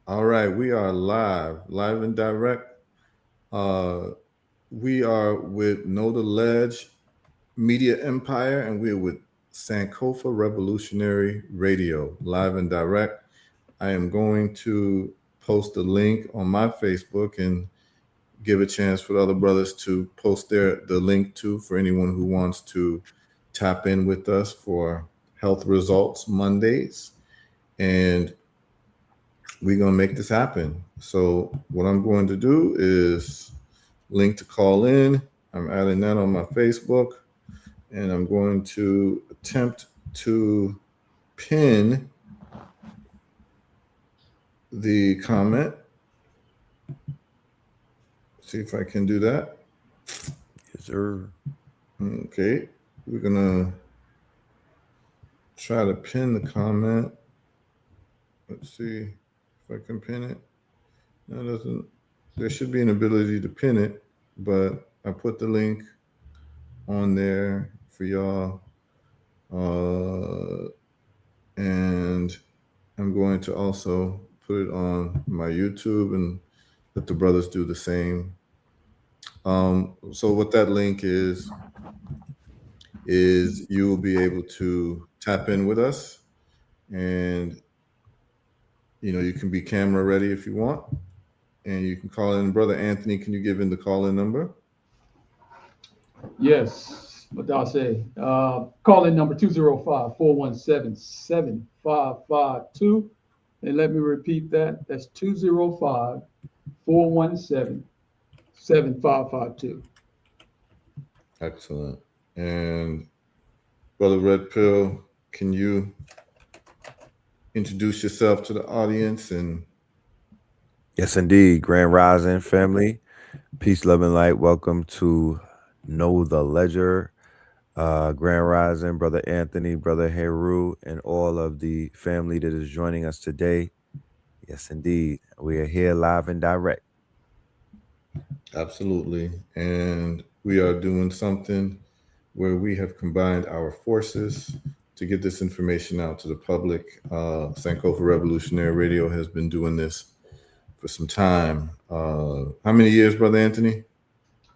All right, we are live and direct. Uh, we are with Know the Ledge Media Empire, and we're with Sankofa Revolutionary Radio, live and direct. I am going to post a link on my Facebook and give a chance for the other brothers to post the link to for anyone who wants to tap in with us for Health Results Mondays. And we're gonna make this happen. So what I'm going to do is link to call in. I'm adding that on my Facebook, and I'm going to attempt to pin the comment. See if I can do that. Yes, sir. Okay, we're gonna try to pin the comment. Let's see if I can pin it. No, it doesn't. There should be an ability to pin it, but I put the link on there for y'all. Uh, and I'm going to also put it on my YouTube and let the brothers do the same. So what that link is you will be able to tap in with us, and you can be camera ready if you want, and you can call in. Brother Anthony, can you give in the call in number? Yes, what I'll say. Call in number 205-417-7552. And let me repeat that. That's 205-417-7552. Excellent. And Brother Red Pill, can you introduce yourself to the audience and Yes, indeed. Grand Rising family. Peace, love, and light. Welcome to Know the Ledger. Grand Rising, Brother Anthony, Brother Heru, and all of the family that is joining us today. Yes, indeed. We are here live and direct. absolutely. And we are doing something where we have combined our forces to get this information out to the public. Sankofa Revolutionary Radio has been doing this for some time. How many years, Brother Anthony?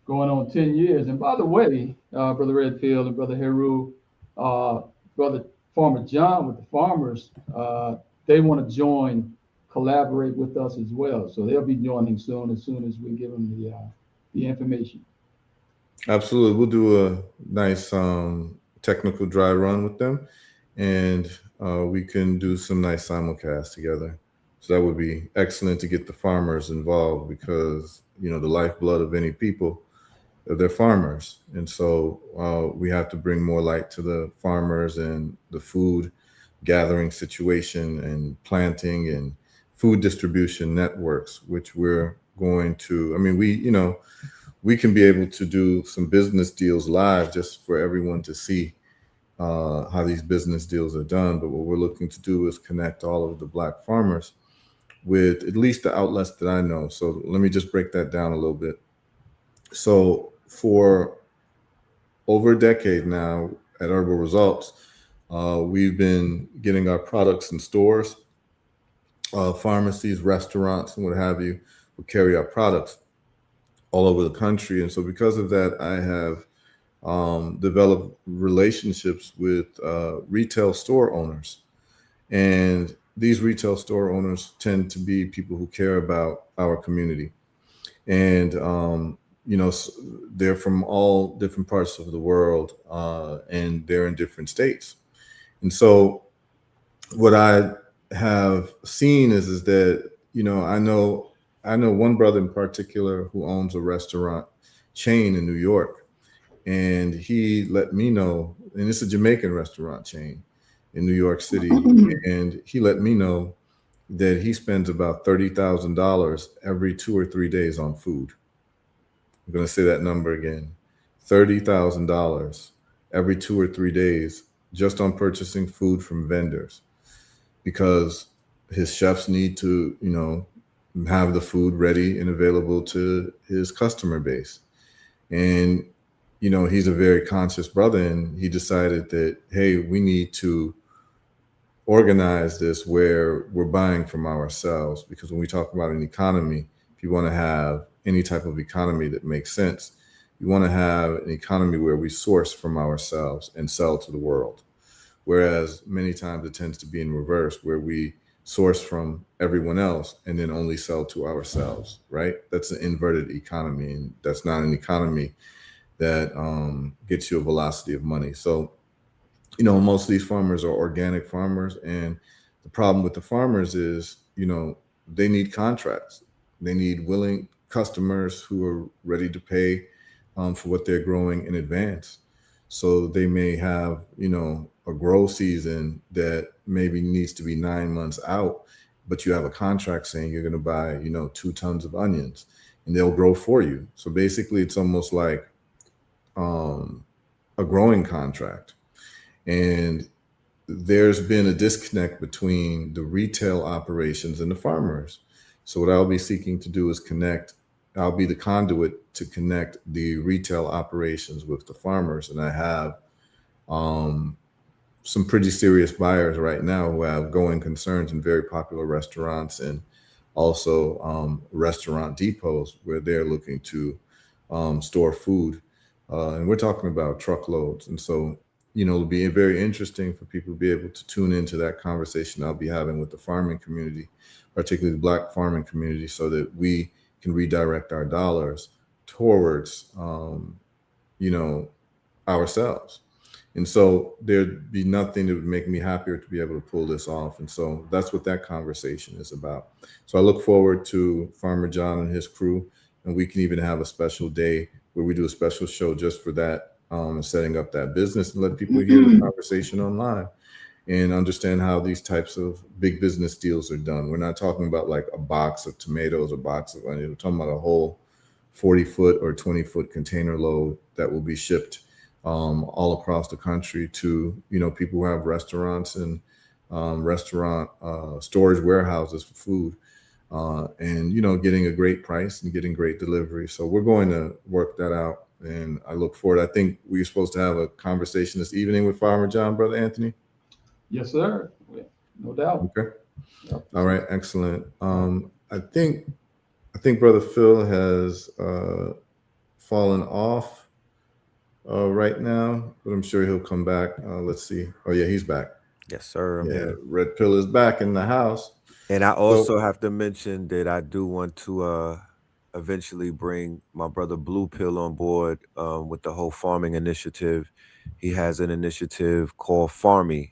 Going on 10 years. And by the way, Brother Redfield and Brother Heru, uh, Brother Farmer John with the farmers, they want to join, collaborate with us as well. So they'll be joining soon as we give them the information. Absolutely. We'll do a nice technical dry run with them, and we can do some nice simulcasts together. So that would be excellent to get the farmers involved because, the lifeblood of any people, they're farmers. And so we have to bring more light to the farmers and the food gathering situation and planting and food distribution networks, which we're going to, I mean, we can be able to do some business deals live just for everyone to see how these business deals are done. But what we're looking to do is connect all of the Black farmers with at least the outlets that I know. So let me just break that down a little bit. So for over a decade now at Herbal Results, we've been getting our products in stores, pharmacies, restaurants, and what have you, will carry our products all over the country. And so because of that, I have developed relationships with retail store owners. And these retail store owners tend to be people who care about our community. And, they're from all different parts of the world, and they're in different states. And so what I have seen is that, I know one brother in particular who owns a restaurant chain in New York, and he let me know, and it's a Jamaican restaurant chain in New York City, and he let me know that he spends about $30,000 every 2 or 3 days on food. I'm going to say that number again: $30,000 every 2 or 3 days just on purchasing food from vendors, because his chefs need to, have the food ready and available to his customer base. And he's a very conscious brother, and he decided that, hey, we need to organize this where we're buying from ourselves, because when we talk about an economy, if you want to have any type of economy that makes sense, you want to have an economy where we source from ourselves and sell to the world. Whereas many times it tends to be in reverse, where we source from everyone else and then only sell to ourselves, right? That's an inverted economy, and that's not an economy that gets you a velocity of money. So, most of these farmers are organic farmers, and the problem with the farmers is, they need contracts. They need willing customers who are ready to pay for what they're growing in advance. So they may have, a grow season that maybe needs to be 9 months out, but you have a contract saying you're going to buy, 2 tons of onions, and they'll grow for you. So basically, it's almost like um, a growing contract. And there's been a disconnect between the retail operations and the farmers. So what I'll be seeking to do is connect. I'll be the conduit to connect the retail operations with the farmers, and I have um, some pretty serious buyers right now who have going concerns in very popular restaurants, and also restaurant depots where they're looking to store food. And we're talking about truckloads. And so, it'll be very interesting for people to be able to tune into that conversation I'll be having with the farming community, particularly the Black farming community, so that we can redirect our dollars towards, you know, ourselves. And so there'd be nothing that would make me happier to be able to pull this off. And so that's what that conversation is about. So I look forward to Farmer John and his crew, and we can even have a special day where we do a special show just for that, and setting up that business and let people hear the conversation online and understand how these types of big business deals are done. We're not talking about like a box of tomatoes, a box of onions. We're talking about a whole 40-foot or 20-foot container load that will be shipped all across the country to, people who have restaurants and restaurant storage warehouses for food, and getting a great price and getting great delivery. So we're going to work that out, and I look forward. I think we're supposed to have a conversation this evening with Farmer John, Brother Anthony. Yes, sir. Yeah, no doubt. Okay. Yep. All right. Excellent. I think Brother Phil has fallen off right now, but I'm sure he'll come back. Let's see. Oh yeah, he's back. Yes, sir. I'm Yeah, here. Red Pill is back in the house. And I So also have to mention that I do want to eventually bring my brother Blue Pill on board with the whole farming initiative. He has an initiative called Farmy,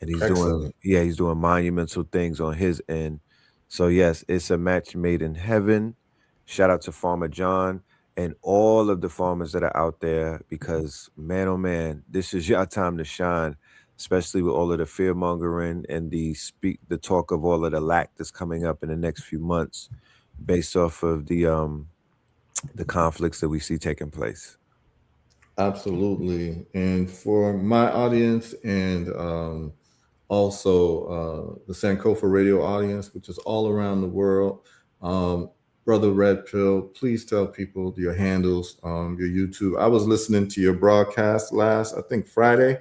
and excellent. he's doing monumental things on his end. So yes, it's a match made in heaven. Shout out to Farmer John and all of the farmers that are out there, because man, oh man, this is your time to shine, especially with all of the fear mongering and the talk of all of the lack that's coming up in the next few months based off of the conflicts that we see taking place. Absolutely. And for my audience, and also the Sankofa radio audience, which is all around the world, um, Brother Red Pill, please tell people your handles, your YouTube. I was listening to your broadcast last, I think Friday.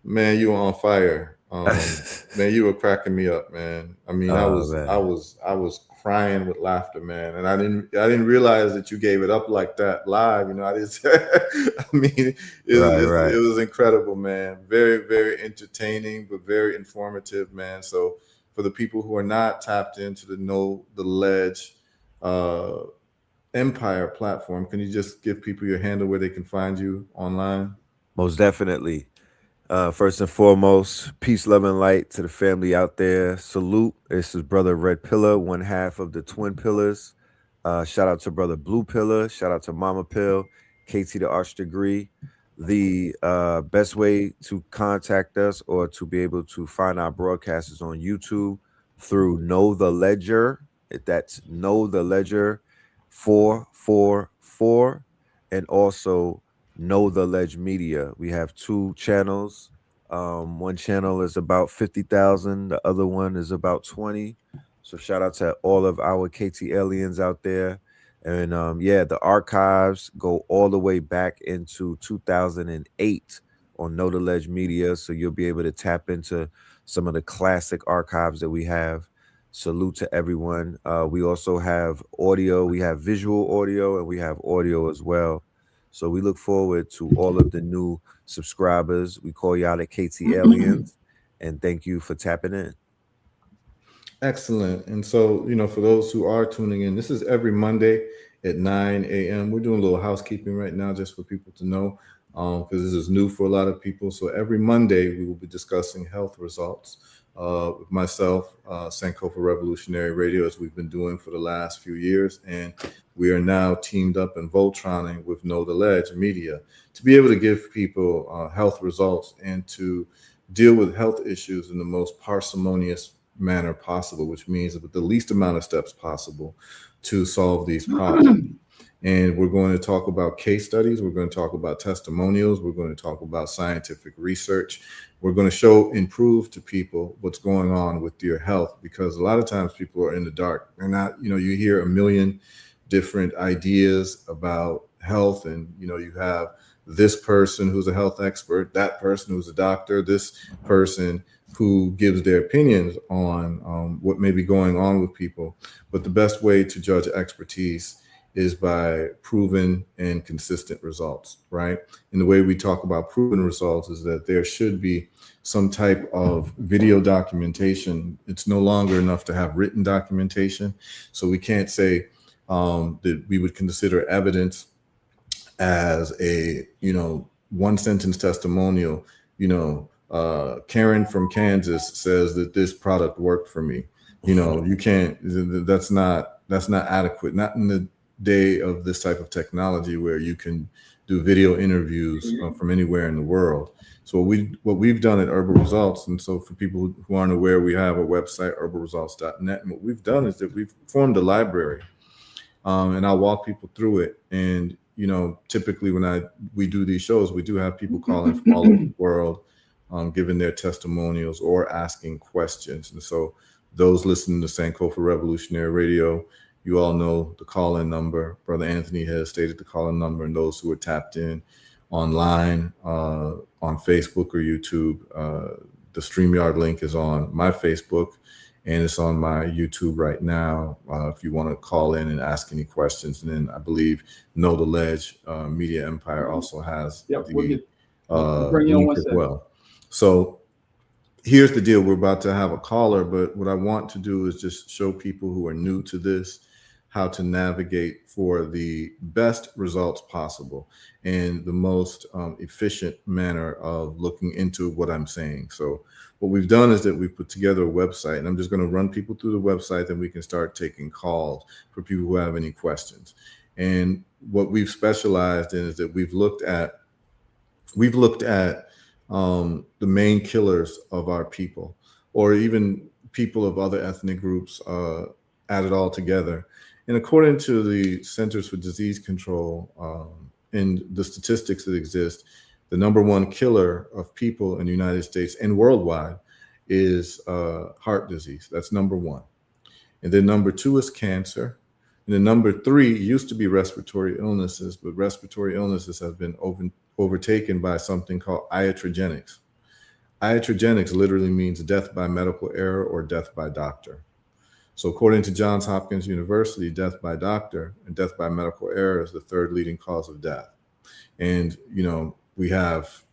Man, you were on fire. Man, you were cracking me up, man. I mean, I Oh was, I man. was, I was crying with laughter, man. And I didn't realize that you gave it up like that live. I didn't. I mean, Right, right. it was incredible, man. Very, very entertaining, but very informative, man. So for the people who are not tapped into the Know the Ledge uh, Empire platform, can you just give people your handle where they can find you online? Most definitely. First and foremost, peace, love, and light to the family out there. Salute. This is Brother Red Pillar, one half of the Twin Pillars. Shout out to Brother Blue Pillar. Shout out to Mama Pill, KT the Arch Degree. The best way to contact us or to be able to find our broadcasts is on YouTube through Know the Ledger. That's Know the Ledger 444. And also Know the Ledge Media. We have two channels. One channel is about 50,000, the other one is about 20. So shout out to all of our KT aliens out there. And yeah, the archives go all the way back into 2008 on Know the Ledge Media. So you'll be able to tap into some of the classic archives that we have. Salute to everyone. We also have audio, we have visual audio, and we have audio as well. So we look forward to all of the new subscribers. We call y'all the KT Aliens, and thank you for tapping in. Excellent. And so, for those who are tuning in, this is every Monday at 9 a.m. We're doing a little housekeeping right now just for people to know, because this is new for a lot of people. So every Monday, we will be discussing health results with myself, Sankofa Revolutionary Radio, as we've been doing for the last few years. And we are now teamed up and Voltroning with Know the Ledge Media to be able to give people health results and to deal with health issues in the most parsimonious manner possible, which means with the least amount of steps possible to solve these problems. And we're going to talk about case studies. We're going to talk about testimonials. We're going to talk about scientific research. We're going to show and prove to people what's going on with your health, because a lot of times people are in the dark. They're not, you hear a million different ideas about health, and you have this person who's a health expert, that person who's a doctor, this person who gives their opinions on what may be going on with people. But the best way to judge expertise is by proven and consistent results, right? And the way we talk about proven results is that there should be some type of video documentation. It's no longer enough to have written documentation. So we can't say that we would consider evidence as a one sentence testimonial. Karen from Kansas says that this product worked for me. You can't. That's not adequate. Not in the day of this type of technology where you can do video interviews from anywhere in the world. So what we've done at Herbal Results, and so for people who aren't aware, we have a website, herbalresults.net, and what we've done is that we've formed a library. And I'll walk people through it. And typically when we do these shows, we do have people calling from all over the world, giving their testimonials or asking questions. And so those listening to Sankofa Revolutionary Radio, you all know the call-in number. Brother Anthony has stated the call-in number, and those who are tapped in online on Facebook or YouTube, the StreamYard link is on my Facebook, and it's on my YouTube right now. If you want to call in and ask any questions, and then I believe Know the Ledge Media Empire also has Yep, the we'll bring you on link one as second. well. So here's the deal: we're about to have a caller, but what I want to do is just show people who are new to this how to navigate for the best results possible and the most efficient manner of looking into what I'm saying. So what we've done is that we've put together a website, and I'm just going to run people through the website, then we can start taking calls for people who have any questions. And what we've specialized in is that we've looked at the main killers of our people, or even people of other ethnic groups, added all together. And according to the Centers for Disease Control and the statistics that exist, the number one killer of people in the United States and worldwide is heart disease. That's number one. And then number two is cancer. And then number three used to be respiratory illnesses, but respiratory illnesses have been overtaken by something called iatrogenics. Iatrogenics literally means death by medical error or death by doctor. So according to Johns Hopkins University, death by doctor and death by medical error is the third leading cause of death. And, we have,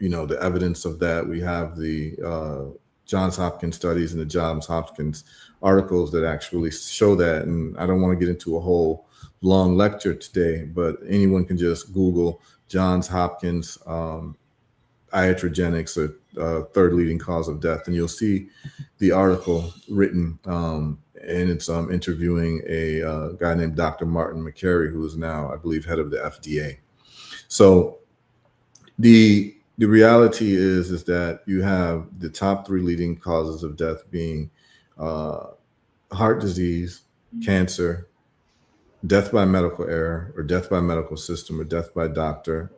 the evidence of that. We have the Johns Hopkins studies and the Johns Hopkins articles that actually show that. And I don't want to get into a whole long lecture today, but anyone can just Google Johns Hopkins iatrogenics, or third leading cause of death, and you'll see the article written, and it's interviewing a guy named Dr. Martin McCary, who is now, I believe, head of the FDA. So the reality is that you have the top three leading causes of death being heart disease, cancer, death by medical error, or death by medical system, or death by doctor,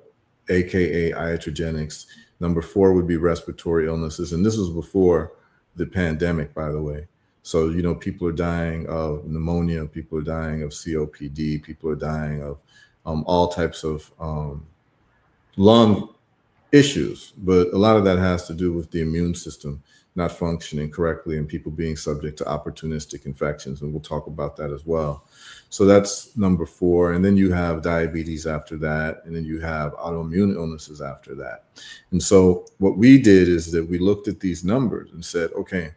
aka iatrogenics. Number four would be respiratory illnesses, and this was before the pandemic, by the way. So people are dying of pneumonia, people are dying of COPD, people are dying of all types of lung issues, but a lot of that has to do with the immune system not functioning correctly and people being subject to opportunistic infections. And we'll talk about that as well. So that's number 4. And then you have diabetes after that. And then you have autoimmune illnesses after that. And so what we did is that we looked at these numbers and said, okay,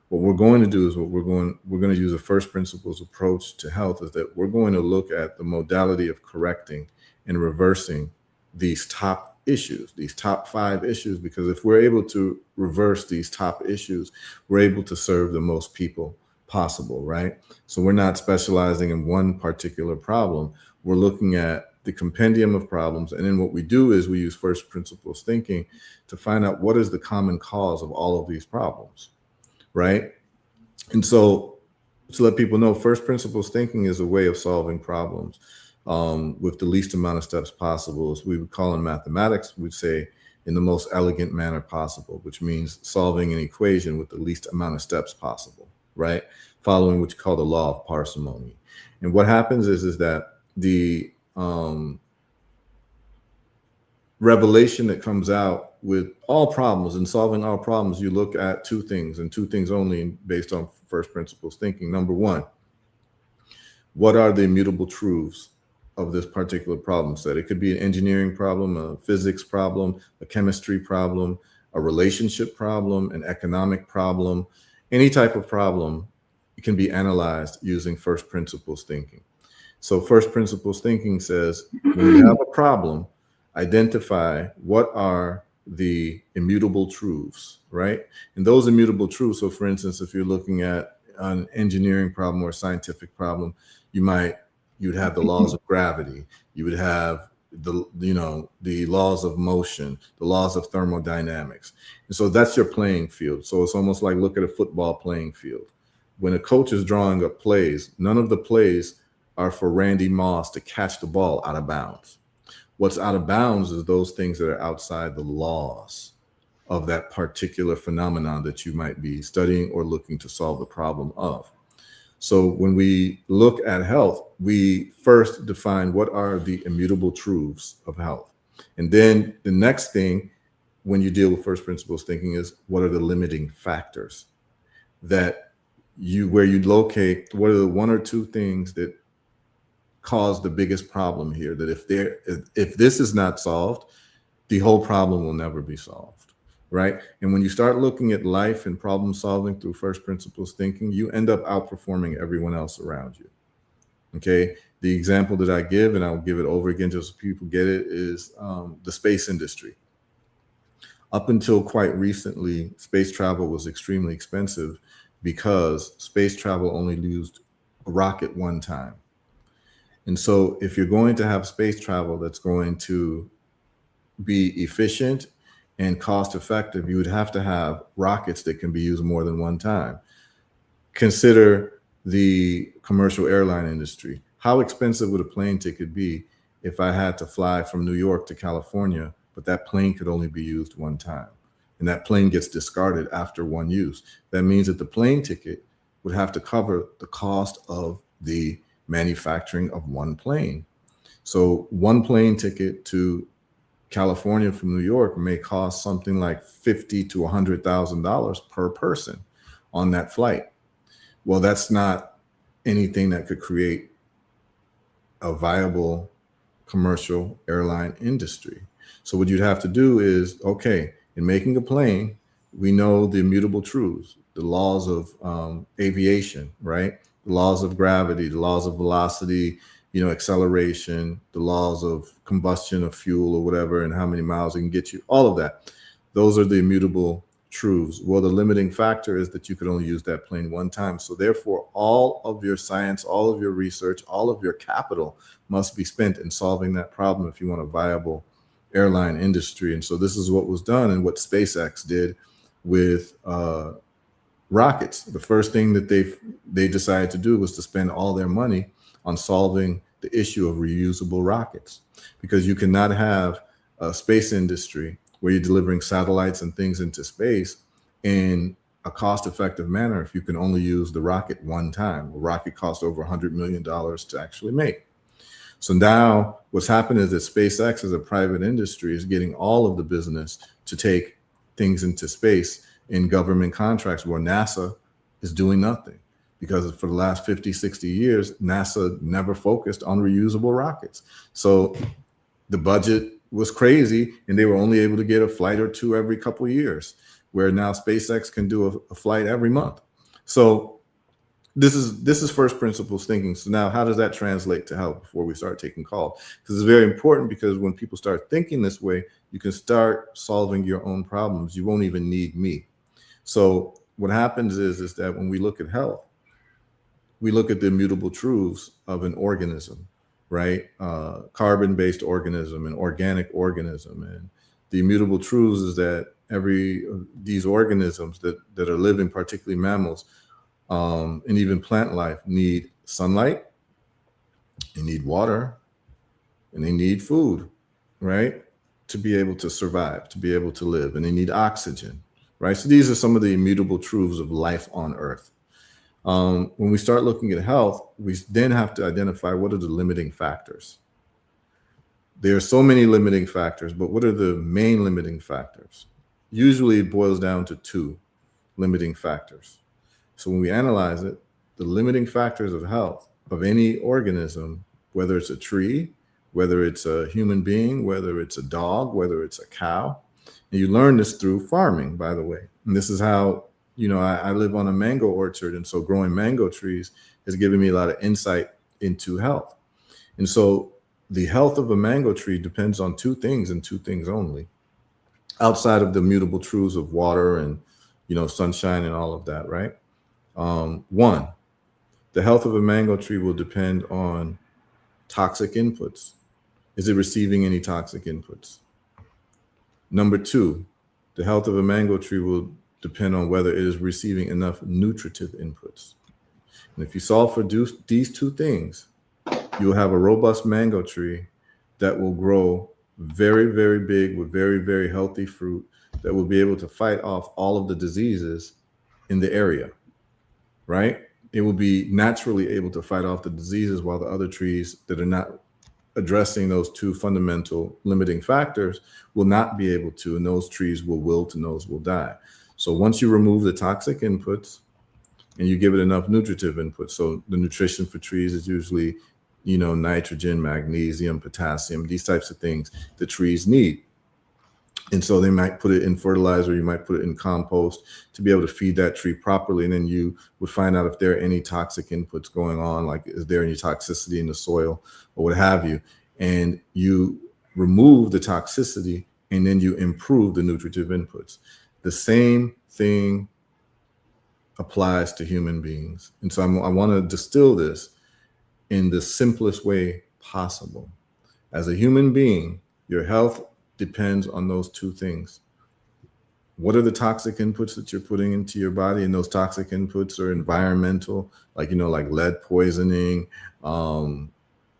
what we're going to do is we're going to use a first principles approach to health, is that we're going to look at the modality of correcting and reversing these top issues, these top 5 issues, because if we're able to reverse these top issues, we're able to serve the most people possible, right? So we're not specializing in one particular problem. We're looking at the compendium of problems. And then what we do is we use first principles thinking to find out what is the common cause of all of these problems, right? And so to let people know, first principles thinking is a way of solving problems with the least amount of steps possible. As we would call in mathematics, we'd say in the most elegant manner possible, which means solving an equation with the least amount of steps possible, right? Following what you call the law of parsimony. And what happens is that the revelation that comes out with all problems and solving all problems, you look at 2 things and 2 things only based on first principles thinking. Number 1, what are the immutable truths of this particular problem set? It could be an engineering problem, a physics problem, a chemistry problem, a relationship problem, an economic problem. Any type of problem can be analyzed using first principles thinking. So first principles thinking says, when you have a problem, identify what are the immutable truths, right? And those immutable truths, so for instance, if you're looking at an engineering problem or a scientific problem, you'd have the laws of gravity, you would have the laws of motion, the laws of thermodynamics. And so that's your playing field. So it's almost like look at a football playing field. When a coach is drawing up plays, none of the plays are for Randy Moss to catch the ball out of bounds. What's out of bounds is those things that are outside the laws of that particular phenomenon that you might be studying or looking to solve the problem of. So when we look at health, we first define what are the immutable truths of health. And then the next thing, when you deal with first principles thinking, is what are the limiting factors that where you locate, what are the 1 or 2 things that cause the biggest problem here, that if this is not solved, the whole problem will never be solved, right? And when you start looking at life and problem solving through first principles thinking, you end up outperforming everyone else around you. Okay, the example that I give, and I'll give it over again just so people get it, is the space industry. Up until quite recently, space travel was extremely expensive because space travel only used a rocket one time. And so if you're going to have space travel that's going to be efficient and cost effective, you would have to have rockets that can be used more than one time. Consider the commercial airline industry. How expensive would a plane ticket be if I had to fly from New York to California, but that plane could only be used one time? And that plane gets discarded after one use. That means that the plane ticket would have to cover the cost of the manufacturing of one plane. So one plane ticket to California from New York may cost something like $50,000 to $100,000 per person on that flight. Well, that's not anything that could create a viable commercial airline industry. So what you'd have to do is, okay, in making a plane, we know the immutable truths, the laws of aviation, right? The laws of gravity, the laws of velocity, acceleration, the laws of combustion of fuel or whatever, and how many miles it can get you, all of that. Those are the immutable truths. Well, the limiting factor is that you could only use that plane one time. So therefore, all of your science, all of your research, all of your capital must be spent in solving that problem if you want a viable airline industry. And so this is what was done and what SpaceX did with rockets. The first thing that they decided to do was to spend all their money on solving the issue of reusable rockets, because you cannot have a space industry where you're delivering satellites and things into space in a cost-effective manner if you can only use the rocket one time. A rocket costs over $100 million to actually make. So now what's happened is that SpaceX as a private industry is getting all of the business to take things into space in government contracts where NASA is doing nothing, because for the last 50, 60 years, NASA never focused on reusable rockets. So the budget was crazy, and they were only able to get a flight or two every couple of years, where now SpaceX can do a flight every month. So this is first principles thinking. So now, how does that translate to health before we start taking calls? Because it's very important, because when people start thinking this way, you can start solving your own problems. You won't even need me. So what happens is that when we look at health, we look at the immutable truths of an organism, right? Carbon-based organism, an organic organism. And the immutable truths is that these organisms that are living, particularly mammals, and even plant life, need sunlight, they need water, and they need food, right? To be able to survive, to be able to live, and they need oxygen, right? So these are some of the immutable truths of life on Earth. When we start looking at health, we then have to identify what are the limiting factors. There are so many limiting factors, but what are the main limiting factors? Usually it boils down to two limiting factors. So when we analyze it, the limiting factors of health of any organism, whether it's a tree, whether it's a human being, whether it's a dog, whether it's a cow, and you learn this through farming, by the way. And this is how, I live on a mango orchard, and so growing mango trees has given me a lot of insight into health. And so the health of a mango tree depends on two things, and two things only, outside of the mutable truths of water and, sunshine and all of that, right? One, the health of a mango tree will depend on toxic inputs. Is it receiving any toxic inputs? Number two, the health of a mango tree will depend on whether it is receiving enough nutritive inputs. And if you solve for these two things, you will have a robust mango tree that will grow very, very big with very, very healthy fruit that will be able to fight off all of the diseases in the area, right? It will be naturally able to fight off the diseases, while the other trees that are not addressing those two fundamental limiting factors will not be able to, and those trees will wilt and those will die. So once you remove the toxic inputs and you give it enough nutritive inputs, so the nutrition for trees is usually, nitrogen, magnesium, potassium, these types of things the trees need. And so they might put it in fertilizer, you might put it in compost to be able to feed that tree properly. And then you would find out if there are any toxic inputs going on, like is there any toxicity in the soil or what have you. And you remove the toxicity, and then you improve the nutritive inputs. The same thing applies to human beings. And so I want to distill this in the simplest way possible. As a human being, your health depends on those two things. What are the toxic inputs that you're putting into your body? And those toxic inputs are environmental, like lead poisoning, or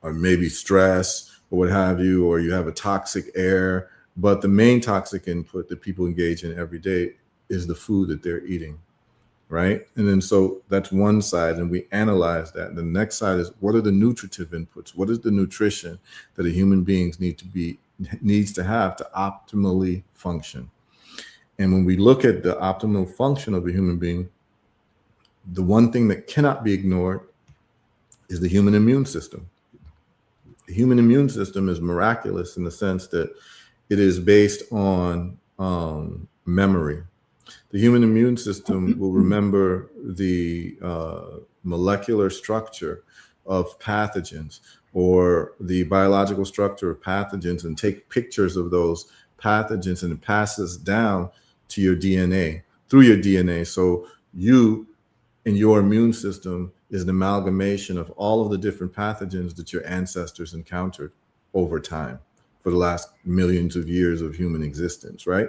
maybe stress or what have you, or you have a toxic air. But the main toxic input that people engage in every day is the food that they're eating, right? And then so that's one side, and we analyze that. And the next side is, what are the nutritive inputs? What is the nutrition that a human being needs to have to optimally function? And when we look at the optimal function of a human being, the one thing that cannot be ignored is the human immune system. The human immune system is miraculous in the sense that it is based on memory. The human immune system will remember the molecular structure of pathogens or the biological structure of pathogens and take pictures of those pathogens, and it passes down to your DNA, through your DNA. So you and your immune system is an amalgamation of all of the different pathogens that your ancestors encountered over time for the last millions of years of human existence, right?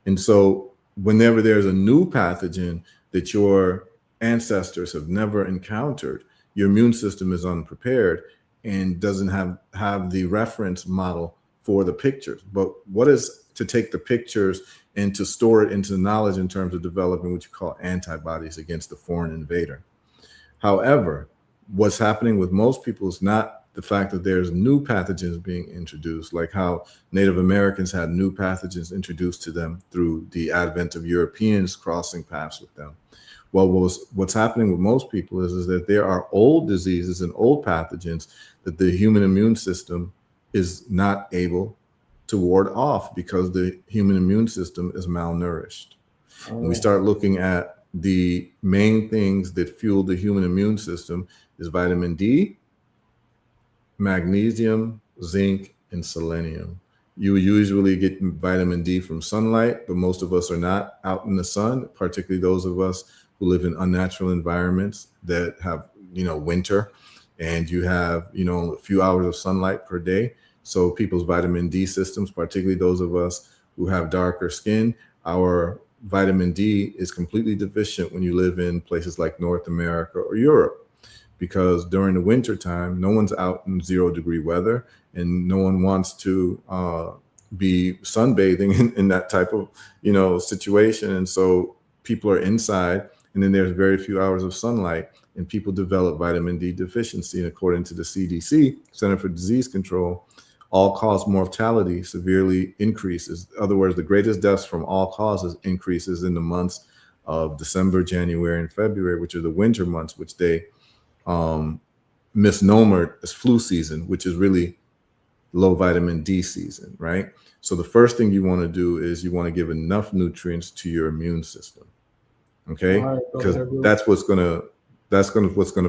And so whenever there's a new pathogen that your ancestors have never encountered, your immune system is unprepared and doesn't have the reference model for the pictures. But what is to take the pictures and to store it into knowledge in terms of developing what you call antibodies against the foreign invader? However, what's happening with most people is not the fact that there's new pathogens being introduced, like how Native Americans had new pathogens introduced to them through the advent of Europeans crossing paths with them. Well, what's happening with most people is that there are old diseases and old pathogens that the human immune system is not able to ward off because the human immune system is malnourished. All And we right. start looking at the main things that fuel the human immune system is vitamin D, magnesium, zinc, and selenium. You usually get vitamin D from sunlight, but most of us are not out in the sun, particularly those of us who live in unnatural environments that have, winter, and you have, a few hours of sunlight per day. So people's vitamin D systems, particularly those of us who have darker skin, our vitamin D is completely deficient when you live in places like North America or Europe, because during the winter time, no one's out in 0 degree weather, and no one wants to be sunbathing in that type of situation. And so people are inside, and then there's very few hours of sunlight, and people develop vitamin D deficiency. And according to the CDC, Center for Disease Control, all-cause mortality severely increases. In other words, the greatest deaths from all causes increases in the months of December, January, and February, which are the winter months, which they um, misnomered as flu season, which is really low vitamin D season, right? So the first thing you want to do is you want to give enough nutrients to your immune system, All okay? right, Brother Because Hebrew. that's what's gonna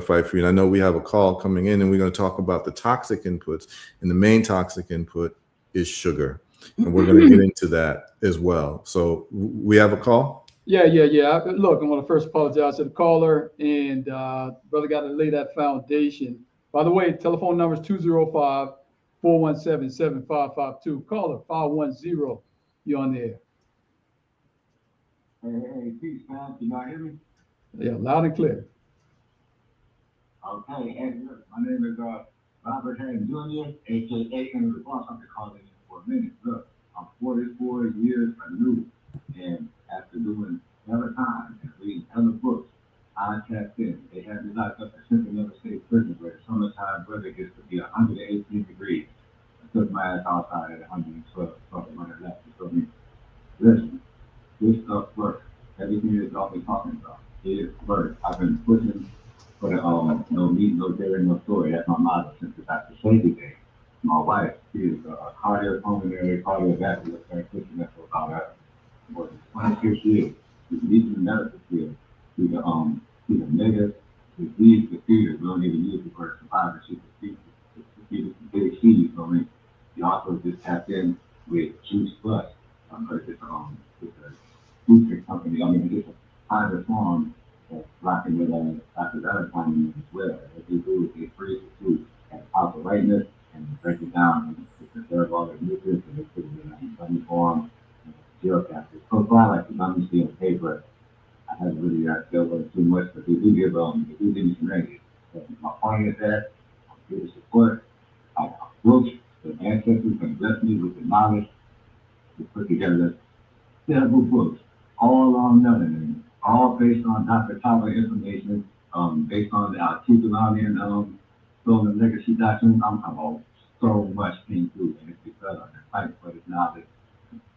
fight for you. And I know we have a call coming in, and we're going to talk about the toxic inputs, and the main toxic input is sugar, and we're going to get into that as well. So we have a call. Yeah. Look, I want to first apologize to the caller, and brother got to lay that foundation. By the way, telephone number is 205-417-7552. Caller 510. You on the air? Hey, peace, man. Can y'all hear me? Yeah, loud and clear. Okay, hey, look, my name is Robert Henry Jr., aka Henry the Boss. I've been calling you for a minute. Look, I'm 44 years anew, and after doing other time and reading other books, I tapped in. They had me locked up in Central Never State Prison where the summertime weather gets to be 118 degrees. I took my ass outside at 112, something like that. So, I mean, listen, this stuff works. Everything that y'all been talking about, it works. I've been pushing for the no meat, no dairy, no soy. That's my motto since it's after Safety Day. My wife, she is a cardiopulmonary cardiovascular practitioner for about more than 26 years. She's leading the medical field. She's a native disease defeater. We don't even use the word survivor. She's defeated the big C. So I mean, she also just tapped in with Juice Plus. It's a food company. I mean, it's a private farm that's rocking with Dr. Valentine as well. What they do is they freeze the food at proper rightness and break it down and preserve all the nutrients and they put it in a gummy form and gel capsules. So far, like the gummy see on paper, I haven't really dealt with it too much, but they do give me some remedies. So my point is that I'm here to support. I approach the ancestors and bless me with the knowledge to put together several books, all on melanin, all based on Dr. Tyler information, based on the Tucumanian stolen legacy doctrine. I'm talking about so much came through, and it's because of the fight for this knowledge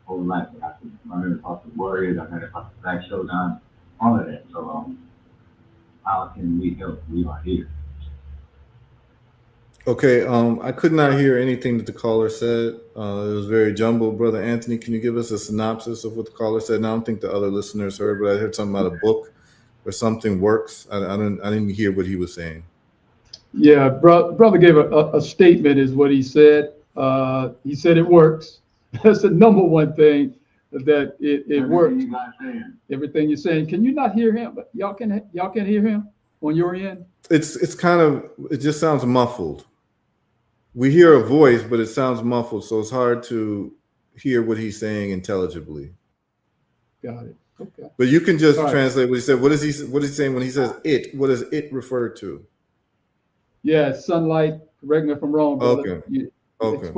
whole life. I heard about the Warriors, I heard about the Black Showdown, all of that. So, how can we help? We are here. Okay, I could not hear anything that the caller said. It was very jumbled. Brother Anthony, can you give us a synopsis of what the caller said? And I don't think the other listeners heard, but I heard something about a book where something works. I didn't hear what he was saying. Yeah, brother gave a statement, is what he said. He said it works. That's the number one thing, that it works. You guys saying? Everything you're saying. Can you not hear him? Y'all can hear him on your end? It's kind of, it just sounds muffled. We hear a voice, but it sounds muffled, so it's hard to hear what he's saying intelligibly. Got it. Okay. But you can just All right. translate what he said. What is he saying when he says it? What does it refer to? Yeah, sunlight. Correct me if I'm wrong, brother. Okay. You Okay.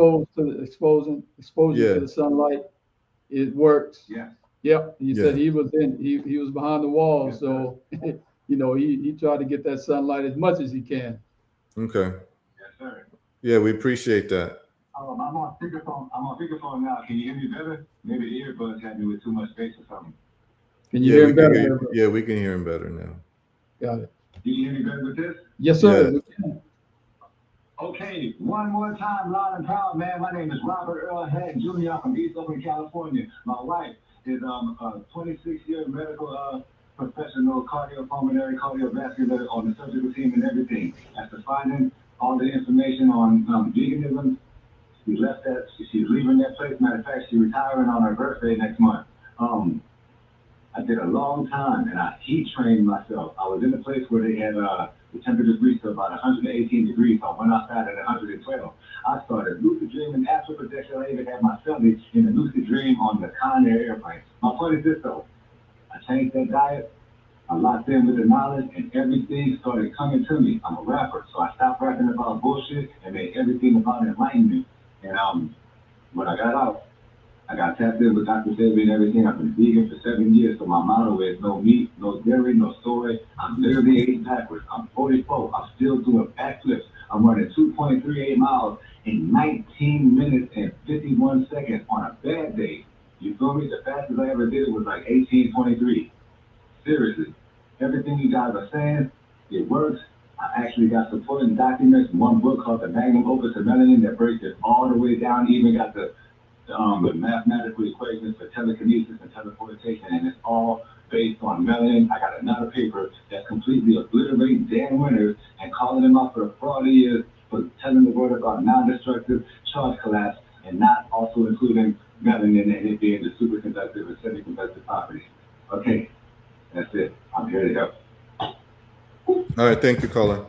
exposure Yeah. to the sunlight. It works. Yes. Yep. He said Yeah. he was behind the wall, Yes, so he tried to get that sunlight as much as he can. Okay. Yes, sir. Yeah, we appreciate that. I'm on speakerphone. I'm on speakerphone now. Can you hear me better? Maybe the earbuds had me with too much space or something. Can you Yeah, hear we him can better? hear. Yeah, we can hear him better now. Got it. Do you hear me better with this? Yes, Yeah. sir. We can. Okay, one more time, loud and proud, man. My name is Robert Earl Hatton Jr. I'm from East Oakland, California. My wife is a 26-year medical professional, cardiopulmonary, cardiovascular on the surgical team and everything. After finding all the information on veganism, she left that. She's leaving that place. Matter of fact, she's retiring on her birthday next month. I did a long time, and I heat trained myself. I was in a place where they had the temperatures reached to about 118 degrees. So I went outside at 112. I started lucid dreaming after projection. I even had my family in the lucid dream on the Conair airplane. My point is this, though. I changed that diet. I locked in with the knowledge, and everything started coming to me. I'm a rapper, so I stopped rapping about bullshit and made everything about enlightenment. And when I got out, I got tapped in with Dr. Sebi and everything. I've been vegan for 7 years, so my motto is no meat, no dairy, no soy. I'm literally aging backwards. I'm 44. I'm still doing backflips. I'm running 2.38 miles in 19 minutes and 51 seconds on a bad day. You feel me? The fastest I ever did it was like 18:23. Seriously. Everything you guys are saying, it works. I actually got supporting documents, one book called The Magnum Opus of Melanin that breaks it all the way down, even got the mathematical equations for telekinesis and teleportation, and it's all based on melanin. I got another paper that's completely obliterating Dan Winters and calling him out for the fraud he is for telling the world about non-destructive charge collapse and not also including melanin and it being the superconductive and semiconductive properties. Okay, that's it. I'm here to help. All right. Thank you, caller.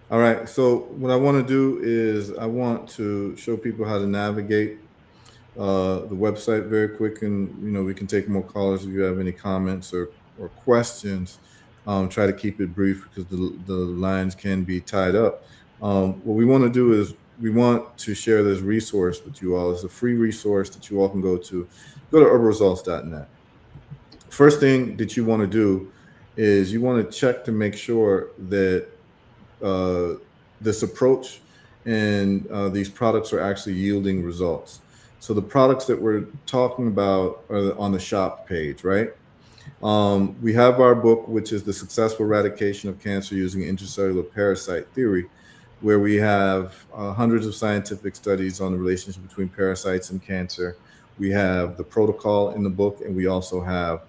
All right. So what I want to do is I want to show people how to navigate the website very quick, and we can take more callers if you have any comments or questions. Try to keep it brief because the lines can be tied up. What we want to do is we want to share this resource with you all. It's a free resource that you all can go to. Go to herbalresults.net. First thing that you want to do is you want to check to make sure that uh, this approach and these products are actually yielding results. So the products that we're talking about are on the shop page, right? We have our book, which is The Successful Eradication of Cancer Using Intracellular Parasite Theory, where we have hundreds of scientific studies on the relationship between parasites and cancer. We have the protocol in the book, and we also have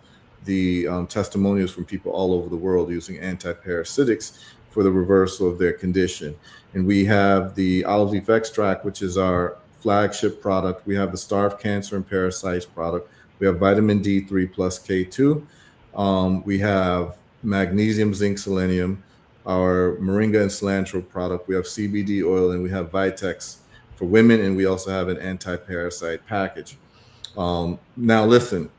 the testimonials from people all over the world using antiparasitics for the reversal of their condition. And we have the olive leaf extract, which is our flagship product. We have the Starve Cancer and Parasites product. We have vitamin D3 plus K2. We have magnesium, zinc, selenium, our moringa and cilantro product. We have CBD oil, and we have Vitex for women, and we also have an anti-parasite package. Now, listen,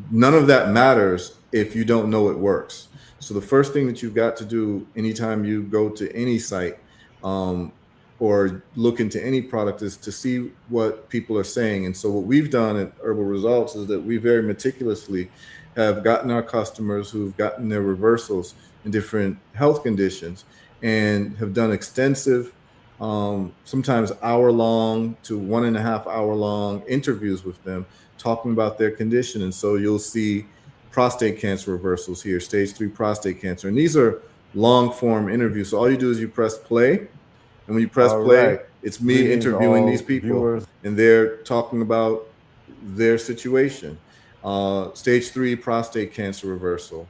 none of that matters if you don't know it works. So the first thing that you've got to do anytime you go to any site or look into any product is to see what people are saying. And so what we've done at Herbal Results is that we very meticulously have gotten our customers who've gotten their reversals in different health conditions and have done extensive, sometimes hour-long to 1.5-hour-long interviews with them, talking about their condition. And so you'll see prostate cancer reversals here, stage 3 prostate cancer. And these are long form interviews. So all you do is you press play. And when you press All play, right. it's me Greetings, interviewing all these people, viewers. and they're talking about their situation. Stage 3 prostate cancer reversal.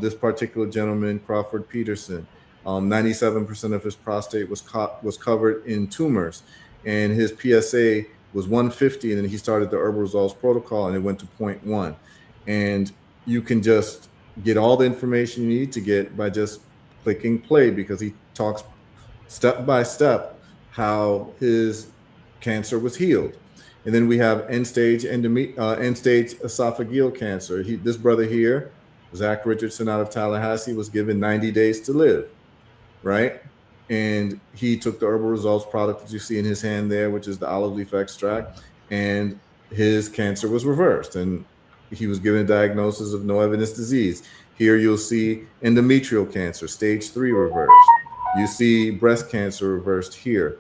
This particular gentleman, Crawford Peterson, 97% of his prostate was covered in tumors, and his PSA was 150, and then he started the Herbal Results protocol, and it went to 0.1. And you can just get all the information you need to get by just clicking play, because he talks step by step how his cancer was healed. And then we have end-stage esophageal cancer. This brother here, Zach Richardson out of Tallahassee, was given 90 days to live, right? And he took the Herbal Results product that you see in his hand there, which is the olive leaf extract, and his cancer was reversed. And he was given a diagnosis of no evidence disease. Here you'll see endometrial cancer, stage 3 reversed. You see breast cancer reversed here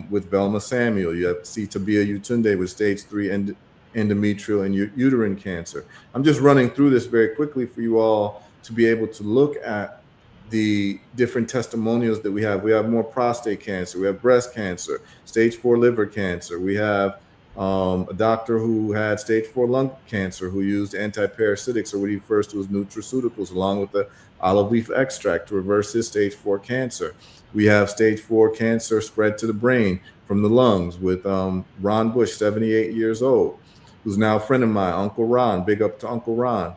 with Velma Samuel. You see Tabia Utunde with stage 3 endometrial and uterine cancer. I'm just running through this very quickly for you all to be able to look at the different testimonials that we have. We have more prostate cancer, we have breast cancer, stage 4 liver cancer. We have a doctor who had stage 4 lung cancer who used antiparasitics, or what he refers to as nutraceuticals, along with the olive leaf extract to reverse his stage 4 cancer. We have stage 4 cancer spread to the brain from the lungs with Ron Bush, 78 years old, who's now a friend of mine, Uncle Ron. Big up to Uncle Ron.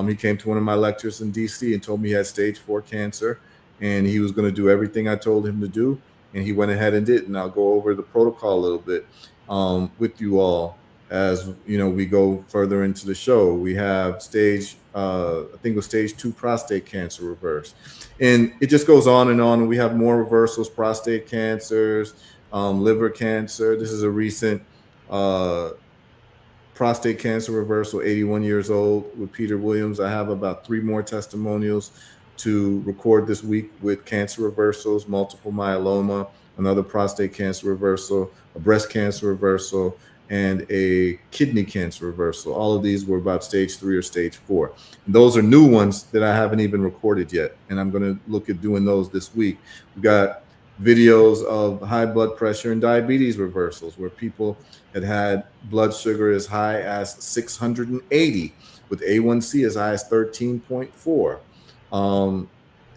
He came to one of my lectures in DC and told me he had stage 4 cancer and he was going to do everything I told him to do. And he went ahead and did. And I'll go over the protocol a little bit with you all as we go further into the show. We have I think it was stage 2 prostate cancer reversed, and it just goes on and on. And we have more reversals: prostate cancers, liver cancer. This is a recent prostate cancer reversal, 81 years old, with Peter Williams. I have about 3 more testimonials to record this week with cancer reversals: multiple myeloma, another prostate cancer reversal, a breast cancer reversal, and a kidney cancer reversal. All of these were about stage 3 or stage 4. And those are new ones that I haven't even recorded yet, and I'm going to look at doing those this week. We got videos of high blood pressure and diabetes reversals where people had blood sugar as high as 680 with A1C as high as 13.4.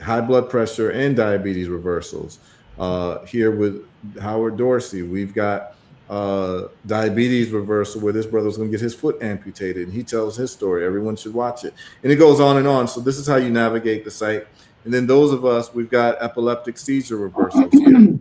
High blood pressure and diabetes reversals. Here with Howard Dorsey, we've got diabetes reversal where this brother was going to get his foot amputated, and he tells his story. Everyone should watch it, and it goes on and on. So this is how you navigate the site. And then those of us, we've got epileptic seizure reversals here.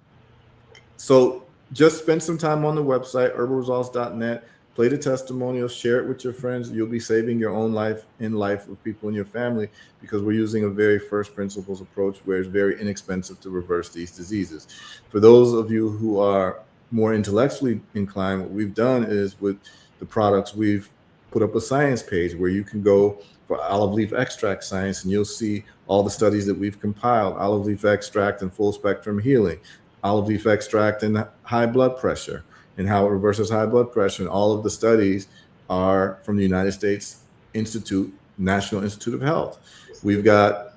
So just spend some time on the website, herbalresults.net. Play the testimonials, share it with your friends. You'll be saving your own life and life of people in your family, because we're using a very first principles approach where it's very inexpensive to reverse these diseases. For those of you who are more intellectually inclined, what we've done is with the products, we've put up a science page where you can go for olive leaf extract science, and you'll see all the studies that we've compiled: olive leaf extract and full spectrum healing, olive leaf extract and high blood pressure, and how it reverses high blood pressure. And all of the studies are from the United States National Institute of Health. We've got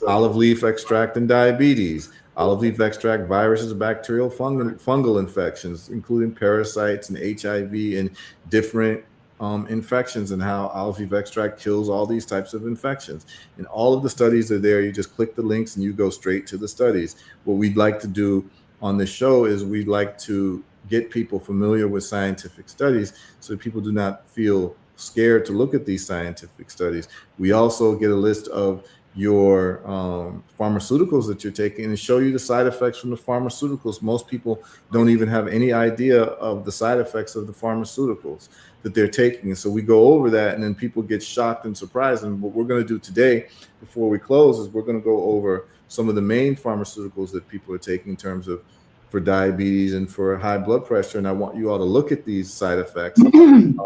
olive leaf extract and diabetes, olive leaf extract viruses, bacterial, fungal infections, including parasites and HIV and different infections, and how olive leaf extract kills all these types of infections. And all of the studies are there. You just click the links and you go straight to the studies. What we'd like to do on this show is we'd like to get people familiar with scientific studies so that people do not feel scared to look at these scientific studies. We also get a list of your pharmaceuticals that you're taking and show you the side effects from the pharmaceuticals. Most people don't even have any idea of the side effects of the pharmaceuticals that they're taking. And so we go over that, and then people get shocked and surprised. And what we're going to do today before we close is we're going to go over some of the main pharmaceuticals that people are taking in terms of for diabetes and for high blood pressure. And I want you all to look at these side effects, and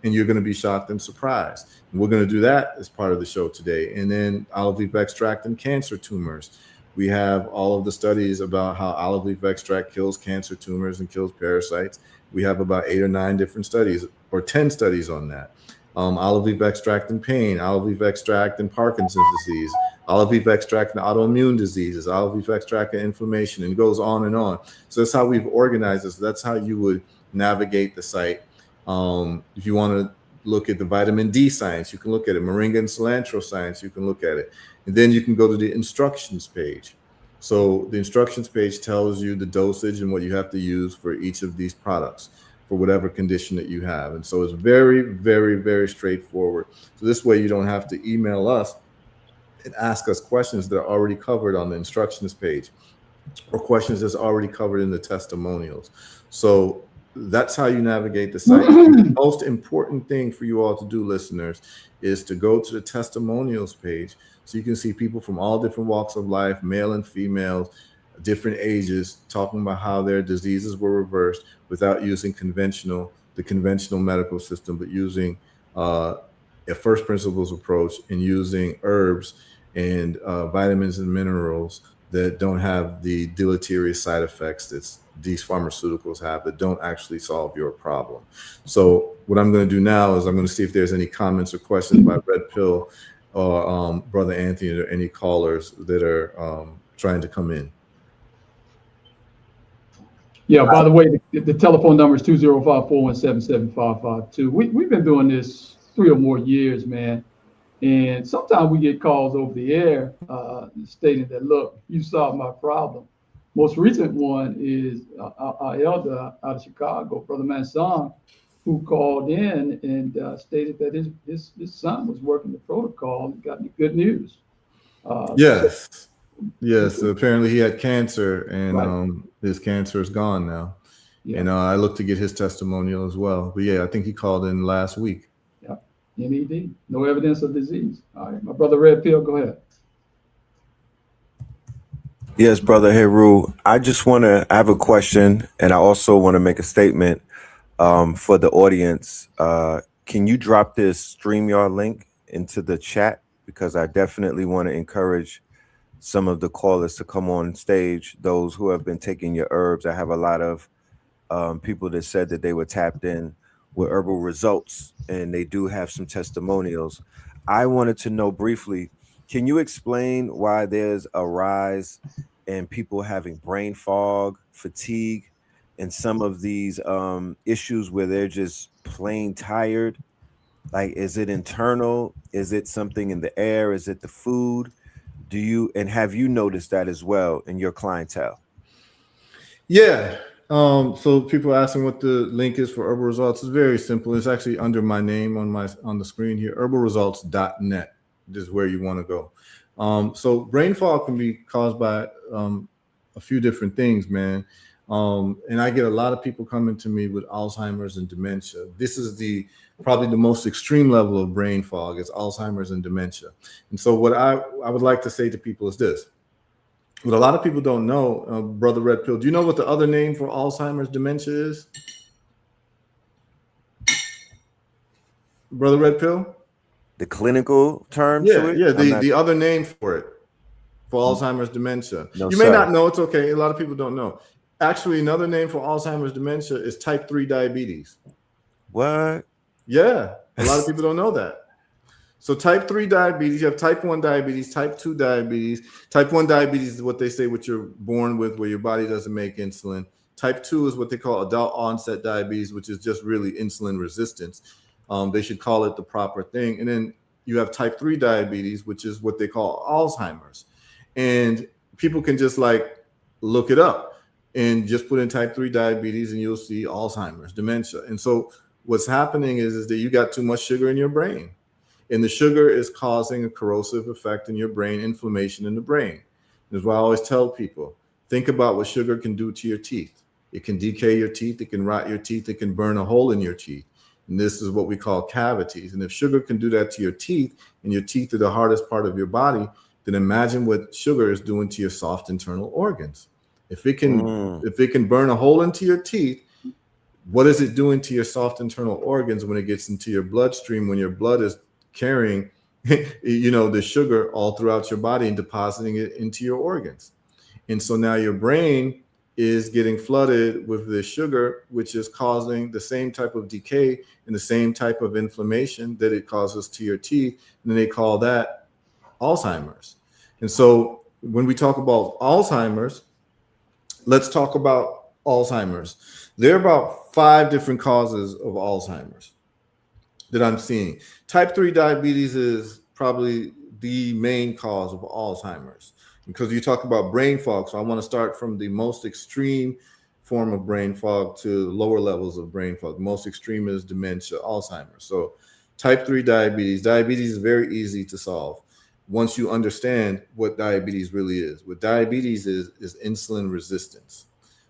you're going to be shocked and surprised. And we're going to do that as part of the show today. And then olive leaf extract and cancer tumors. We have all of the studies about how olive leaf extract kills cancer tumors and kills parasites. We have about 8 or 9 different studies, or 10 studies on that. Olive leaf extract and pain, olive leaf extract and Parkinson's disease, olive leaf extract and autoimmune diseases, olive leaf extract and inflammation, and it goes on and on. So that's how we've organized this. That's how you would navigate the site. If you want to look at the vitamin D science, you can look at it. Moringa and cilantro science, you can look at it. And then you can go to the instructions page. So the instructions page tells you the dosage and what you have to use for each of these products for whatever condition that you have. And so it's very, very, very straightforward. So this way you don't have to email us and ask us questions that are already covered on the instructions page, or questions that's already covered in the testimonials. So that's how you navigate the site. The most important thing for you all to do, listeners, is to go to the testimonials page so you can see people from all different walks of life, male and females, different ages, talking about how their diseases were reversed without using the conventional medical system, but using a first principles approach and using herbs and vitamins and minerals that don't have the deleterious side effects that these pharmaceuticals have, that don't actually solve your problem. So what I'm going to do now is I'm going to see if there's any comments or questions by Red Pill or Brother Anthony, or any callers that are trying to come in. Yeah, by the way, the telephone number is 205-417-7552. We've been doing this 3 or more years, man. And sometimes we get calls over the air stating that, look, you solved my problem. Most recent one is our elder out of Chicago, Brother Manson, who called in and stated that his son was working the protocol and got me good news. So, Yes. Apparently he had cancer, and right, his cancer is gone now. yeah, And I look to get his testimonial as well. But yeah, I think he called in last week. yeah, NED, no evidence of disease. All right, my brother Red Pill, go ahead. Yes, brother Heru. I have a question, and I also want to make a statement for the audience. Can you drop this StreamYard link into the chat? Because I definitely want to encourage some of the callers to come on stage, those who have been taking your herbs. I have a lot of people that said that they were tapped in with herbal results, and they do have some testimonials. I wanted to know briefly, can you explain why there's a rise in people having brain fog, fatigue, and some of these issues where they're just plain tired? Like, is it internal? Is it something in the air? Is it the food? Have you noticed that as well in your clientele? Yeah. So people are asking what the link is for Herbal Results. It's very simple. It's actually under my name on the screen here. Herbalresults.net is where you want to go. So brain fog can be caused by a few different things, man. And I get a lot of people coming to me with Alzheimer's and dementia. This is probably the most extreme level of brain fog, is Alzheimer's and dementia. And so what I would like to say to people is this. What a lot of people don't know, Brother Red Pill, do you know what the other name for Alzheimer's dementia is? Brother Red Pill? The clinical term to Yeah, it? yeah, the other name for it, for Alzheimer's dementia. No, You may sir. not know, it's okay. A lot of people don't know. Actually, another name for Alzheimer's dementia is type 3 diabetes. What? Yeah, a lot of people don't know that. So type 3 diabetes, you have type 1 diabetes, type 2 diabetes. Type 1 diabetes is what they say what you're born with, where your body doesn't make insulin. Type 2 is what they call adult onset diabetes, which is just really insulin resistance. They should call it the proper thing. And then you have type 3 diabetes, which is what they call Alzheimer's. And people can just look it up and just put in type 3 diabetes and you'll see Alzheimer's, dementia. And so what's happening is that you got too much sugar in your brain. And the sugar is causing a corrosive effect in your brain, inflammation in the brain. That's why I always tell people, think about what sugar can do to your teeth. It can decay your teeth, it can rot your teeth, it can burn a hole in your teeth. And this is what we call cavities. And if sugar can do that to your teeth, and your teeth are the hardest part of your body, then imagine what sugar is doing to your soft internal organs. If it can burn a hole into your teeth, what is it doing to your soft internal organs when it gets into your bloodstream, when your blood is carrying the sugar all throughout your body and depositing it into your organs? And so now your brain is getting flooded with the sugar, which is causing the same type of decay and the same type of inflammation that it causes to your teeth. And then they call that Alzheimer's. And so when we talk about Alzheimer's, let's talk about Alzheimer's. There are about 5 different causes of Alzheimer's that I'm seeing. Type 3 diabetes is probably the main cause of Alzheimer's, because you talk about brain fog. So I want to start from the most extreme form of brain fog to lower levels of brain fog. The most extreme is dementia, Alzheimer's. So type 3 diabetes. Diabetes is very easy to solve once you understand what diabetes really is. What diabetes is insulin resistance.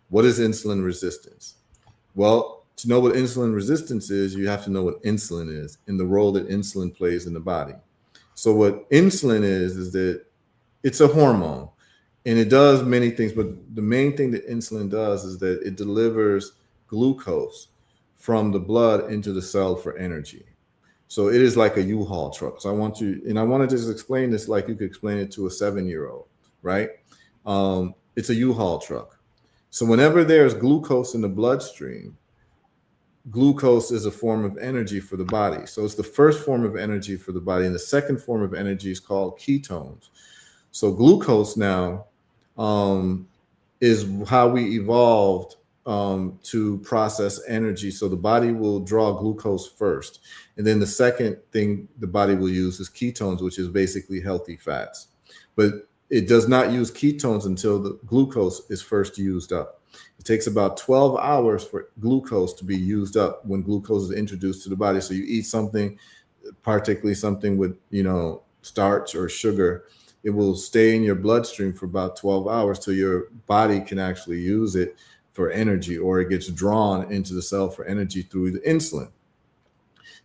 What is insulin resistance? Well, to know what insulin resistance is, you have to know what insulin is and the role that insulin plays in the body. So what insulin is that it's a hormone and it does many things, but the main thing that insulin does is that it delivers glucose from the blood into the cell for energy. So it is like a U-Haul truck. So I want to just explain this like you could explain it to a 7-year-old, right? It's a U-Haul truck. So whenever there's glucose in the bloodstream, glucose is a form of energy for the body. So it's the first form of energy for the body. And the second form of energy is called ketones. So glucose now is how we evolved to process energy. So the body will draw glucose first. And then the second thing the body will use is ketones, which is basically healthy fats. But it does not use ketones until the glucose is first used up. It takes about 12 hours for glucose to be used up when glucose is introduced to the body. So you eat something, particularly something with, starch or sugar, it will stay in your bloodstream for about 12 hours till your body can actually use it for energy, or it gets drawn into the cell for energy through the insulin.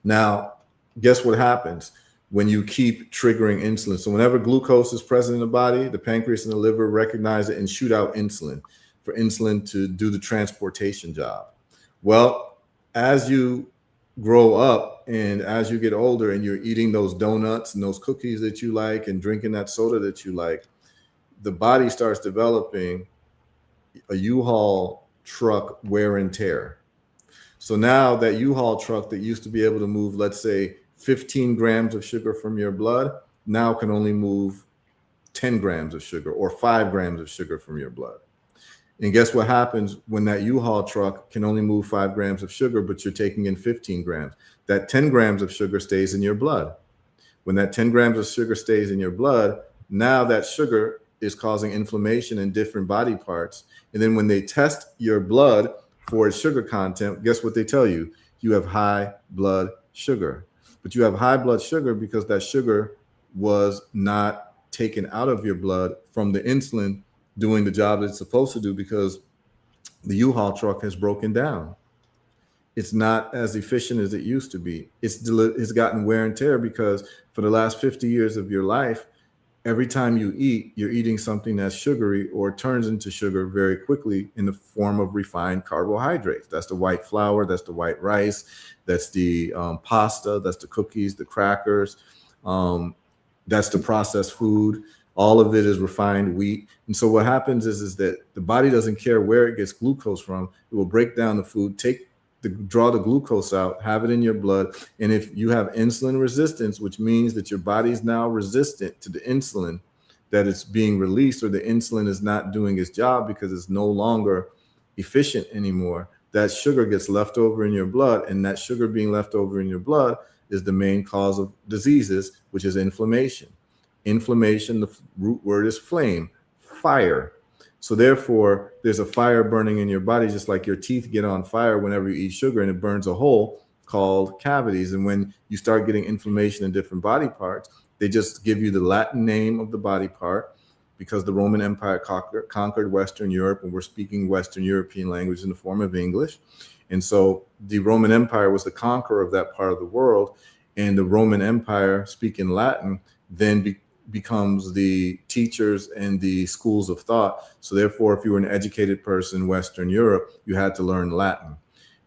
Now, guess what happens when you keep triggering insulin? So whenever glucose is present in the body, the pancreas and the liver recognize it and shoot out insulin for insulin to do the transportation job. Well, as you grow up and as you get older and you're eating those donuts and those cookies that you like and drinking that soda that you like, the body starts developing a U-Haul truck wear and tear. So now that U-Haul truck that used to be able to move, let's say 15 grams of sugar from your blood, now can only move 10 grams of sugar or 5 grams of sugar from your blood. And guess what happens when that U-Haul truck can only move 5 grams of sugar, but you're taking in 15 grams? That 10 grams of sugar stays in your blood. When that 10 grams of sugar stays in your blood, now that sugar is causing inflammation in different body parts. And then when they test your blood for its sugar content, guess what they tell you? You have high blood sugar. But you have high blood sugar because that sugar was not taken out of your blood from the insulin doing the job that it's supposed to do, because the U-Haul truck has broken down. It's not as efficient as it used to be. It's gotten wear and tear because for the last 50 years of your life, every time you eat, you're eating something that's sugary or turns into sugar very quickly in the form of refined carbohydrates. That's the white flour, that's the white rice, that's the pasta, that's the cookies, the crackers, that's the processed food. All of it is refined wheat. And so what happens is that the body doesn't care where it gets glucose from. It will break down the food, draw the glucose out, have it in your blood. And if you have insulin resistance, which means that your body's now resistant to the insulin that it's being released, or the insulin is not doing its job because it's no longer efficient anymore, that sugar gets left over in your blood. And that sugar being left over in your blood is the main cause of diseases, which is inflammation. Inflammation, the root word is flame, fire. So therefore, there's a fire burning in your body, just like your teeth get on fire whenever you eat sugar, and it burns a hole called cavities. And when you start getting inflammation in different body parts, they just give you the Latin name of the body part, because the Roman Empire conquered Western Europe, and we're speaking Western European language in the form of English. And so the Roman Empire was the conqueror of that part of the world, and the Roman Empire, speaking Latin, then becomes the teachers and the schools of thought. So therefore, if you were an educated person in Western Europe, you had to learn Latin.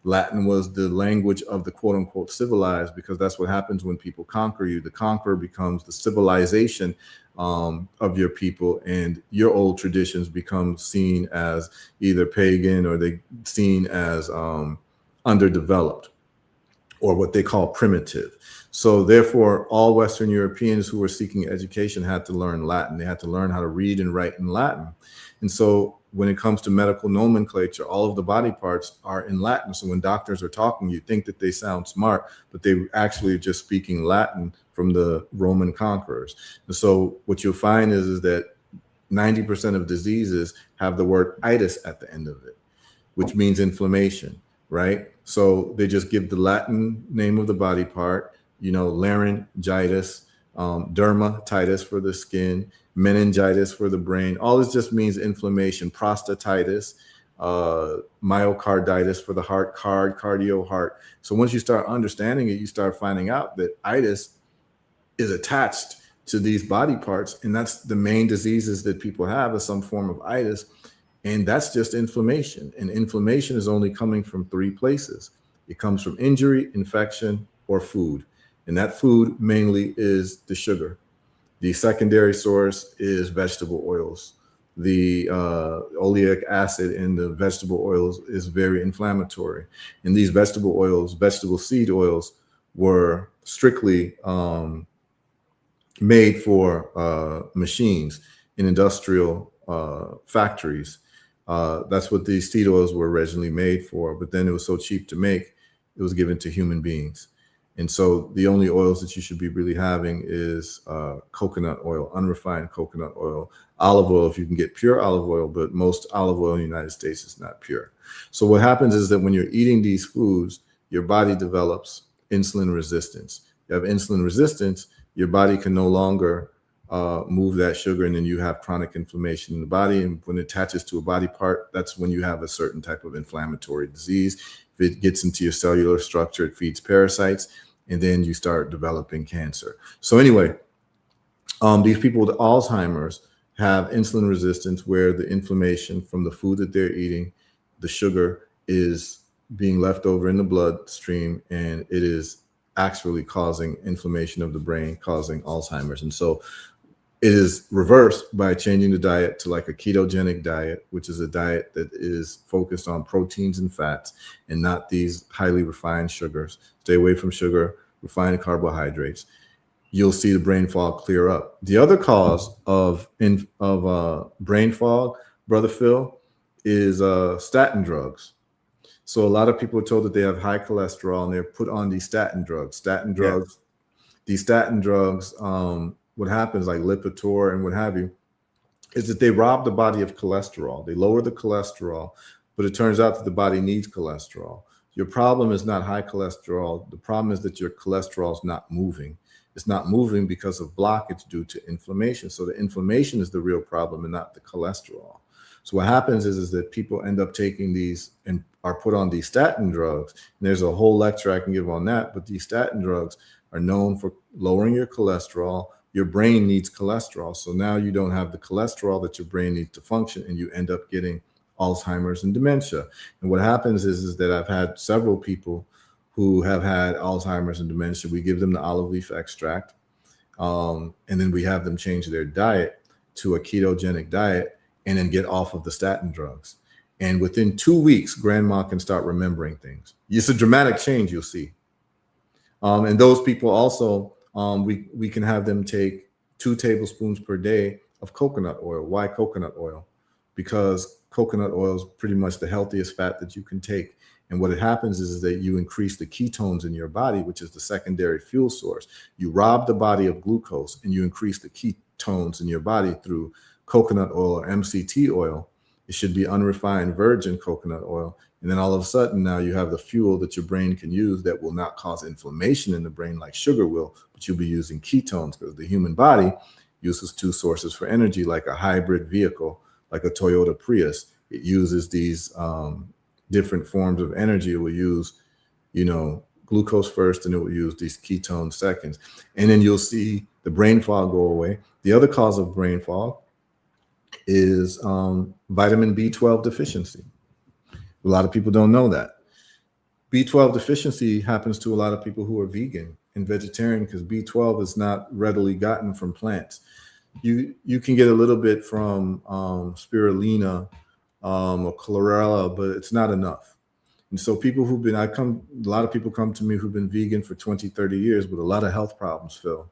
Latin was the language of the quote unquote civilized, because that's what happens when people conquer you. The conqueror becomes the civilization of your people, and your old traditions become seen as either pagan, or they seen as underdeveloped, or what they call primitive. So therefore, all Western Europeans who were seeking education had to learn Latin. They had to learn how to read and write in Latin. And so when it comes to medical nomenclature, all of the body parts are in Latin. So when doctors are talking, you think that they sound smart, but they actually are just speaking Latin from the Roman conquerors. And so what you'll find is that 90% of diseases have the word itis at the end of it, which means inflammation, right? So they just give the Latin name of the body part, laryngitis, dermatitis for the skin, meningitis for the brain. All this just means inflammation. Prostatitis, myocarditis for the heart, cardio, heart. So once you start understanding it, you start finding out that itis is attached to these body parts. And that's the main diseases that people have, is some form of itis. And that's just inflammation. And inflammation is only coming from 3 places. It comes from injury, infection, or food. And that food mainly is the sugar. The secondary source is vegetable oils, the oleic acid in the vegetable oils is very inflammatory. And these vegetable oils, vegetable seed oils, were strictly made for machines in industrial factories. That's what these seed oils were originally made for. But then it was so cheap to make, it was given to human beings. And so the only oils that you should be really having is coconut oil, unrefined coconut oil, olive oil, if you can get pure olive oil, but most olive oil in the United States is not pure. So what happens is that when you're eating these foods, your body develops insulin resistance. You have insulin resistance, your body can no longer move that sugar, and then you have chronic inflammation in the body. And when it attaches to a body part, that's when you have a certain type of inflammatory disease. If it gets into your cellular structure, it feeds parasites, and then you start developing cancer. So anyway, these people with Alzheimer's have insulin resistance, where the inflammation from the food that they're eating, the sugar is being left over in the bloodstream, and it is actually causing inflammation of the brain, causing Alzheimer's. And so it is reversed by changing the diet to like a ketogenic diet, which is a diet that is focused on proteins and fats and not these highly refined sugars. Stay away from sugar, refined carbohydrates. You'll see the brain fog clear up. The other cause of brain fog, Brother Phil, is statin drugs. So a lot of people are told that they have high cholesterol and they're put on these statin drugs. These statin drugs, what happens, like Lipitor and what have you, is that they rob the body of cholesterol. They lower the cholesterol, but it turns out that the body needs cholesterol. Your problem is not high cholesterol. The problem is that your cholesterol is not moving. It's not moving because of blockage due to inflammation. So the inflammation is the real problem and not the cholesterol. So what happens is that people end up taking these and are put on these statin drugs. And there's a whole lecture I can give on that, but these statin drugs are known for lowering your cholesterol. Your brain needs cholesterol. So now you don't have the cholesterol that your brain needs to function, and you end up getting Alzheimer's and dementia. And what happens is that I've had several people who have had Alzheimer's and dementia. We give them the olive leaf extract, and then we have them change their diet to a ketogenic diet and then get off of the statin drugs. And within 2 weeks, grandma can start remembering things. It's a dramatic change you'll see. And those people also, we can have them take 2 tablespoons per day of coconut oil. Why coconut oil? Because coconut oil is pretty much the healthiest fat that you can take. And what it happens is that you increase the ketones in your body, which is the secondary fuel source. You rob the body of glucose and you increase the ketones in your body through coconut oil or MCT oil. It should be unrefined virgin coconut oil. And then all of a sudden now you have the fuel that your brain can use that will not cause inflammation in the brain like sugar will, but you'll be using ketones, because the human body uses 2 sources for energy, like a hybrid vehicle, like a Toyota Prius. It uses these different forms of energy. It will use, glucose first, and it will use these ketones second. And then you'll see the brain fog go away. The other cause of brain fog is vitamin B12 deficiency. A lot of people don't know that. B12 deficiency happens to a lot of people who are vegan and vegetarian, because B12 is not readily gotten from plants. You can get a little bit from spirulina or chlorella, but it's not enough. And so people a lot of people come to me who've been vegan for 20, 30 years with a lot of health problems, Phil.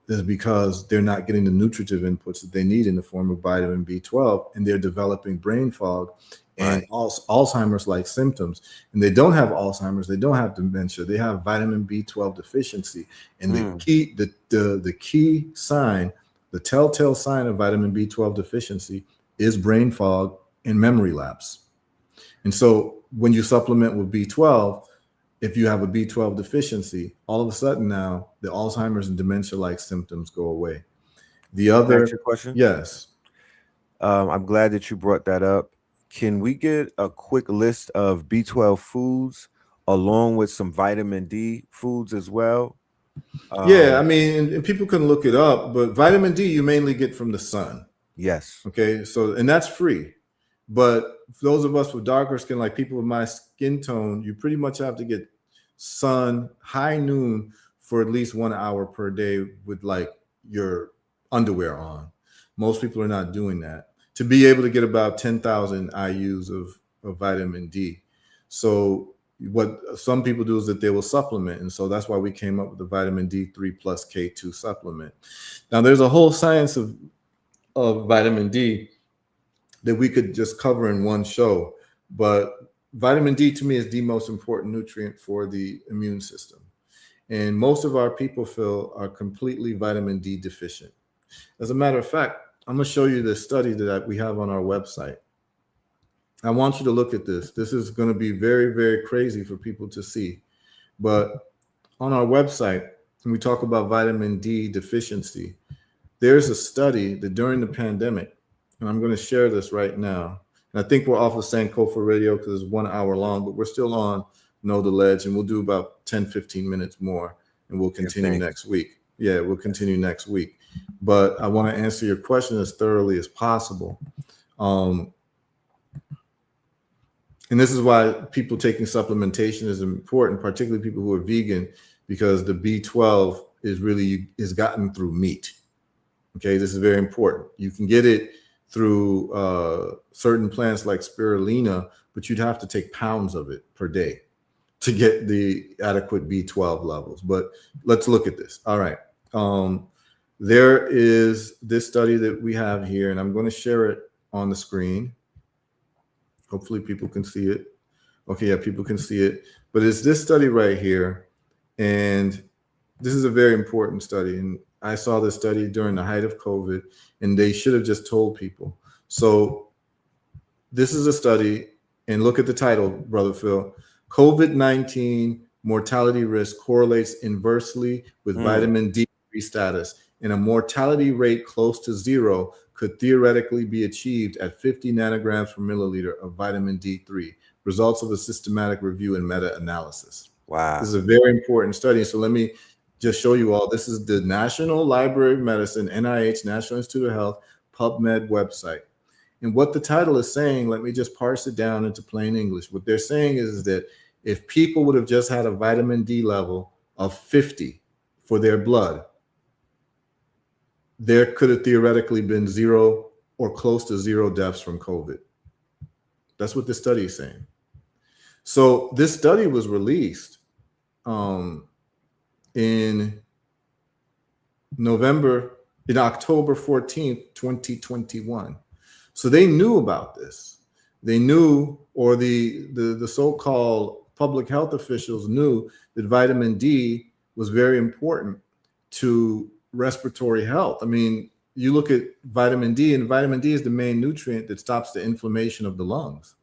Is because they're not getting the nutritive inputs that they need in the form of vitamin B12, and they're developing brain fog and Alzheimer's-like symptoms. And they don't have Alzheimer's, they don't have dementia, they have vitamin B12 deficiency. And the key sign, the telltale sign of vitamin B12 deficiency is brain fog and memory lapse. And so when you supplement with B12, if you have a B12 deficiency, all of a sudden now the Alzheimer's and dementia-like symptoms go away. The other question? Yes. I'm glad that you brought that up. Can we get a quick list of B12 foods along with some vitamin D foods as well? Yeah, I mean, and people can look it up, but vitamin D you mainly get from the sun. Yes. Okay, so, and that's free. But for those of us with darker skin, like people with my skin tone, you pretty much have to get sun, high noon, for at least 1 hour per day with like your underwear on. Most people are not doing that to be able to get about 10,000 IUs of vitamin D. So what some people do is that they will supplement. And so that's why we came up with the vitamin D3 plus K2 supplement. Now there's a whole science of vitamin D that we could just cover in one show. But vitamin D to me is the most important nutrient for the immune system. And most of our people, Phil, are completely vitamin D deficient. As a matter of fact, I'm going to show you this study that we have on our website. I want you to look at this. This is going to be very, very crazy for people to see. But on our website, when we talk about vitamin D deficiency, there's a study that during the pandemic, and I'm going to share this right now. And I think we're off of Sankofa Radio because it's 1 hour long, but we're still on Know the Ledge, and we'll do about 10, 15 minutes more, and we'll continue next week. Yeah, we'll continue next week. But I want to answer your question as thoroughly as possible. And this is why people taking supplementation is important, particularly people who are vegan, because the B12 is gotten through meat. Okay, this is very important. You can get it through certain plants like spirulina, but you'd have to take pounds of it per day to get the adequate B12 levels. But let's look at this. All right. There is this study that we have here, and I'm going to share it on the screen. Hopefully people can see it. Okay, yeah, people can see it. But it's this study right here. And this is a very important study. And I saw this study during the height of COVID, and they should have just told people. So this is a study, and look at the title, Brother Phil. COVID-19 mortality risk correlates inversely with vitamin D3 status, and a mortality rate close to zero could theoretically be achieved at 50 nanograms per milliliter of vitamin D3. Results of a systematic review and meta-analysis. Wow. This is a very important study. So let me just show you all. This is the National Library of Medicine, NIH, National Institute of Health, PubMed website. And what the title is saying, let me just parse it down into plain English. What they're saying is that if people would have just had a vitamin D level of 50 for their blood, there could have theoretically been zero or close to zero deaths from COVID. That's what this study is saying. So this study was released in October 14th, 2021. So they knew about this. They knew, or the so-called public health officials knew that vitamin D was very important to respiratory health. I mean, you look at vitamin D, and vitamin D is the main nutrient that stops the inflammation of the lungs.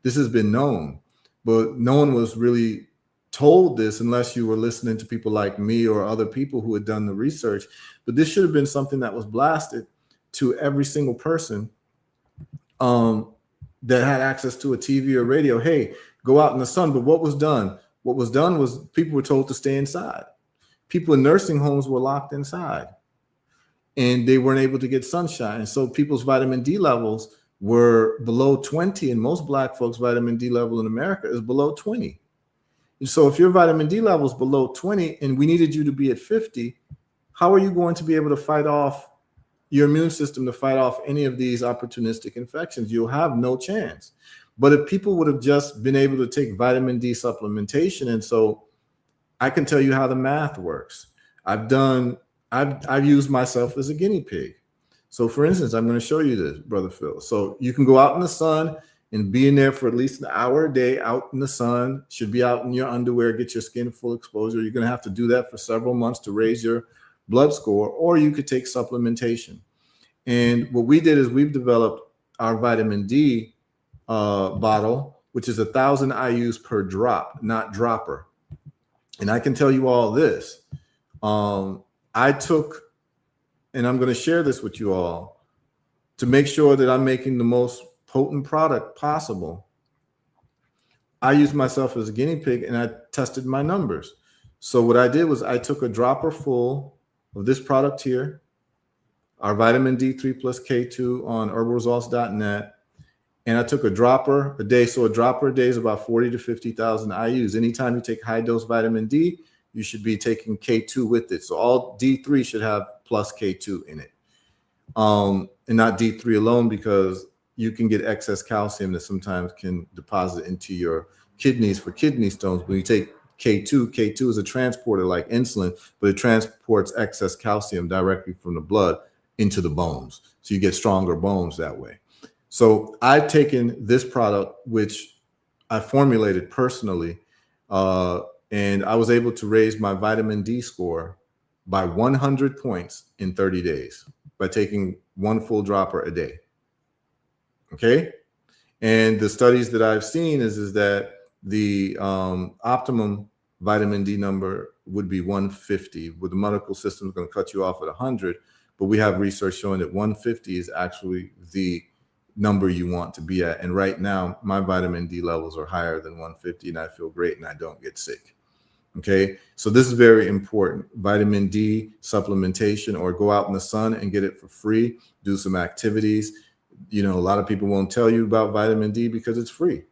This has been known, but no one was really told this unless you were listening to people like me or other people who had done the research. But this should have been something that was blasted to every single person that had access to a TV or radio. Hey, go out in the sun. But what was done? What was done was people were told to stay inside. People in nursing homes were locked inside, and they weren't able to get sunshine. And so people's vitamin D levels were below 20, and most Black folks' vitamin D level in America is below 20. And so if your vitamin D level is below 20 and we needed you to be at 50, how are you going to be able to fight off your immune system, to fight off any of these opportunistic infections? You'll have no chance. But if people would have just been able to take vitamin D supplementation, and so I can tell you how the math works. I've used myself as a guinea pig. So for instance, I'm going to show you this, Brother Phil. So you can go out in the sun and be in there for at least an hour a day out in the sun. Should be out in your underwear, get your skin full exposure. You're going to have to do that for several months to raise your blood score, or you could take supplementation. And what we did is we've developed our vitamin D bottle, which is 1,000 IUs per drop, not dropper. And I can tell you all this. I took, and I'm going to share this with you all to make sure that I'm making the most potent product possible. I used myself as a guinea pig, and I tested my numbers. So what I did was I took a dropper full of this product here, our vitamin D3 plus K2 on herbalresults.net. And I took a dropper a day. So a dropper a day is about 40 to 50,000 IUs. Anytime you take high dose vitamin D, you should be taking K2 with it. So all D3 should have plus K2 in it. and not D3 alone, because you can get excess calcium that sometimes can deposit into your kidneys for kidney stones. When you take K2 is a transporter like insulin, but it transports excess calcium directly from the blood into the bones. So you get stronger bones that way. So I've taken this product, which I formulated personally, and I was able to raise my vitamin D score by 100 points in 30 days by taking one full dropper a day. Okay. And the studies that I've seen is that the optimum vitamin D number would be 150. With the medical system is going to cut you off at 100, but we have research showing that 150 is actually the number you want to be at. And right now, my vitamin D levels are higher than 150, and I feel great and I don't get sick. Okay, so this is very important. Vitamin D supplementation, or go out in the sun and get it for free. Do some activities. You know, a lot of people won't tell you about vitamin D because it's free.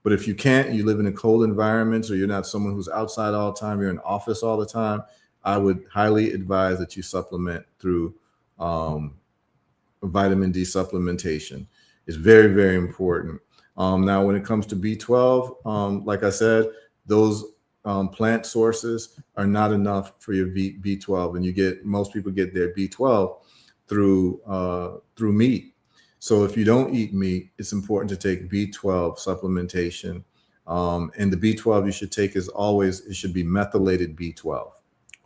But if you can't, you live in a cold environment, or you're not someone who's outside all the time, you're in office all the time, I would highly advise that you supplement through vitamin D supplementation. It's very, very important. Now, when it comes to B12, like I said, those plant sources are not enough for your B12, and most people get their B12 through meat. So if you don't eat meat, it's important to take B12 supplementation. And the B12 you should take it should be methylated B12.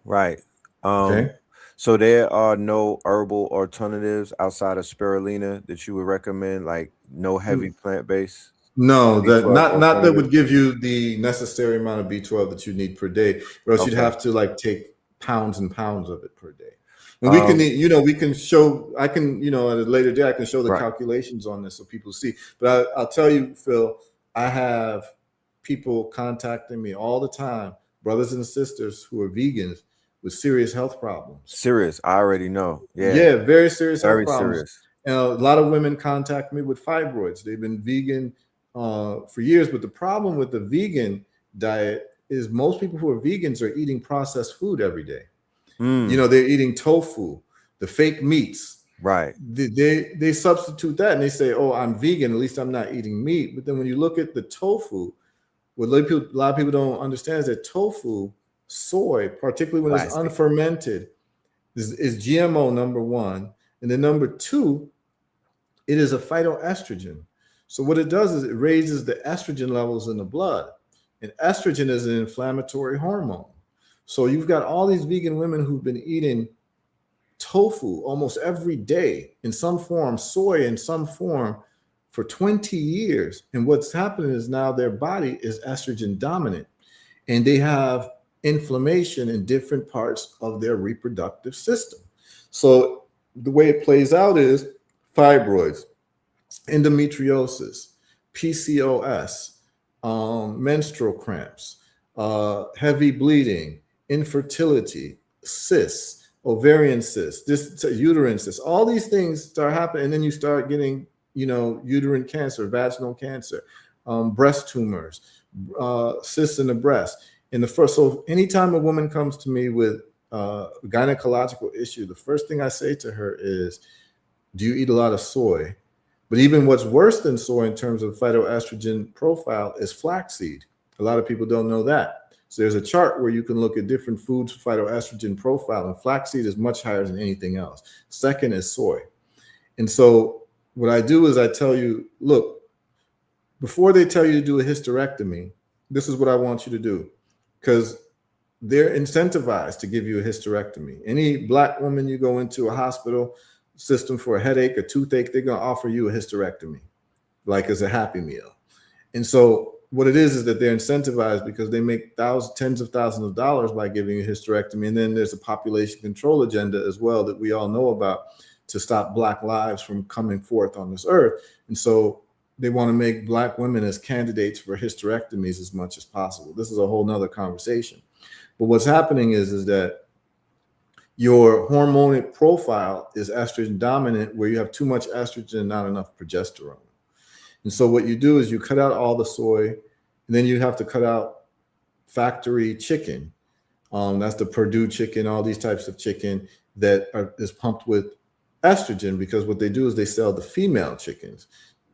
Right. Okay. So there are no herbal alternatives outside of spirulina that you would recommend, like no heavy plant based? No, that B12 not that would alternative? give you the necessary amount of B12 that you need per day, or else you'd Okay. have to like take pounds and pounds of it per day. And we can, Um, we can show, I can, at a later day, I can show the right. calculations on this so people see. But I'll tell you, Phil, I have people contacting me all the time, brothers and sisters who are vegans with serious health problems. Serious. I already know. Yeah. Yeah, very serious health Very problems. serious. And a lot of women contact me with fibroids. They've been vegan for years, but the problem with the vegan diet is most people who are vegans are eating processed food every day. They're eating tofu, the fake meats. Right. They substitute that and they say, "Oh, I'm vegan. At least I'm not eating meat." But then when you look at the tofu, what a lot of people don't understand is that tofu, soy, particularly when it's Plastic. unfermented, is GMO, number one, and then number two, it is a phytoestrogen. So what it does is it raises the estrogen levels in the blood, and estrogen is an inflammatory hormone. So you've got all these vegan women who've been eating tofu almost every day in some form, soy in some form, for 20 years. And what's happening is now their body is estrogen dominant, and they have inflammation in different parts of their reproductive system. So the way it plays out is fibroids, endometriosis, PCOS, menstrual cramps, heavy bleeding, infertility, cysts, ovarian cysts, uterine cysts. All these things start happening, and then you start getting, uterine cancer, vaginal cancer, breast tumors, cysts in the breast. So anytime a woman comes to me with a gynecological issue, the first thing I say to her is, do you eat a lot of soy? But even what's worse than soy in terms of phytoestrogen profile is flaxseed. A lot of people don't know that. So there's a chart where you can look at different foods' phytoestrogen profile, and flaxseed is much higher than anything else. Second is soy. And so what I do is I tell you, look, before they tell you to do a hysterectomy, this is what I want you to do, because they're incentivized to give you a hysterectomy. Any Black woman you go into a hospital system for a headache, a toothache, they're going to offer you a hysterectomy, like as a Happy Meal. And so what it is that they're incentivized because they make tens of thousands of dollars by giving you a hysterectomy. And then there's a population control agenda as well that we all know about to stop Black lives from coming forth on this earth. And so they want to make Black women as candidates for hysterectomies as much as possible. This is a whole nother conversation. But what's happening is that your hormone profile is estrogen dominant, where you have too much estrogen and not enough progesterone. And so what you do is you cut out all the soy, and then you have to cut out factory chicken. That's the Purdue chicken, all these types of chicken that is pumped with estrogen, because what they do is they sell the female chickens.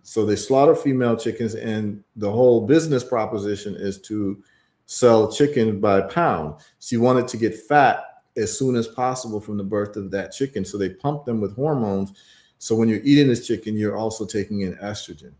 So they slaughter female chickens, and the whole business proposition is to sell chicken by pound. So you want it to get fat as soon as possible from the birth of that chicken. So they pump them with hormones. So when you're eating this chicken, you're also taking in estrogen.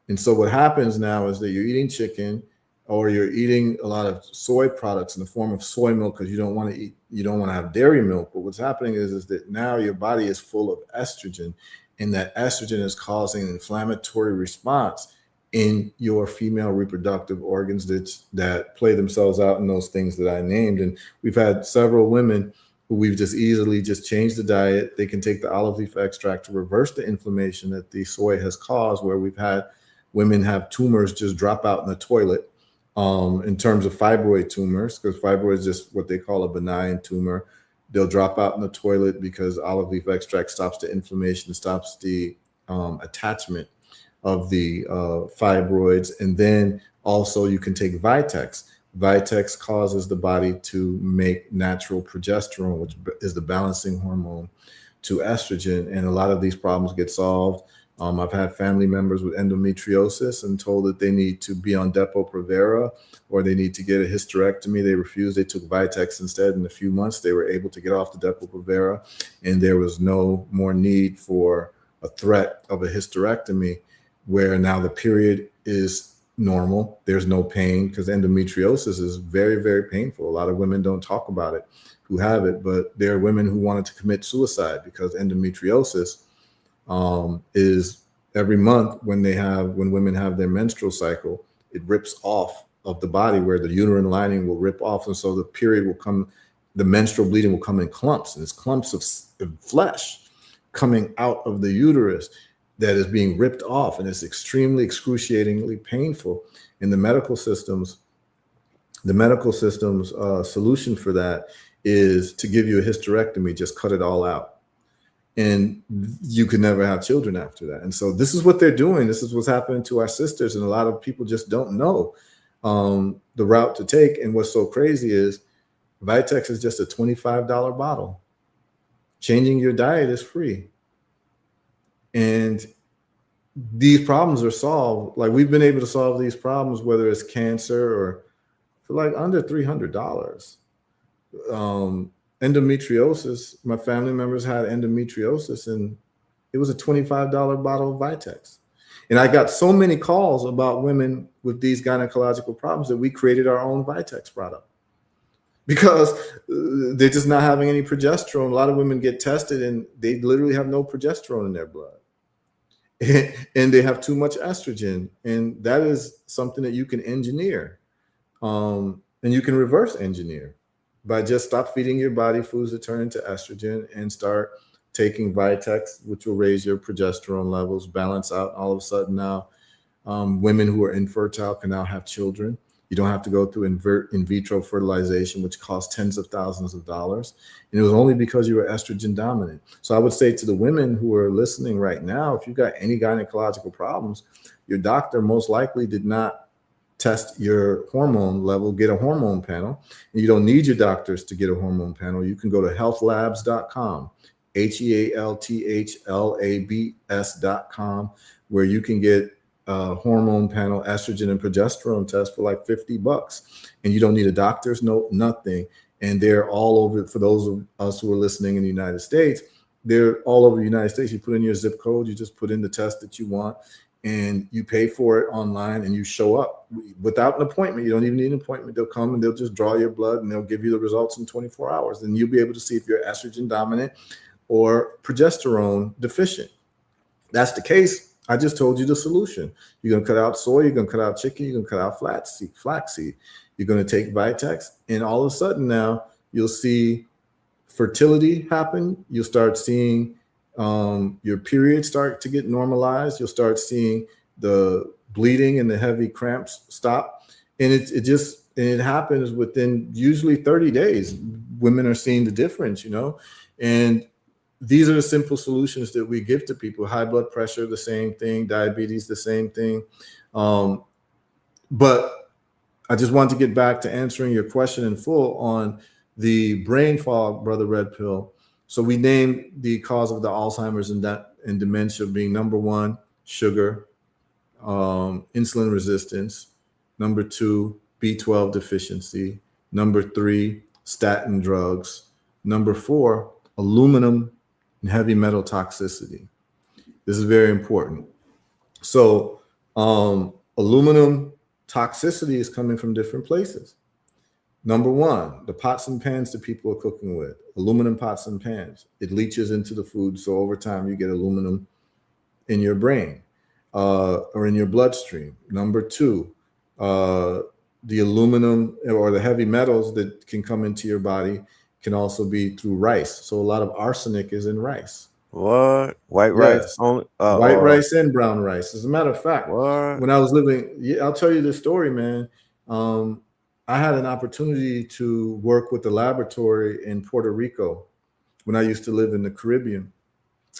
And so what happens now is that you're eating chicken, or you're eating a lot of soy products in the form of soy milk, because you don't want to have dairy milk. But what's happening is that now your body is full of estrogen, and that estrogen is causing an inflammatory response in your female reproductive organs that play themselves out in those things that I named. And we've had several women who we've just easily just changed the diet. They can take the olive leaf extract to reverse the inflammation that the soy has caused, where we've had women have tumors just drop out in the toilet, in terms of fibroid tumors, because fibroid is just what they call a benign tumor. They'll drop out in the toilet because olive leaf extract stops the inflammation, stops the attachment of the fibroids. And then also you can take Vitex. Vitex causes the body to make natural progesterone, which is the balancing hormone to estrogen. And a lot of these problems get solved. I've had family members with endometriosis and told that they need to be on Depo-Provera, or they need to get a hysterectomy. They refused. They took Vitex instead. In a few months, they were able to get off the Depo-Provera, and there was no more need for a threat of a hysterectomy, where now the period is normal. There's no pain, because endometriosis is very, very painful. A lot of women don't talk about it who have it, but there are women who wanted to commit suicide because endometriosis is every month when women have their menstrual cycle, it rips off of the body, where the uterine lining will rip off. And so the period will come, the menstrual bleeding will come in clumps, and it's clumps of flesh coming out of the uterus that is being ripped off. And it's extremely excruciatingly painful. In the medical systems, solution for that is to give you a hysterectomy, just cut it all out. And you could never have children after that. And so this is what they're doing. This is what's happening to our sisters. And a lot of people just don't know the route to take. And what's so crazy is Vitex is just a $25 bottle. Changing your diet is free. And these problems are solved. Like, we've been able to solve these problems, whether it's cancer or for like under $300. Endometriosis, my family members had endometriosis, and it was a $25 bottle of Vitex. And I got so many calls about women with these gynecological problems that we created our own Vitex product, because they're just not having any progesterone. A lot of women get tested and they literally have no progesterone in their blood. And they have too much estrogen. And that is something that you can engineer. And you can reverse engineer by just stop feeding your body foods that turn into estrogen and start taking Vitex, which will raise your progesterone levels, balance out. All of a sudden now, women who are infertile can now have children. You don't have to go through in vitro fertilization, which costs tens of thousands of dollars. And it was only because you were estrogen dominant. So I would say to the women who are listening right now, if you've got any gynecological problems, your doctor most likely did not test your hormone level. Get a hormone panel. And you don't need your doctors to get a hormone panel. You can go to healthlabs.com, HEALTHLABS.com, where you can get a hormone panel, estrogen and progesterone test for like $50. And you don't need a doctor's note, nothing. And they're all over. For those of us who are listening in the United States, they're all over the United States. You put in your zip code, you just put in the test that you want, and you pay for it online, and you show up without an appointment. You don't even need an appointment. They'll come and they'll just draw your blood, and they'll give you the results in 24 hours. And you'll be able to see if you're estrogen dominant or progesterone deficient. That's the case. I just told you the solution. You're going to cut out soy, you're going to cut out chicken, you're going to cut out flaxseed. You're going to take Vitex, and all of a sudden now you'll see fertility happen. You'll start seeing your period start to get normalized. You'll start seeing the bleeding and the heavy cramps stop. And it happens within usually 30 days. Women are seeing the difference, and these are the simple solutions that we give to people. High blood pressure, the same thing. Diabetes, the same thing. But I just want to get back to answering your question in full on the brain fog, Brother Red Pill. So we named the cause of the Alzheimer's and dementia being number one, sugar, insulin resistance. Number two, B12 deficiency. Number three, statin drugs. Number four, aluminum and heavy metal toxicity. This is very important. So, aluminum toxicity is coming from different places. Number one, the pots and pans that people are cooking with, aluminum pots and pans. It leaches into the food. So over time, you get aluminum in your brain or in your bloodstream. Number two, the aluminum or the heavy metals that can come into your body can also be through rice. So a lot of arsenic is in rice. What? White rice Yes. only? White rice and brown rice. As a matter of fact, What? when I was living, yeah, I'll tell you this story, man. I had an opportunity to work with the laboratory in Puerto Rico when I used to live in the Caribbean.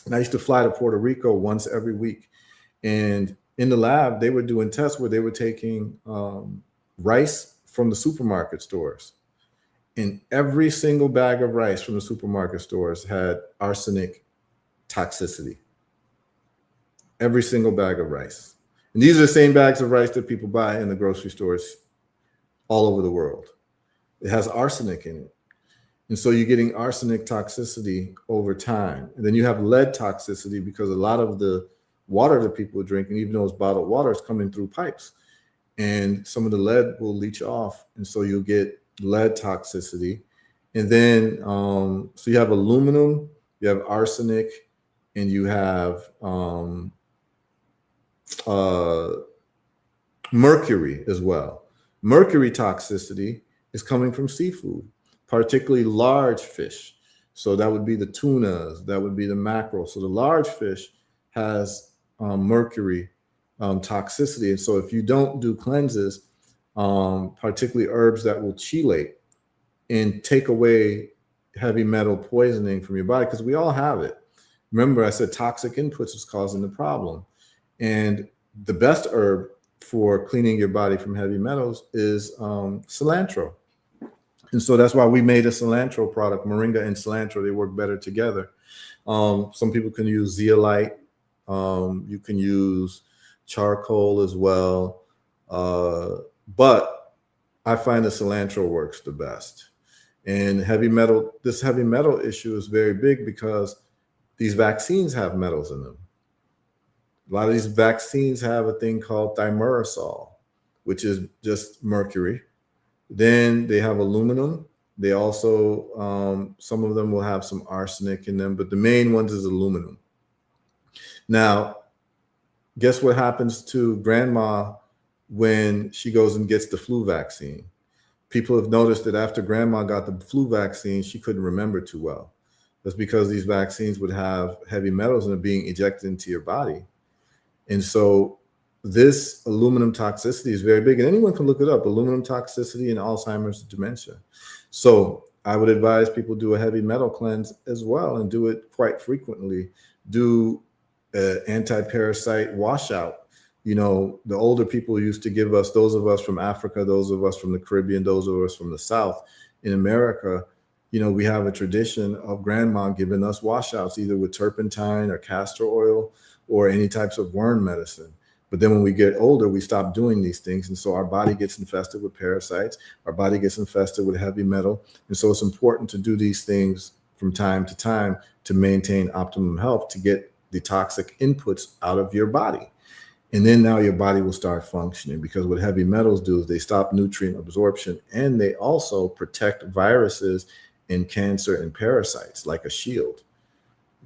And I used to fly to Puerto Rico once every week. And in the lab, they were doing tests where they were taking rice from the supermarket stores. And every single bag of rice from the supermarket stores had arsenic toxicity. Every single bag of rice. And these are the same bags of rice that people buy in the grocery stores all over the world. It has arsenic in it. And so you're getting arsenic toxicity over time. And then you have lead toxicity because a lot of the water that people are drinking, even though it's bottled water, is coming through pipes. And some of the lead will leach off. And so you'll get lead toxicity. And then, so you have aluminum, you have arsenic, and you have mercury as well. Mercury toxicity is coming from seafood, particularly large fish. So that would be the tunas, that would be the mackerel. So the large fish has mercury toxicity. And so if you don't do cleanses, particularly herbs that will chelate and take away heavy metal poisoning from your body, because we all have it. Remember, I said toxic inputs is causing the problem. And the best herb for cleaning your body from heavy metals is cilantro. And so that's why we made a cilantro product. Moringa and cilantro, they work better together. Some people can use zeolite. You can use charcoal as well. But I find the cilantro works the best. And this heavy metal issue is very big because these vaccines have metals in them. A lot of these vaccines have a thing called thimerosal, which is just mercury. Then they have aluminum. They also, some of them will have some arsenic in them, but the main ones is aluminum. Now, guess what happens to grandma when she goes and gets the flu vaccine? People have noticed that after grandma got the flu vaccine, she couldn't remember too well. That's because these vaccines would have heavy metals and are being ejected into your body. And so this aluminum toxicity is very big, and anyone can look it up, aluminum toxicity and Alzheimer's dementia. So I would advise people do a heavy metal cleanse as well, and do it quite frequently. Do an anti-parasite washout. You know, the older people used to give us, those of us from Africa, those of us from the Caribbean, those of us from the South in America, you know, we have a tradition of grandma giving us washouts, either with turpentine or castor oil or any types of worm medicine. But then when we get older, we stop doing these things. And so our body gets infested with parasites. Our body gets infested with heavy metal. And so it's important to do these things from time to time to maintain optimum health, to get the toxic inputs out of your body. And then now your body will start functioning, because what heavy metals do is they stop nutrient absorption, and they also protect viruses and cancer and parasites like a shield.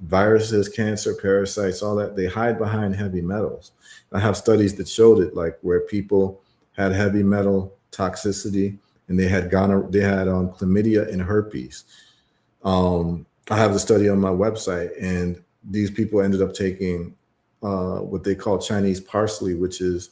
Viruses, cancer, parasites, all that, they hide behind heavy metals. I have studies that showed it, like where people had heavy metal toxicity and they had chlamydia and herpes. I have the study on my website, and these people ended up taking what they call Chinese parsley, which is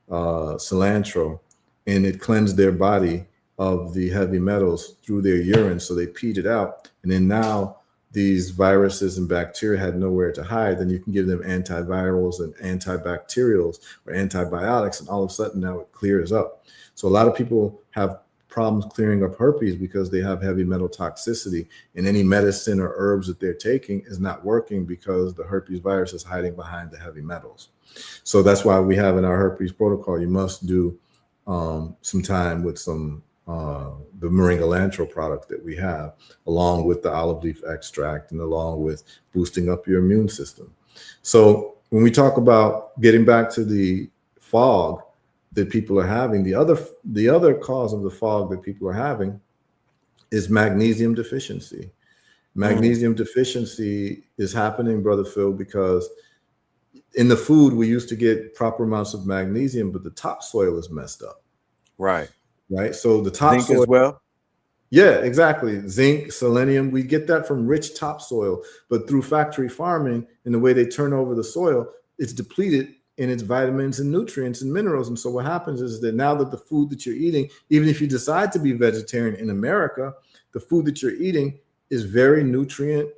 cilantro, and it cleansed their body of the heavy metals through their urine. So they peed it out, and then now these viruses and bacteria had nowhere to hide. Then you can give them antivirals and antibacterials or antibiotics, and all of a sudden now it clears up. So a lot of people have problems clearing up herpes because they have heavy metal toxicity, and any medicine or herbs that they're taking is not working because the herpes virus is hiding behind the heavy metals. So that's why we have in our herpes protocol, you must do some time with the moringa lantro product that we have, along with the olive leaf extract and along with boosting up your immune system. So when we talk about getting back to the fog that people are having, the other cause of the fog that people are having is magnesium deficiency. Magnesium deficiency is happening, Brother Phil, because in the food we used to get proper amounts of magnesium, but the topsoil is messed up. Right. So the topsoil, zinc as well. Yeah, exactly. Zinc, selenium, we get that from rich topsoil, but through factory farming and the way they turn over the soil, it's depleted in its vitamins and nutrients and minerals. And so what happens is that now that the food that you're eating, even if you decide to be vegetarian in America, the food that you're eating is very nutrient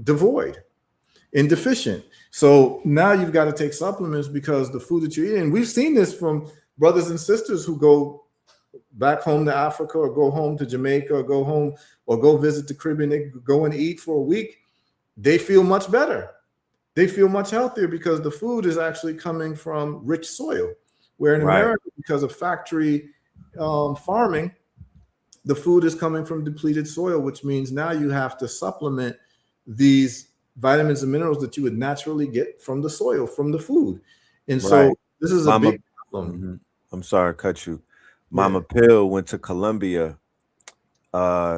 devoid and deficient. So now you've got to take supplements because the food that you're eating, we've seen this from brothers and sisters who go back home to Africa or go home to Jamaica or go home or go visit the Caribbean, they go and eat for a week. They feel much better. They feel much healthier because the food is actually coming from rich soil. Where in America, because of factory farming, the food is coming from depleted soil, which means now you have to supplement these vitamins and minerals that you would naturally get from the soil, from the food. And so this is a big problem. I'm sorry to cut you. Mama Pill went to Colombia.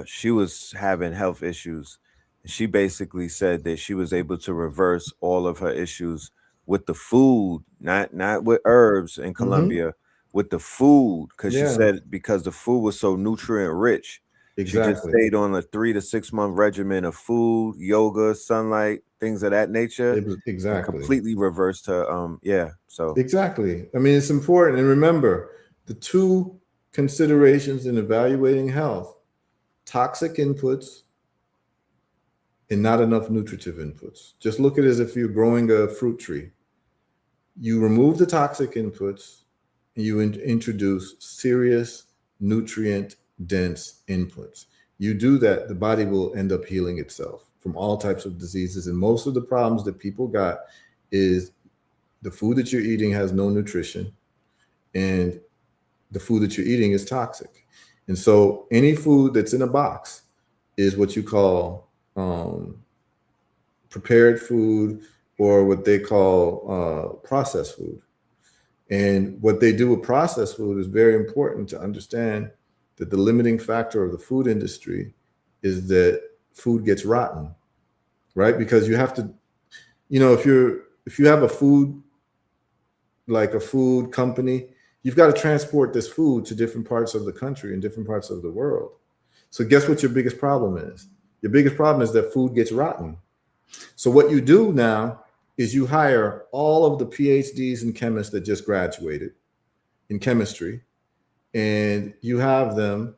She was having health issues. She basically said that she was able to reverse all of her issues with the food, not with herbs in Colombia, with the food, because she said because the food was so nutrient rich. She just stayed on a 3 to 6 month regimen of food, yoga, sunlight, things of that nature. And completely reversed her. So exactly. I mean, it's important. And remember, the two considerations in evaluating health: toxic inputs and not enough nutritive inputs. Just look at it as if you're growing a fruit tree. You remove the toxic inputs and you introduce serious nutrient dense inputs. You do that, the body will end up healing itself from all types of diseases. And most of the problems that people got is the food that you're eating has no nutrition and the food that you're eating is toxic. And so any food that's in a box is what you call prepared food, or what they call processed food. And what they do with processed food is very important to understand, that the limiting factor of the food industry is that food gets rotten, right? Because you have to, if you have a food, like a food company, you've got to transport this food to different parts of the country and different parts of the world. So guess what your biggest problem is? Your biggest problem is that food gets rotten. So what you do now is you hire all of the PhDs and chemists that just graduated in chemistry, and you have them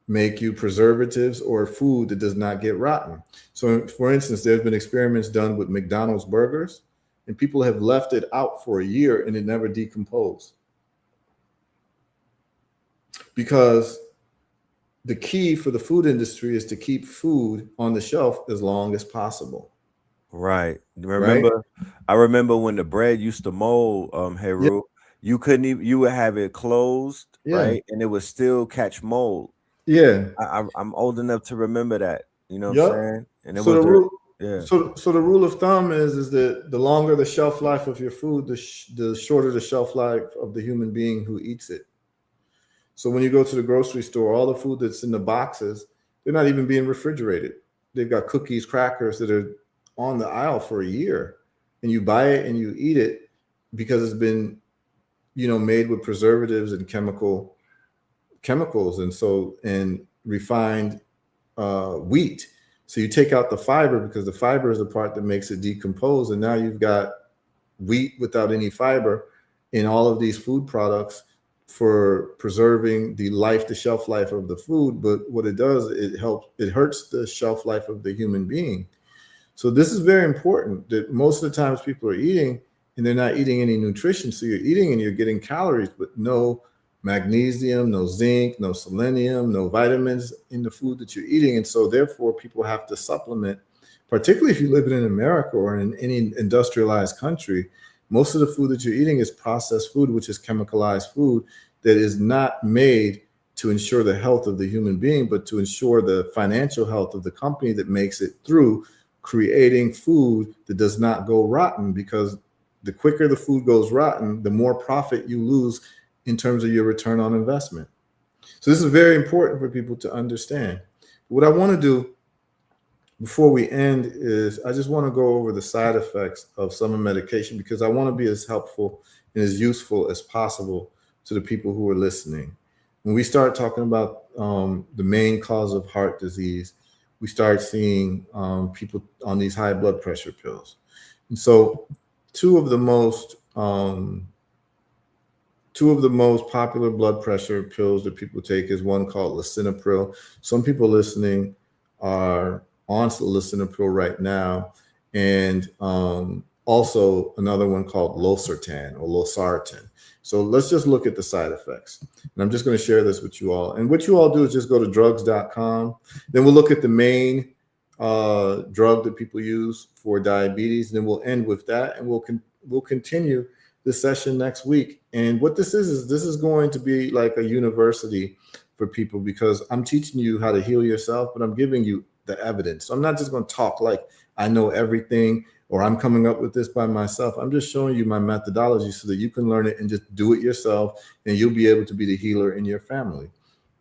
make you preservatives or food that does not get rotten. So for instance, there's been experiments done with McDonald's burgers, and people have left it out for a year and it never decomposed. Because the key for the food industry is to keep food on the shelf as long as possible. Right. Remember, I remember when the bread used to mold, Heru, you couldn't even, you would have it closed, right? And it would still catch mold. Yeah. I'm old enough to remember that. You know what I'm saying? And it so was the rule, yeah. So the rule of thumb is that the longer the shelf life of your food, the shorter the shelf life of the human being who eats it. So when you go to the grocery store, all the food that's in the boxes, they're not even being refrigerated. They've got cookies, crackers that are on the aisle for a year, and you buy it and you eat it because it's been, made with preservatives and chemicals, and refined wheat. So you take out the fiber, because the fiber is the part that makes it decompose, and now you've got wheat without any fiber in all of these food products for preserving the shelf life of the food. But what it does, it hurts the shelf life of the human being. So this is very important, that most of the times people are eating and they're not eating any nutrition. So you're eating and you're getting calories, but no magnesium, no zinc, no selenium, no vitamins in the food that you're eating. And so therefore people have to supplement, particularly if you live in America or in any industrialized country. Most of the food that you're eating is processed food, which is chemicalized food that is not made to ensure the health of the human being, but to ensure the financial health of the company that makes it through creating food that does not go rotten, because the quicker the food goes rotten, the more profit you lose in terms of your return on investment. So this is very important for people to understand. What I want to do before we end is I just want to go over the side effects of some medication, because I want to be as helpful and as useful as possible to the people who are listening. When we start talking about the main cause of heart disease, we start seeing people on these high blood pressure pills. And so two of the most popular blood pressure pills that people take is one called lisinopril. Some people listening are on lisinopril right now, and also another one called losartan or losartan. So let's just look at the side effects. And I'm just going to share this with you all. And what you all do is just go to drugs.com. Then we'll look at the main drug that people use for diabetes. And then we'll end with that, and we'll continue this session next week. And what this is this is going to be like a university for people, because I'm teaching you how to heal yourself, but I'm giving you the evidence. So I'm not just going to talk like I know everything or I'm coming up with this by myself. I'm just showing you my methodology so that you can learn it and just do it yourself, and you'll be able to be the healer in your family.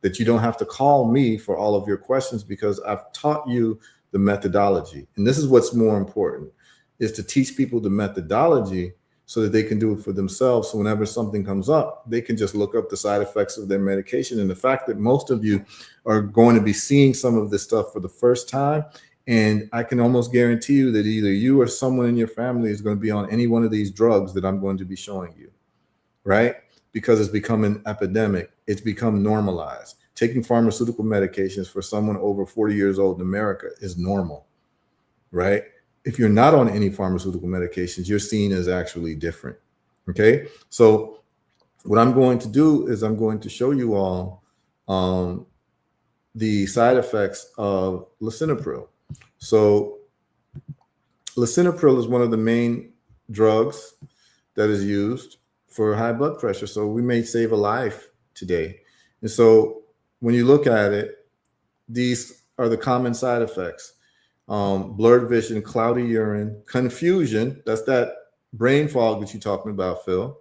That you don't have to call me for all of your questions, because I've taught you the methodology. And this is what's more important, is to teach people the methodology so that they can do it for themselves. So whenever something comes up, they can just look up the side effects of their medication. And the fact that most of you are going to be seeing some of this stuff for the first time, and I can almost guarantee you that either you or someone in your family is going to be on any one of these drugs that I'm going to be showing you, right? Because it's become an epidemic. It's become normalized. Taking pharmaceutical medications for someone over 40 years old in America is normal, right? If you're not on any pharmaceutical medications, you're seen as actually different. Okay. So what I'm going to do is I'm going to show you all the side effects of lisinopril. So lisinopril is one of the main drugs that is used for high blood pressure. So we may save a life today. And so when you look at it, these are the common side effects. Blurred vision, cloudy urine, confusion. That's that brain fog that you're talking about, Phil.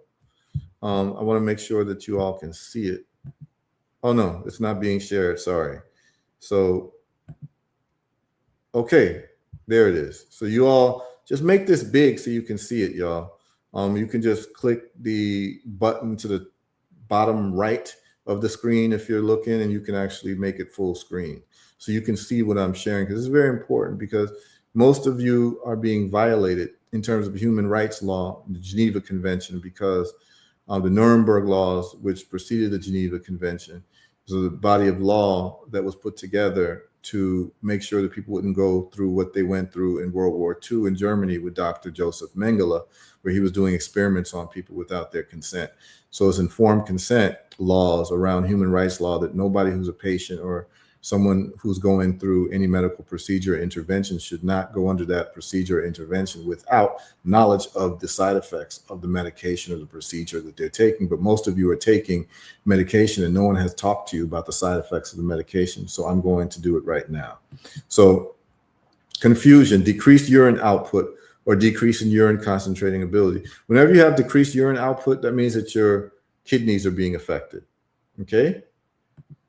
I want to make sure that you all can see it. Oh, no, it's not being shared. Sorry. So, okay, there it is. So you all just make this big so you can see it, y'all. You can just click the button to the bottom right of the screen if you're looking, and you can actually make it full screen so you can see what I'm sharing, because it's very important, because most of you are being violated in terms of human rights law, the Geneva Convention, because the Nuremberg laws, which preceded the Geneva Convention, was a body of law that was put together to make sure that people wouldn't go through what they went through in World War II in Germany with Dr. Joseph Mengele, where he was doing experiments on people without their consent. So it's informed consent laws around human rights law that nobody who's a patient or someone who's going through any medical procedure or intervention should not go under that procedure or intervention without knowledge of the side effects of the medication or the procedure that they're taking. But most of you are taking medication and no one has talked to you about the side effects of the medication. So I'm going to do it right now. So confusion, decreased urine output or decrease in urine concentrating ability. Whenever you have decreased urine output, that means that your kidneys are being affected. Okay.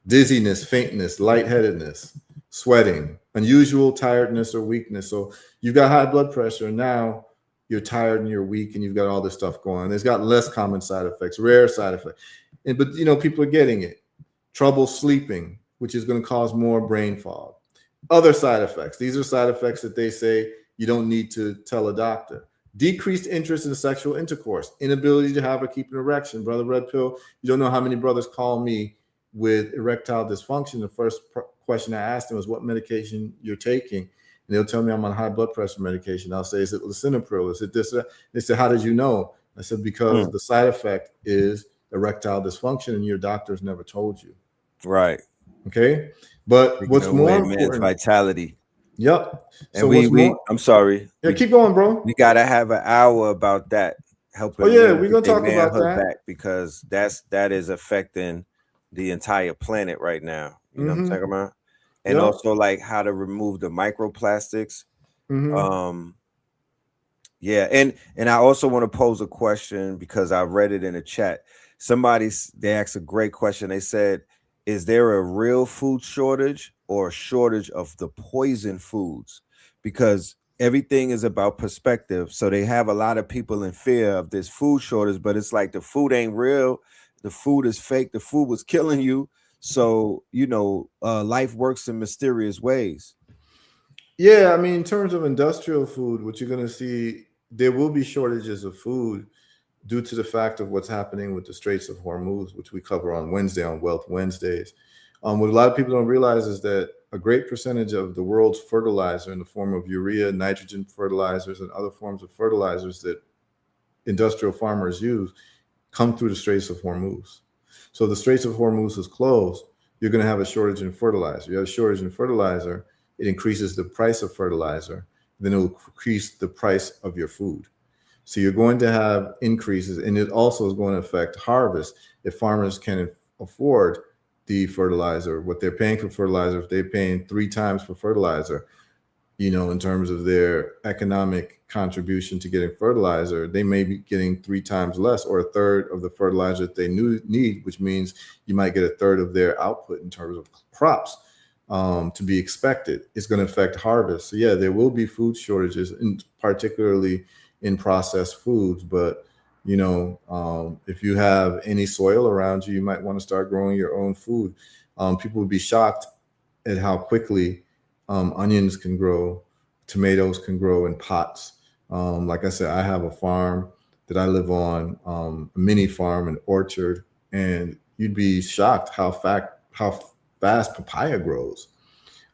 Dizziness, faintness, lightheadedness, sweating, unusual tiredness or weakness. So you've got high blood pressure, and now you're tired and you're weak and you've got all this stuff going on. It's got less common side effects, rare side effects. But people are getting it. Trouble sleeping, which is going to cause more brain fog. Other side effects. These are side effects that they say you don't need to tell a doctor. Decreased interest in sexual intercourse, inability to have or keep an erection. Brother Red Pill, you don't know how many brothers call me with erectile dysfunction. The first question I asked them was what medication you're taking. And they'll tell me I'm on high blood pressure medication. I'll say, is it lisinopril? Is it this? They said, how did you know? I said, because the side effect is erectile dysfunction and your doctors never told you. Right. Okay. But Taking what's away more man's important? vitality. Yep. So And what's more? I'm sorry. Yeah, keep going, bro. We gotta have an hour about that, Oh helping yeah, men we're get gonna their talk about manhood that. back, because that is affecting the entire planet right now. You know what I'm talking about? And Yep. also like how to remove the microplastics. Yeah, and I also want to pose a question because I read it in the chat. They asked a great question. They said, "Is there a real food shortage or a shortage of the poison foods?" Because everything is about perspective. So they have a lot of people in fear of this food shortage, but it's like the food ain't real. The food is fake. The food was killing you. So life works in mysterious ways. Yeah, I mean, in terms of industrial food, what you're going to see, there will be shortages of food due to the fact of what's happening with the Straits of Hormuz, which we cover on Wednesday on Wealth Wednesdays. What a lot of people don't realize is that a great percentage of the world's fertilizer in the form of urea, nitrogen fertilizers, and other forms of fertilizers that industrial farmers use come through the Straits of Hormuz. So the Straits of Hormuz is closed. You're going to have a shortage in fertilizer. You have a shortage in fertilizer, it increases the price of fertilizer. Then it will increase the price of your food. So you're going to have increases, and it also is going to affect harvest. If farmers can afford the fertilizer, what they're paying for fertilizer, if they're paying 3 times for fertilizer, in terms of their economic contribution to getting fertilizer, they may be getting 3 times less or a third of the fertilizer that they need, which means you might get a third of their output in terms of crops to be expected. It's going to affect harvest. So yeah, there will be food shortages, particularly in processed foods. But if you have any soil around you, you might want to start growing your own food. People would be shocked at how quickly onions can grow, tomatoes can grow in pots. Like I said, I have a farm that I live on, a mini farm, an orchard, and you'd be shocked how fast papaya grows.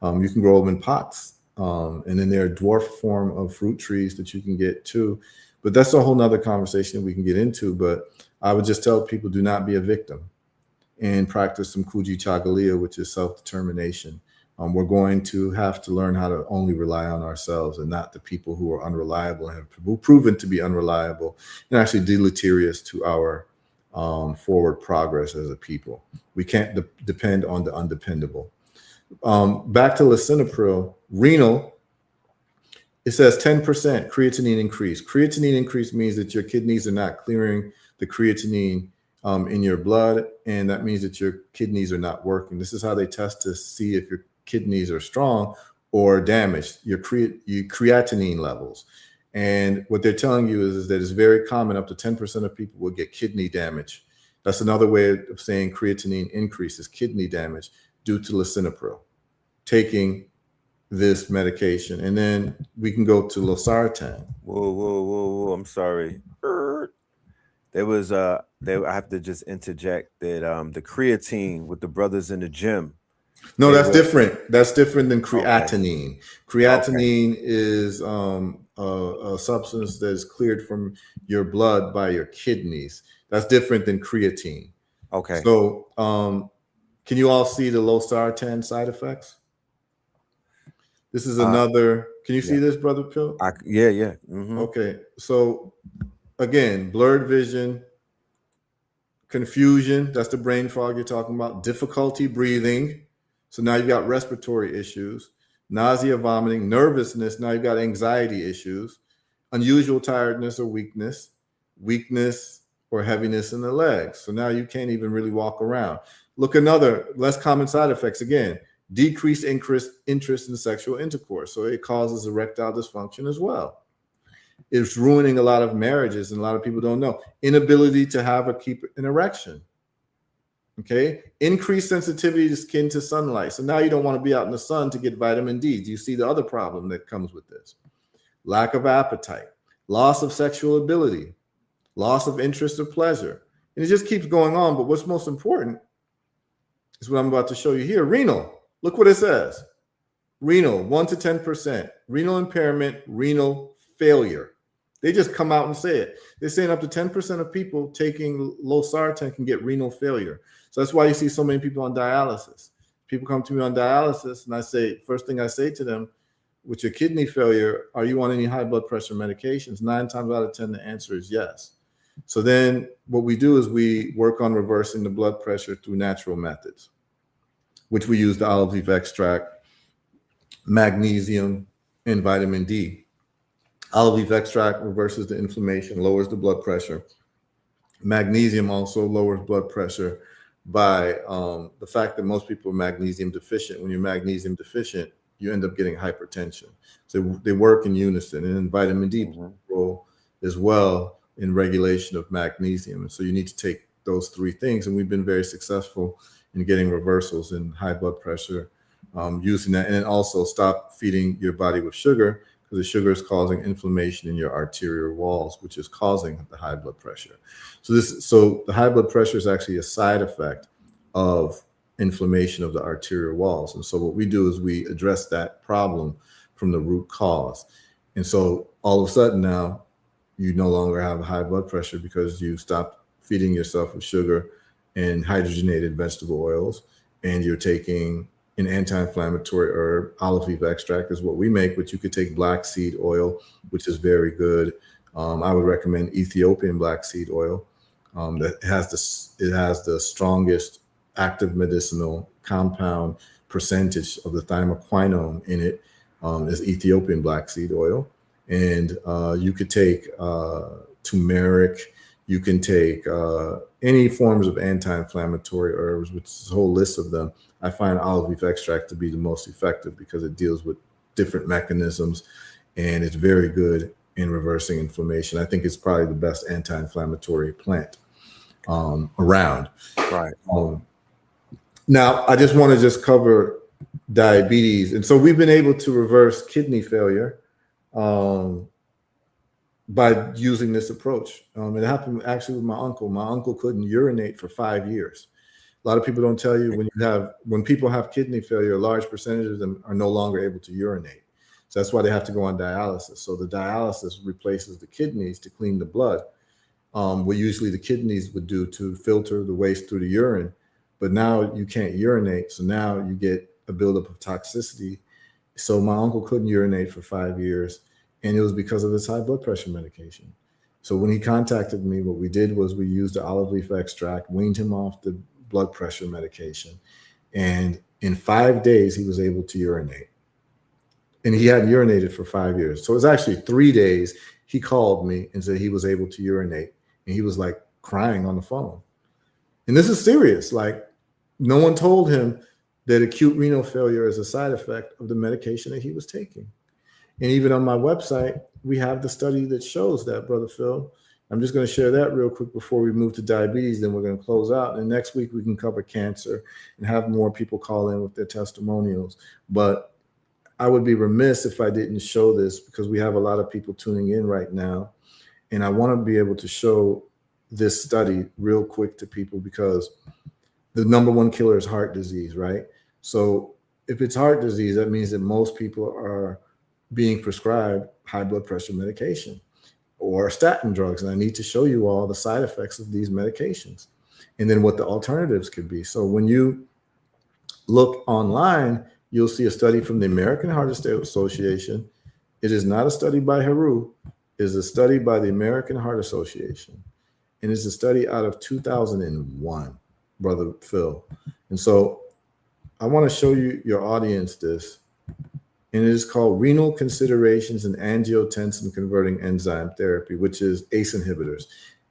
You can grow them in pots, and then there are dwarf form of fruit trees that you can get too. But that's a whole nother conversation we can get into. But I would just tell people, do not be a victim and practice some Kuji Chagalia, which is self-determination. We're going to have to learn how to only rely on ourselves and not the people who are unreliable and have proven to be unreliable and actually deleterious to our forward progress as a people. We can't depend on the undependable. Back to lisinopril, renal, it says 10% creatinine increase. Creatinine increase means that your kidneys are not clearing the creatinine in your blood, and that means that your kidneys are not working. This is how they test to see if your kidneys are strong or damaged, your creatinine levels. And what they're telling you is that it's very common, up to 10% of people will get kidney damage. That's another way of saying creatinine increases kidney damage due to lisinopril, taking this medication. And then we can go to losartan. Whoa, I'm sorry. There was I have to just interject that the creatine with the brothers in the gym. No, that's different. That's different than creatinine. Okay. Creatinine is a substance that is cleared from your blood by your kidneys. That's different than creatine. Okay. So can you all see the losartan side effects? This is another. Can you see this, Brother Pill? Yeah. Okay. So again, blurred vision, confusion, that's the brain fog you're talking about, difficulty breathing. So now you've got respiratory issues, nausea, vomiting, nervousness. Now you've got anxiety issues, unusual tiredness or weakness or heaviness in the legs. So now you can't even really walk around. Look, another less common side effects again, decreased interest in sexual intercourse. So it causes erectile dysfunction as well. It's ruining a lot of marriages, and a lot of people don't know. Inability to keep an erection. Okay, increased sensitivity to skin to sunlight. So now you don't want to be out in the sun to get vitamin D. Do you see the other problem that comes with this? Lack of appetite, loss of sexual ability, loss of interest or pleasure. And it just keeps going on. But what's most important is what I'm about to show you here. Renal. Look what it says. Renal, 1 to 10%. Renal impairment, renal failure. They just come out and say it. They're saying up to 10% of people taking losartan can get renal failure. So that's why you see so many people on dialysis. People come to me on dialysis, and I say, first thing I say to them, with your kidney failure, are you on any high blood pressure medications? 9 times out of 10, the answer is yes. So then what we do is we work on reversing the blood pressure through natural methods, which we use the olive leaf extract, magnesium, and vitamin D. Olive leaf extract reverses the inflammation, lowers the blood pressure. Magnesium also lowers blood pressure by the fact that most people are magnesium deficient. When you're magnesium deficient, you end up getting hypertension. So they work in unison. And then vitamin D plays a role as well in regulation of magnesium. And so you need to take those three things. And we've been very successful in getting reversals in high blood pressure using that. And then also stop feeding your body with sugar, because the sugar is causing inflammation in your arterial walls, which is causing the high blood pressure. So the high blood pressure is actually a side effect of inflammation of the arterial walls. And so what we do is we address that problem from the root cause. And so all of a sudden now you no longer have high blood pressure because you stopped feeding yourself with sugar and hydrogenated vegetable oils, and you're taking an anti-inflammatory herb. Olive leaf extract is what we make, but you could take black seed oil, which is very good. I would recommend Ethiopian black seed oil. That has the strongest active medicinal compound percentage of the thymoquinone in it, is Ethiopian black seed oil. And you could take turmeric. You can take any forms of anti-inflammatory herbs, which is a whole list of them. I find olive leaf extract to be the most effective because it deals with different mechanisms, and it's very good in reversing inflammation. I think it's probably the best anti-inflammatory plant around. Right. Now, I just want to just cover diabetes. And so we've been able to reverse kidney failure by using this approach. It happened actually with my uncle. My uncle couldn't urinate for 5 years. A lot of people don't tell you when people have kidney failure, a large percentage of them are no longer able to urinate. So that's why they have to go on dialysis. So the dialysis replaces the kidneys to clean the blood. What usually the kidneys would do to filter the waste through the urine. But now you can't urinate. So now you get a buildup of toxicity. So my uncle couldn't urinate for 5 years, and it was because of his high blood pressure medication. So when he contacted me, what we did was we used the olive leaf extract, weaned him off the blood pressure medication. And in 5 days, he was able to urinate. And he hadn't urinated for 5 years. So it was actually 3 days. He called me and said he was able to urinate. And he was like crying on the phone. And this is serious. Like, no one told him that acute renal failure is a side effect of the medication that he was taking. And even on my website, we have the study that shows that, Brother Phil. I'm just going to share that real quick before we move to diabetes. Then we're going to close out. And next week we can cover cancer and have more people call in with their testimonials. But I would be remiss if I didn't show this, because we have a lot of people tuning in right now. And I want to be able to show this study real quick to people, because the number one killer is heart disease, right? So if it's heart disease, that means that most people are being prescribed high blood pressure medication or statin drugs. And I need to show you all the side effects of these medications and then what the alternatives could be. So when you look online, you'll see a study from the American Heart Association. It is not a study by Heru. It is a study by the American Heart Association. And it's a study out of 2001, Brother Phil. And so I want to show you, your audience, this. And it is called Renal Considerations in Angiotensin Converting Enzyme Therapy, which is ACE inhibitors.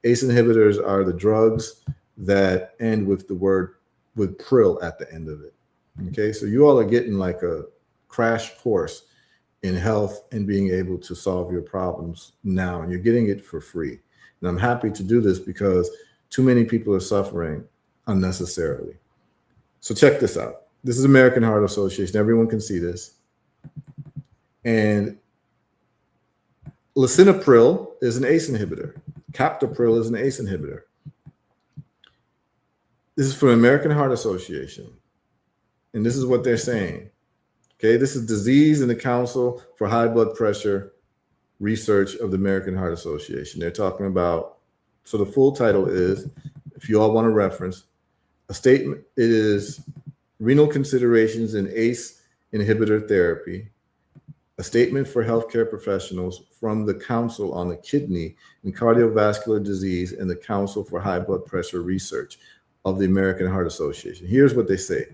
ACE inhibitors are the drugs that end with the word, with pril at the end of it. Okay, so you all are getting like a crash course in health and being able to solve your problems now, and you're getting it for free. And I'm happy to do this because too many people are suffering unnecessarily. So check this out. This is American Heart Association. Everyone can see this. And lisinopril is an ACE inhibitor. Captopril is an ACE inhibitor. This is from American Heart Association. And this is what they're saying. Okay, this is Disease in the Council for High Blood Pressure research of the American Heart Association. They're talking about, so the full title is, if you all want to reference, a statement, it is renal considerations in ACE inhibitor therapy, a statement for healthcare professionals from the Council on the Kidney and Cardiovascular Disease and the Council for High Blood Pressure Research of the American Heart Association. Here's what they say.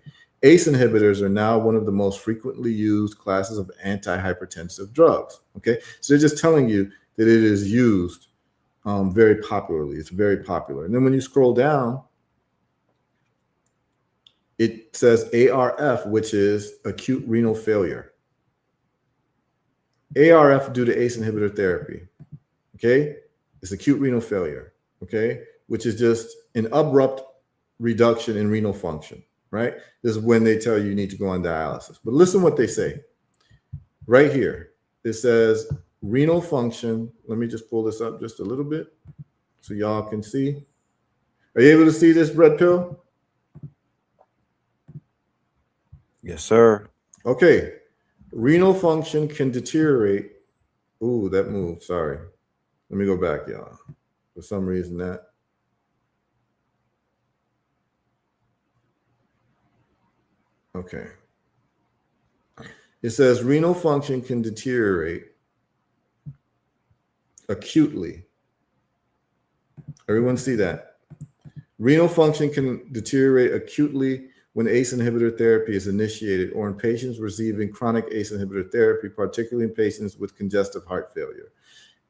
ACE inhibitors are now one of the most frequently used classes of antihypertensive drugs. Okay, so they're just telling you that it is used very popularly. It's very popular. And then when you scroll down, it says ARF, which is acute renal failure. ARF due to ACE inhibitor therapy. Okay, it's acute renal failure. Okay, which is just an abrupt reduction in renal function. Right? This is when they tell you need to go on dialysis. But listen what they say. Right here, it says renal function. Let me just pull this up just a little bit so y'all can see. Are you able to see this, red pill? Yes, sir. Okay. Renal function can deteriorate. Ooh, that moved. Sorry. Let me go back, y'all. For some reason that. Okay. It says renal function can deteriorate acutely. Everyone see that? Renal function can deteriorate acutely when ACE inhibitor therapy is initiated or in patients receiving chronic ACE inhibitor therapy, particularly in patients with congestive heart failure.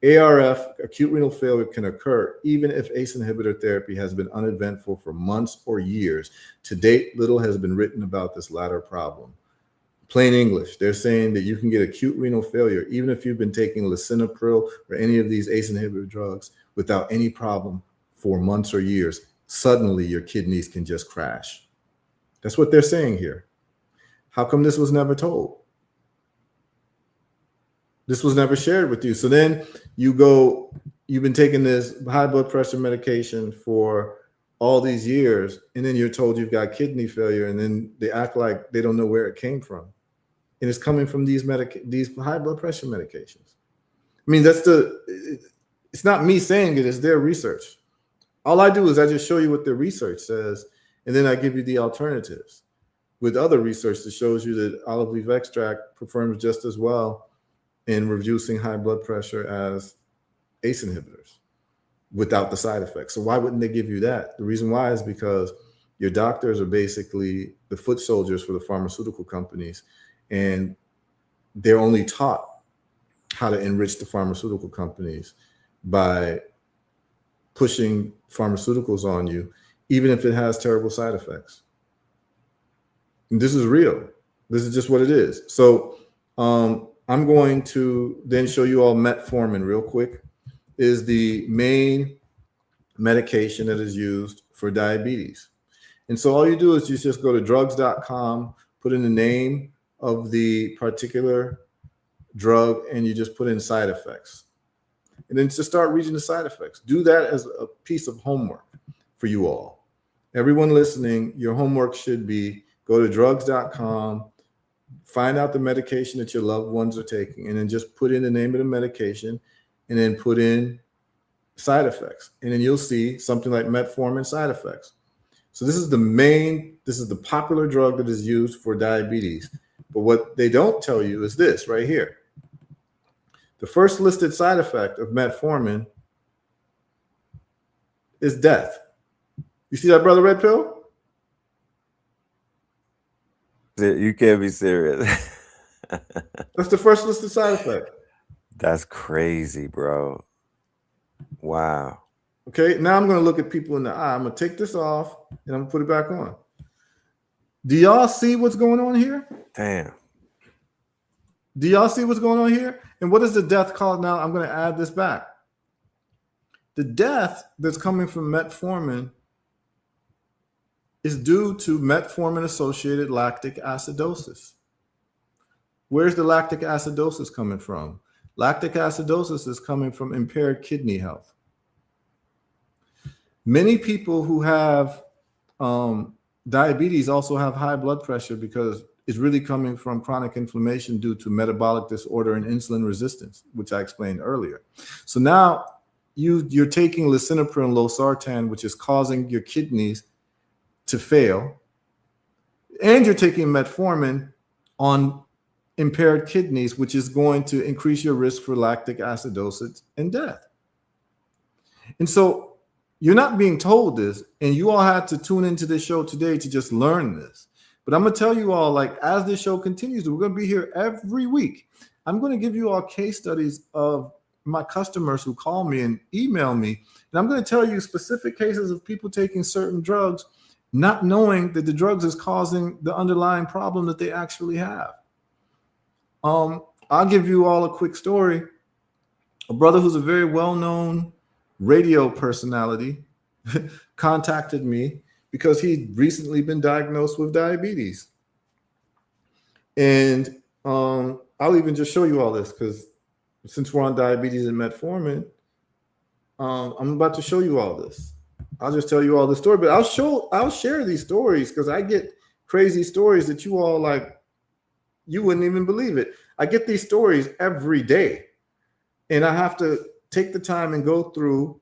ARF, acute renal failure, can occur even if ACE inhibitor therapy has been uneventful for months or years. To date, little has been written about this latter problem. Plain English, they're saying that you can get acute renal failure even if you've been taking lisinopril or any of these ACE inhibitor drugs without any problem for months or years. Suddenly, your kidneys can just crash. That's what they're saying here. How come this was never told? This was never shared with you. So then you've been taking this high blood pressure medication for all these years, and then you're told you've got kidney failure, and then they act like they don't know where it came from. And it's coming from these high blood pressure medications. I mean, it's not me saying it, it's their research. All I do is I just show you what their research says, and then I give you the alternatives with other research that shows you that olive leaf extract performs just as well in reducing high blood pressure as ACE inhibitors without the side effects. So why wouldn't they give you that? The reason why is because your doctors are basically the foot soldiers for the pharmaceutical companies, and they're only taught how to enrich the pharmaceutical companies by pushing pharmaceuticals on you, even if it has terrible side effects. And this is real. This is just what it is. So I'm going to then show you all metformin real quick. Is the main medication that is used for diabetes. And so all you do is you just go to drugs.com, put in the name of the particular drug, and you just put in side effects. And then just start reading the side effects. Do that as a piece of homework for you all. Everyone listening, your homework should be go to drugs.com, find out the medication that your loved ones are taking, and then just put in the name of the medication and then put in side effects. And then you'll see something like metformin side effects. So this is the popular drug that is used for diabetes. But what they don't tell you is this right here. The first listed side effect of metformin is death. You see that, brother Red Pill? You can't be serious. That's the first listed side effect. That's crazy, bro. Wow. Okay, now I'm going to look at people in the eye. I'm going to take this off and I'm going to put it back on. Do y'all see what's going on here? Damn. Do y'all see what's going on here? And what is the death called now? I'm going to add this back. The death that's coming from metformin is due to metformin-associated lactic acidosis. Where's the lactic acidosis coming from? Lactic acidosis is coming from impaired kidney health. Many people who have diabetes also have high blood pressure because is really coming from chronic inflammation due to metabolic disorder and insulin resistance, which I explained earlier. So now you're taking lisinopril and losartan, which is causing your kidneys to fail, and you're taking metformin on impaired kidneys, which is going to increase your risk for lactic acidosis and death. And so you're not being told this, and you all had to tune into this show today to just learn this. But I'm going to tell you all, like, as this show continues, we're going to be here every week. I'm going to give you all case studies of my customers who call me and email me. And I'm going to tell you specific cases of people taking certain drugs, not knowing that the drugs is causing the underlying problem that they actually have. I'll give you all a quick story. A brother who's a very well-known radio personality contacted me because he'd recently been diagnosed with diabetes. And I'll even just show you all this, because since we're on diabetes and metformin, I'm about to show you all this. I'll just tell you all the story, but I'll share these stories because I get crazy stories that you all, like, you wouldn't even believe it. I get these stories every day, and I have to take the time and go through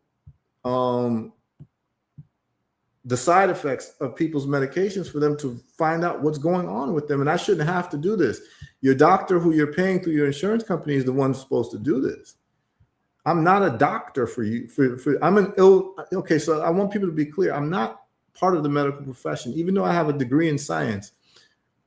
the side effects of people's medications for them to find out what's going on with them. And I shouldn't have to do this. Your doctor, who you're paying through your insurance company, is the one supposed to do this. I'm not a doctor for you. Okay, so I want people to be clear. I'm not part of the medical profession, even though I have a degree in science.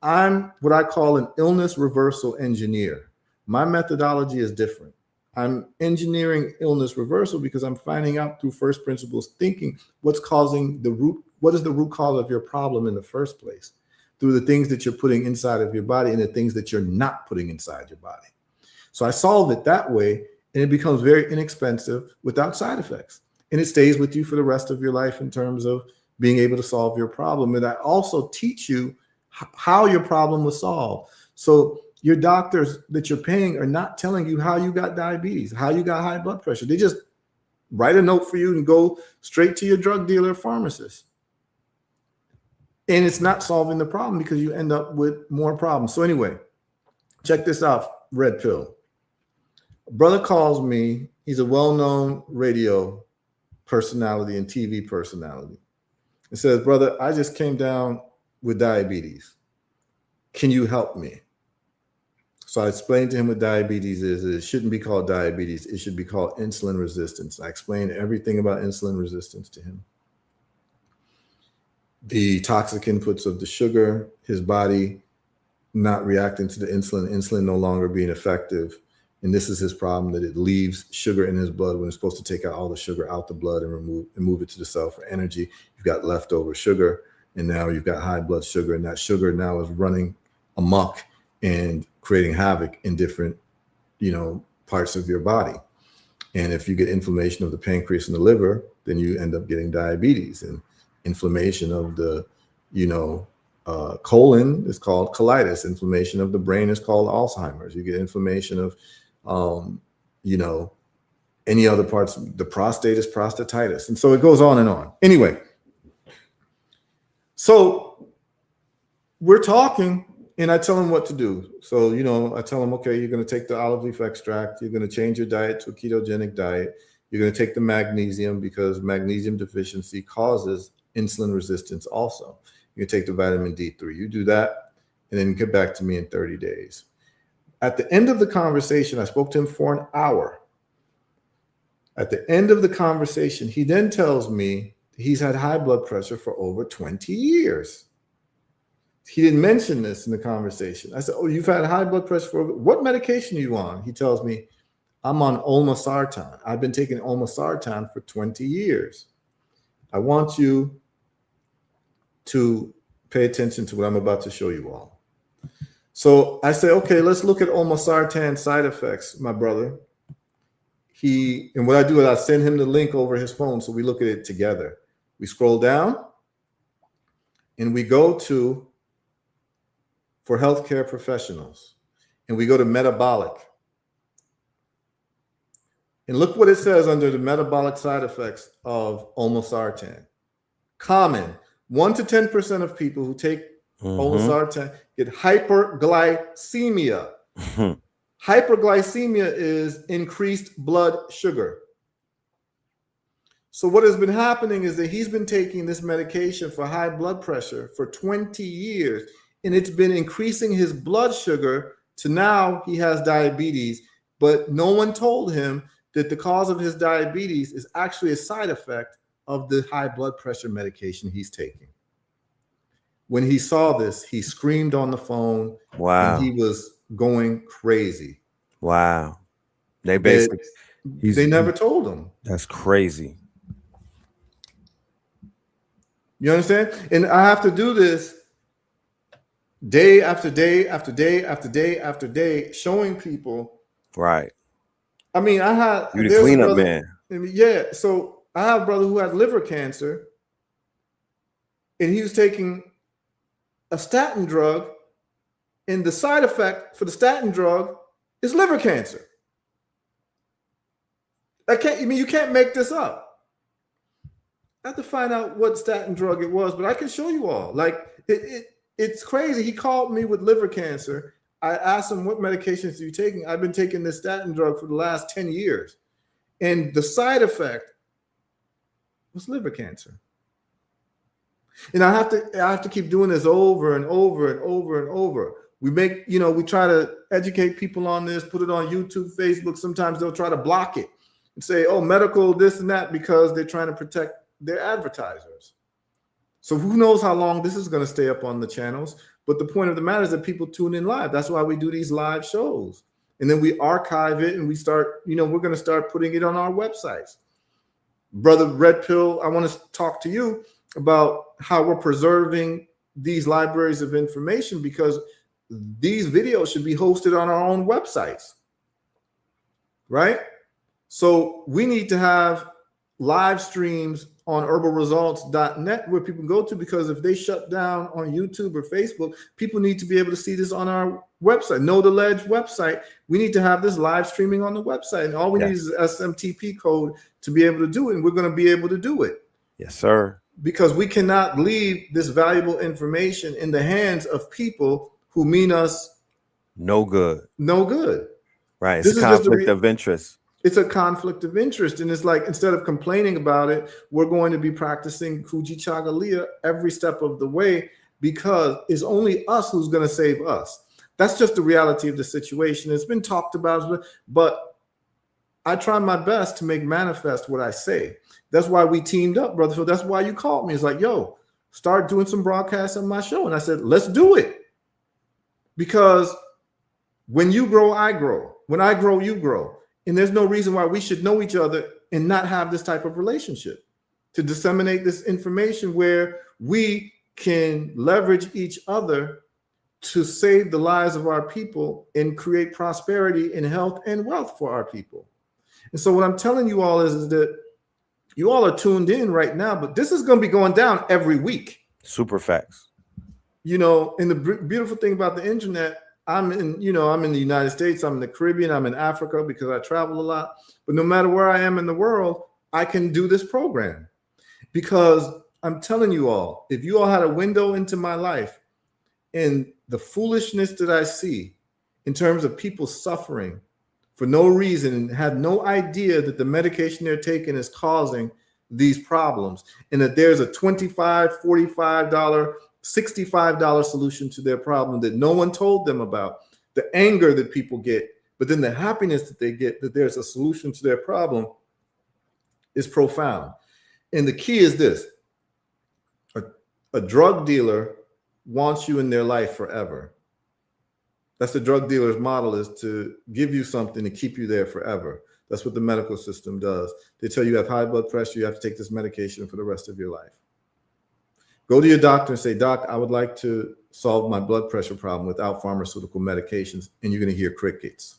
I'm what I call an illness reversal engineer. My methodology is different. I'm engineering illness reversal because I'm finding out through first principles thinking what is the root cause of your problem in the first place, through the things that you're putting inside of your body and the things that you're not putting inside your body. So I solve it that way, and it becomes very inexpensive without side effects. And it stays with you for the rest of your life in terms of being able to solve your problem. And I also teach you how your problem was solved. So your doctors that you're paying are not telling you how you got diabetes, how you got high blood pressure. They just write a note for you and go straight to your drug dealer or pharmacist. And it's not solving the problem because you end up with more problems. So anyway, check this out, Red Pill. A brother calls me. He's a well-known radio personality and TV personality. He says, brother, I just came down with diabetes. Can you help me? So I explained to him what diabetes is. It shouldn't be called diabetes. It should be called insulin resistance. I explained everything about insulin resistance to him. The toxic inputs of the sugar, his body not reacting to the insulin no longer being effective. And this is his problem, that it leaves sugar in his blood when it's supposed to take out all the sugar out the blood and move it to the cell for energy. You've got leftover sugar, and now you've got high blood sugar, and that sugar now is running amok and creating havoc in different, parts of your body. And if you get inflammation of the pancreas and the liver, then you end up getting diabetes. And inflammation of the, colon is called colitis. Inflammation of the brain is called Alzheimer's. You get inflammation of, any other parts. The prostate is prostatitis. And so it goes on and on. Anyway, so we're talking, and I tell him what to do. So, I tell him, okay, you're going to take the olive leaf extract. You're going to change your diet to a ketogenic diet. You're going to take the magnesium because magnesium deficiency causes insulin resistance also. You take the vitamin D3. You do that, and then get back to me in 30 days. At the end of the conversation, I spoke to him for an hour. At the end of the conversation, he then tells me he's had high blood pressure for over 20 years. He didn't mention this in the conversation. I said, oh, you've had high blood pressure for what medication are you on? He tells me, I'm on olmesartan. I've been taking olmesartan for 20 years. I want you to pay attention to what I'm about to show you all. So I say, okay, let's look at olmesartan side effects, my brother. And what I do is I send him the link over his phone so we look at it together. We scroll down and we go to for healthcare professionals, and we go to metabolic. And look what it says under the metabolic side effects of olmesartan. Common, 1 to 10% of people who take olosartan, get hyperglycemia. Hyperglycemia is increased blood sugar. So what has been happening is that he's been taking this medication for high blood pressure for 20 years, and it's been increasing his blood sugar to now he has diabetes, but no one told him that the cause of his diabetes is actually a side effect of the high blood pressure medication he's taking. When he saw this, he screamed on the phone. Wow. And he was going crazy. Wow. They basically they never told him. That's crazy. You understand? And I have to do this day after day after day after day after day, showing people. Right. I mean, I had you the cleanup man. Yeah. So I have a brother who had liver cancer, and he was taking a statin drug, and the side effect for the statin drug is liver cancer. You can't make this up. I have to find out what statin drug it was, but I can show you all. Like it's crazy. He called me with liver cancer. I asked him, what medications are you taking? I've been taking this statin drug for the last 10 years. And the side effect was liver cancer. And I have to keep doing this over and over and over and over. We try to educate people on this, put it on YouTube, Facebook. Sometimes they'll try to block it and say, oh, medical, this and that, because they're trying to protect their advertisers. So who knows how long this is going to stay up on the channels. But the point of the matter is that people tune in live. That's why we do these live shows. And then we archive it and we start, we're going to start putting it on our websites. Brother Red Pill, I want to talk to you about how we're preserving these libraries of information, because these videos should be hosted on our own websites, right? So we need to have live streams on herbalresults.net where people go to, because if they shut down on YouTube or Facebook, people need to be able to see this on our website. Know the Ledge website. We need to have this live streaming on the website, and all we need is SMTP code to be able to do it, and we're going to be able to do it. Yes, sir. Because we cannot leave this valuable information in the hands of people who mean us no good. No good. Right. It's a conflict of interest. It's a conflict of interest. And it's like, instead of complaining about it, we're going to be practicing Kuji Chagalia every step of the way, because it's only us who's going to save us. That's just the reality of the situation. It's been talked about, but I try my best to make manifest what I say. That's why we teamed up, brother. So that's why you called me. It's like, yo, start doing some broadcasts on my show. And I said, let's do it. Because when you grow, I grow. When I grow, you grow. And there's no reason why we should know each other and not have this type of relationship, to disseminate this information where we can leverage each other to save the lives of our people and create prosperity and health and wealth for our people. And so what I'm telling you all is that you all are tuned in right now, but this is going to be going down every week. Super facts. And the beautiful thing about the internet, I'm in the United States, I'm in the Caribbean, I'm in Africa because I travel a lot. But no matter where I am in the world, I can do this program, because I'm telling you all, if you all had a window into my life and the foolishness that I see in terms of people suffering for no reason and have no idea that the medication they're taking is causing these problems, and that there's a $25, $45, $65 solution to their problem that no one told them about, the anger that people get, but then the happiness that they get that there's a solution to their problem is profound. And the key is this: a drug dealer wants you in their life forever. That's the drug dealer's model, is to give you something to keep you there forever. That's what the medical system does. They tell you have high blood pressure, you have to take this medication for the rest of your life. Go to your doctor and say, Doc, I would like to solve my blood pressure problem without pharmaceutical medications. And you're going to hear crickets.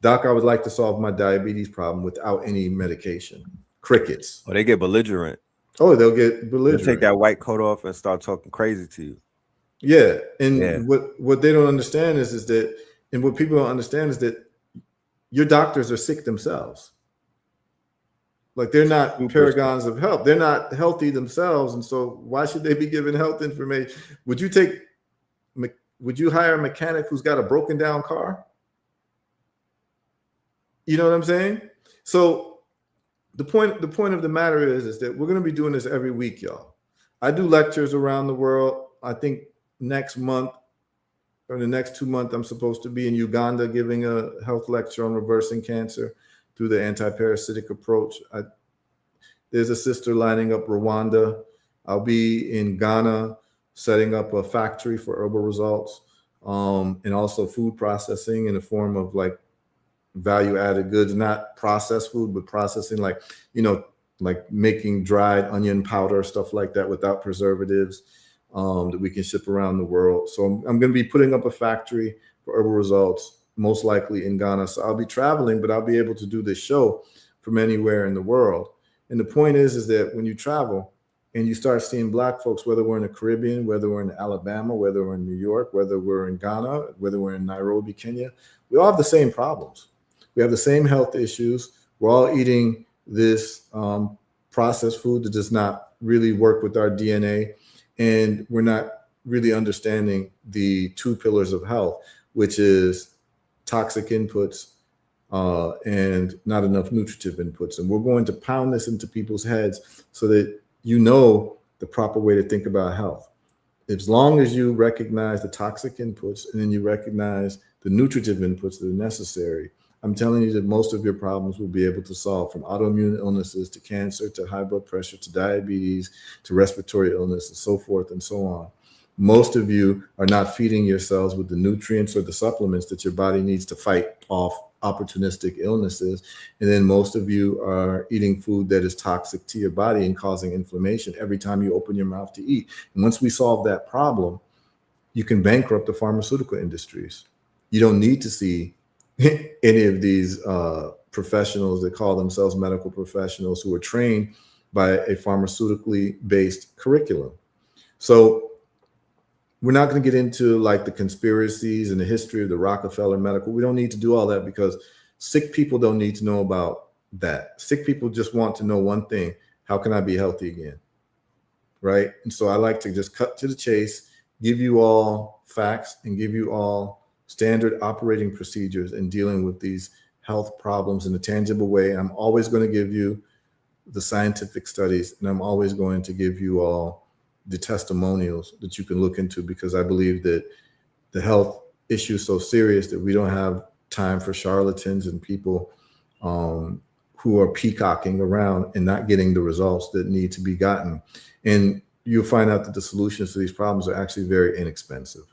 Doc, I would like to solve my diabetes problem without any medication. Crickets. Oh, they get belligerent. Oh, they'll get belligerent. They'll take that white coat off and start talking crazy to you. Yeah. And what they don't understand is that, and what people don't understand is that your doctors are sick themselves. Like they're not Super paragons of health. They're not healthy themselves, and so why should they be given health information? Would you hire a mechanic who's got a broken down car? You know what I'm saying? So the point of the matter is that we're going to be doing this every week, y'all. I do lectures around the world. I think next month or the next 2 months, I'm supposed to be in Uganda giving a health lecture on reversing cancer through the anti-parasitic approach. There's a sister lining up Rwanda. I'll be in Ghana setting up a factory for herbal results, and also food processing in the form of like value added goods, not processed food, but processing like, like making dried onion powder, stuff like that without preservatives, that we can ship around the world. So I'm going to be putting up a factory for herbal results, most likely in Ghana. So I'll be traveling, but I'll be able to do this show from anywhere in the world. And the point is that when you travel and you start seeing Black folks, whether we're in the Caribbean, whether we're in Alabama, whether we're in New York, whether we're in Ghana, whether we're in Nairobi, Kenya, we all have the same problems. We have the same health issues. We're all eating this processed food that does not really work with our DNA. And we're not really understanding the two pillars of health, which is toxic inputs and not enough nutritive inputs. And we're going to pound this into people's heads so that you know the proper way to think about health. As long as you recognize the toxic inputs and then you recognize the nutritive inputs that are necessary, I'm telling you that most of your problems will be able to solve, from autoimmune illnesses to cancer to high blood pressure to diabetes to respiratory illness and so forth and so on. Most of you are not feeding yourselves with the nutrients or the supplements that your body needs to fight off opportunistic illnesses. And then most of you are eating food that is toxic to your body and causing inflammation every time you open your mouth to eat. And once we solve that problem, you can bankrupt the pharmaceutical industries. You don't need to see any of these professionals that call themselves medical professionals who are trained by a pharmaceutically based curriculum. So we're not going to get into like the conspiracies and the history of the Rockefeller medical. We don't need to do all that because sick people don't need to know about that. Sick people just want to know one thing: how can I be healthy again? Right? And so I like to just cut to the chase, give you all facts and give you all standard operating procedures in dealing with these health problems in a tangible way. And I'm always going to give you the scientific studies, and I'm always going to give you all the testimonials that you can look into, because I believe that the health issue is so serious that we don't have time for charlatans and people who are peacocking around and not getting the results that need to be gotten. And you'll find out that the solutions to these problems are actually very inexpensive.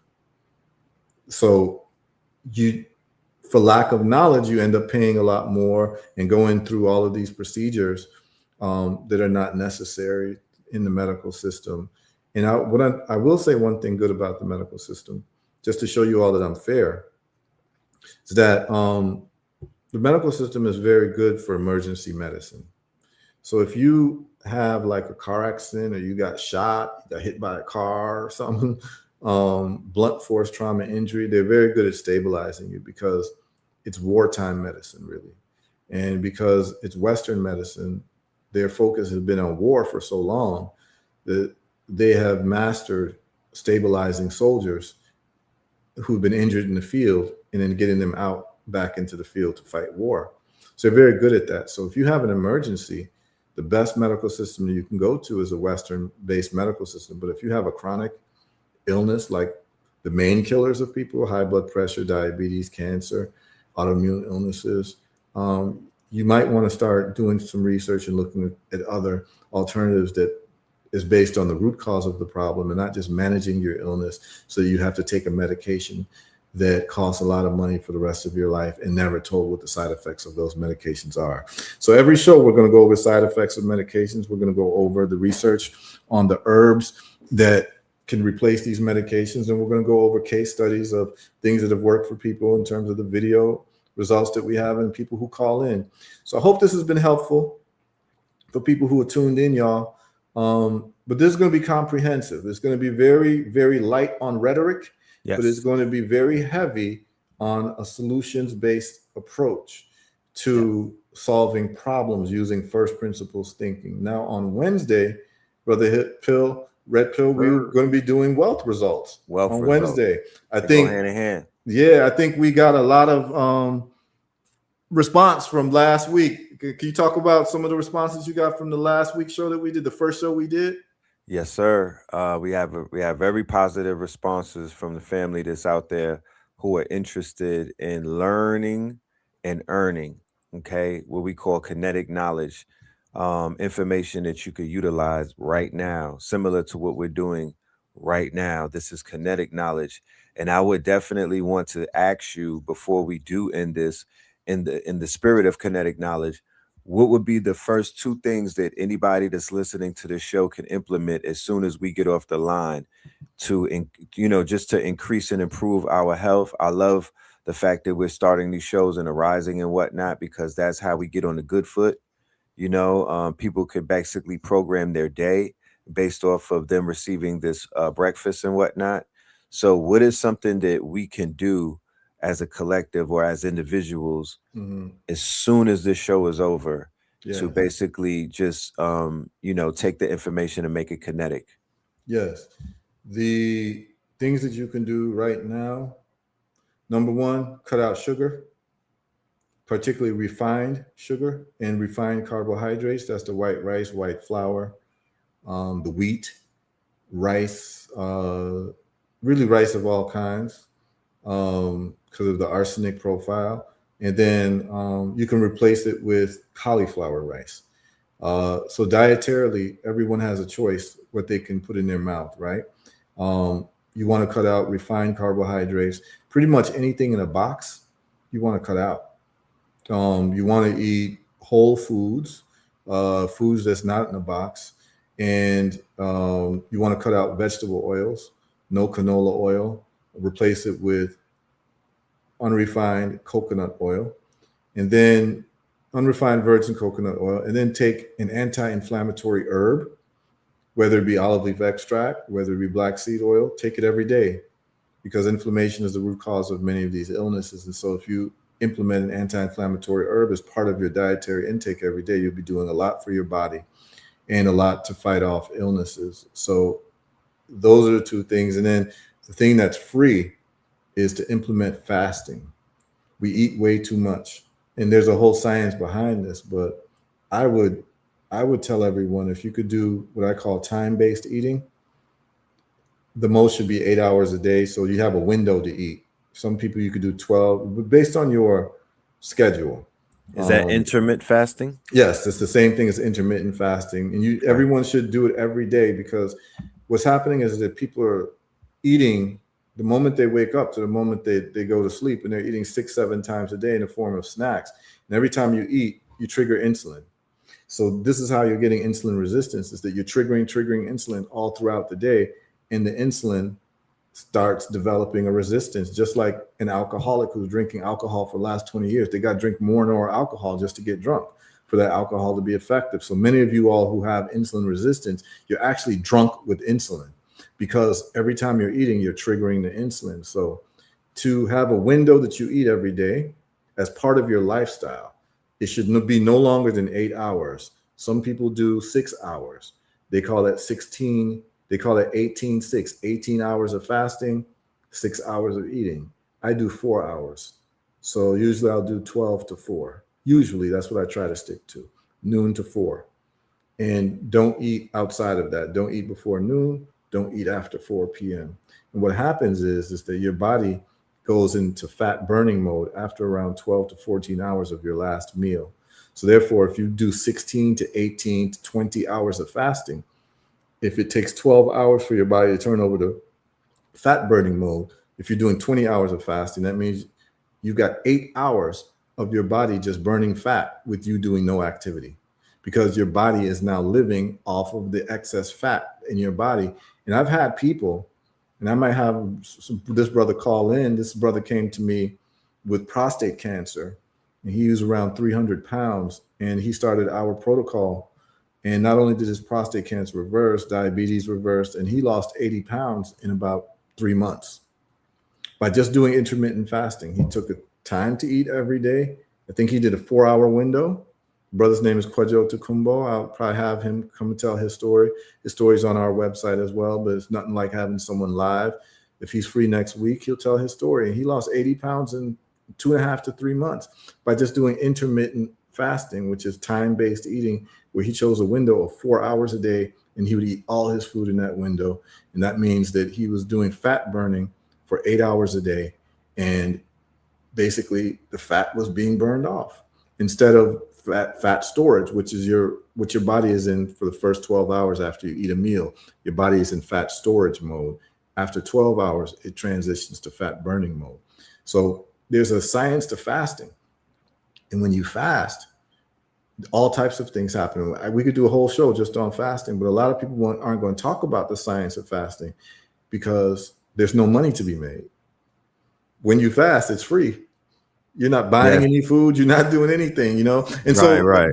So for lack of knowledge, you end up paying a lot more and going through all of these procedures that are not necessary in the medical system. And I will say one thing good about the medical system, just to show you all that I'm fair, is that the medical system is very good for emergency medicine. So if you have like a car accident, or you got shot, you got hit by a car or something, blunt force trauma injury, they're very good at stabilizing you because it's wartime medicine, really. And because it's Western medicine, their focus has been on war for so long that they have mastered stabilizing soldiers who've been injured in the field and then getting them out back into the field to fight war. So they're very good at that. So if you have an emergency, the best medical system that you can go to is a Western-based medical system. But if you have a chronic illness, like the main killers of people, high blood pressure, diabetes, cancer, autoimmune illnesses, you might want to start doing some research and looking at other alternatives that is based on the root cause of the problem and not just managing your illness so you have to take a medication that costs a lot of money for the rest of your life and never told what the side effects of those medications are. So every show, we're going to go over side effects of medications. We're going to go over the research on the herbs that can replace these medications. And we're going to go over case studies of things that have worked for people in terms of the video results that we have and people who call in. So I hope this has been helpful for people who are tuned in, y'all. But this is going to be comprehensive. It's going to be very, very light on rhetoric, yes, but it's going to be very heavy on a solutions-based approach to solving problems using first principles thinking. Now on Wednesday, Brother Red Pill, we're going to be doing wealth results Wealth on results. Wednesday. I They go think, hand in hand. yeah, I think we got a lot of response from last week. Can you talk about some of the responses you got from the last week show that we did, the first show we did? Yes, sir. We have very positive responses from the family that's out there who are interested in learning and earning. Okay, what we call kinetic knowledge, information that you could utilize right now, similar to what we're doing right now. This is kinetic knowledge, and I would definitely want to ask you before we do end this, in the spirit of kinetic knowledge, what would be the first two things that anybody that's listening to this show can implement as soon as we get off the line just to increase and improve our health? I love the fact that we're starting these shows and arising and whatnot, because that's how we get on the good foot. People could basically program their day based off of them receiving this breakfast and whatnot. So what is something that we can do as a collective or as individuals Mm-hmm. as soon as this show is over to Yes. basically just take the information and make it kinetic? Yes. The things that you can do right now, number one, cut out sugar, particularly refined sugar and refined carbohydrates. That's the white rice, white flour, the wheat, rice, really rice of all kinds, because of the arsenic profile. And then you can replace it with cauliflower rice. So dietarily, everyone has a choice what they can put in their mouth, right? You want to cut out refined carbohydrates. Pretty much anything in a box, you want to cut out. You want to eat whole foods, foods that's not in a box, and you want to cut out vegetable oils, no canola oil. Replace it with unrefined coconut oil, and then unrefined virgin coconut oil, and then take an anti-inflammatory herb, whether it be olive leaf extract, whether it be black seed oil. Take it every day, because inflammation is the root cause of many of these illnesses. And so if you implement an anti-inflammatory herb as part of your dietary intake every day, you'll be doing a lot for your body and a lot to fight off illnesses. So those are the two things. And then the thing that's free is to implement fasting. We eat way too much, and there's a whole science behind this, but I would I would tell everyone, if you could do what I call time-based eating, the most should be 8 hours a day. So you have a window to eat. Some people you could do 12, but based on your schedule. Is that intermittent fasting? Yes, it's the same thing as intermittent fasting. And everyone should do it every day, because what's happening is that people are eating the moment they wake up to the moment they go to sleep, and they're eating 6, 7 times a day in the form of snacks. And every time you eat, you trigger insulin. So this is how you're getting insulin resistance, is that you're triggering insulin all throughout the day, and the insulin starts developing a resistance, just like an alcoholic who's drinking alcohol for the last 20 years. They got to drink more and more alcohol just to get drunk, for that alcohol to be effective. So many of you all who have insulin resistance, you're actually drunk with insulin, because every time you're eating, you're triggering the insulin. So to have a window that you eat every day as part of your lifestyle, it should be no longer than 8 hours. Some people do 6 hours. They call it 16. They call it 18-6, 18 hours of fasting, 6 hours of eating. I do 4 hours. So usually I'll do 12 to 4. Usually that's what I try to stick to, noon to 4. And don't eat outside of that. Don't eat before noon. Don't eat after 4 p.m. And what happens is that your body goes into fat burning mode after around 12 to 14 hours of your last meal. So therefore, if you do 16 to 18 to 20 hours of fasting, if it takes 12 hours for your body to turn over to fat burning mode, if you're doing 20 hours of fasting, that means you've got 8 hours of your body just burning fat with you doing no activity, because your body is now living off of the excess fat in your body. And I've had people, and I might have this brother call in. This brother came to me with prostate cancer, and he was around 300 pounds, and he started our protocol. And not only did his prostate cancer reverse, diabetes reversed, and he lost 80 pounds in about 3 months by just doing intermittent fasting. He took the time to eat every day, I think he did a 4-hour window. Brother's name is Kwadwo Tukumbo. I'll probably have him come and tell his story. His story's on our website as well, but it's nothing like having someone live. If he's free next week, he'll tell his story. He lost 80 pounds in 2.5 to 3 months by just doing intermittent fasting, which is time-based eating, where he chose a window of 4 hours a day, and he would eat all his food in that window. And that means that he was doing fat burning for 8 hours a day. And basically the fat was being burned off instead of fat storage, which is what your body is in for the first 12 hours after you eat a meal. Your body is in fat storage mode. After 12 hours, it transitions to fat burning mode. So there's a science to fasting. And when you fast, all types of things happen. We could do a whole show just on fasting, but a lot of people aren't going to talk about the science of fasting because there's no money to be made. When you fast, it's free. You're not buying any food. You're not doing anything, you know? And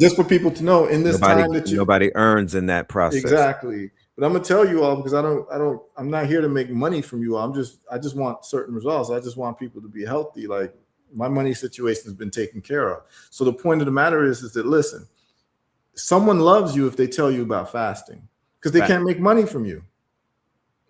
just for people to know, in this time that nobody earns in that process. Exactly. But I'm gonna tell you all, because I'm not here to make money from you all. I just want certain results. I just want people to be healthy. Like, my money situation has been taken care of. So the point of the matter is that, listen, someone loves you if they tell you about fasting, because they can't make money from you.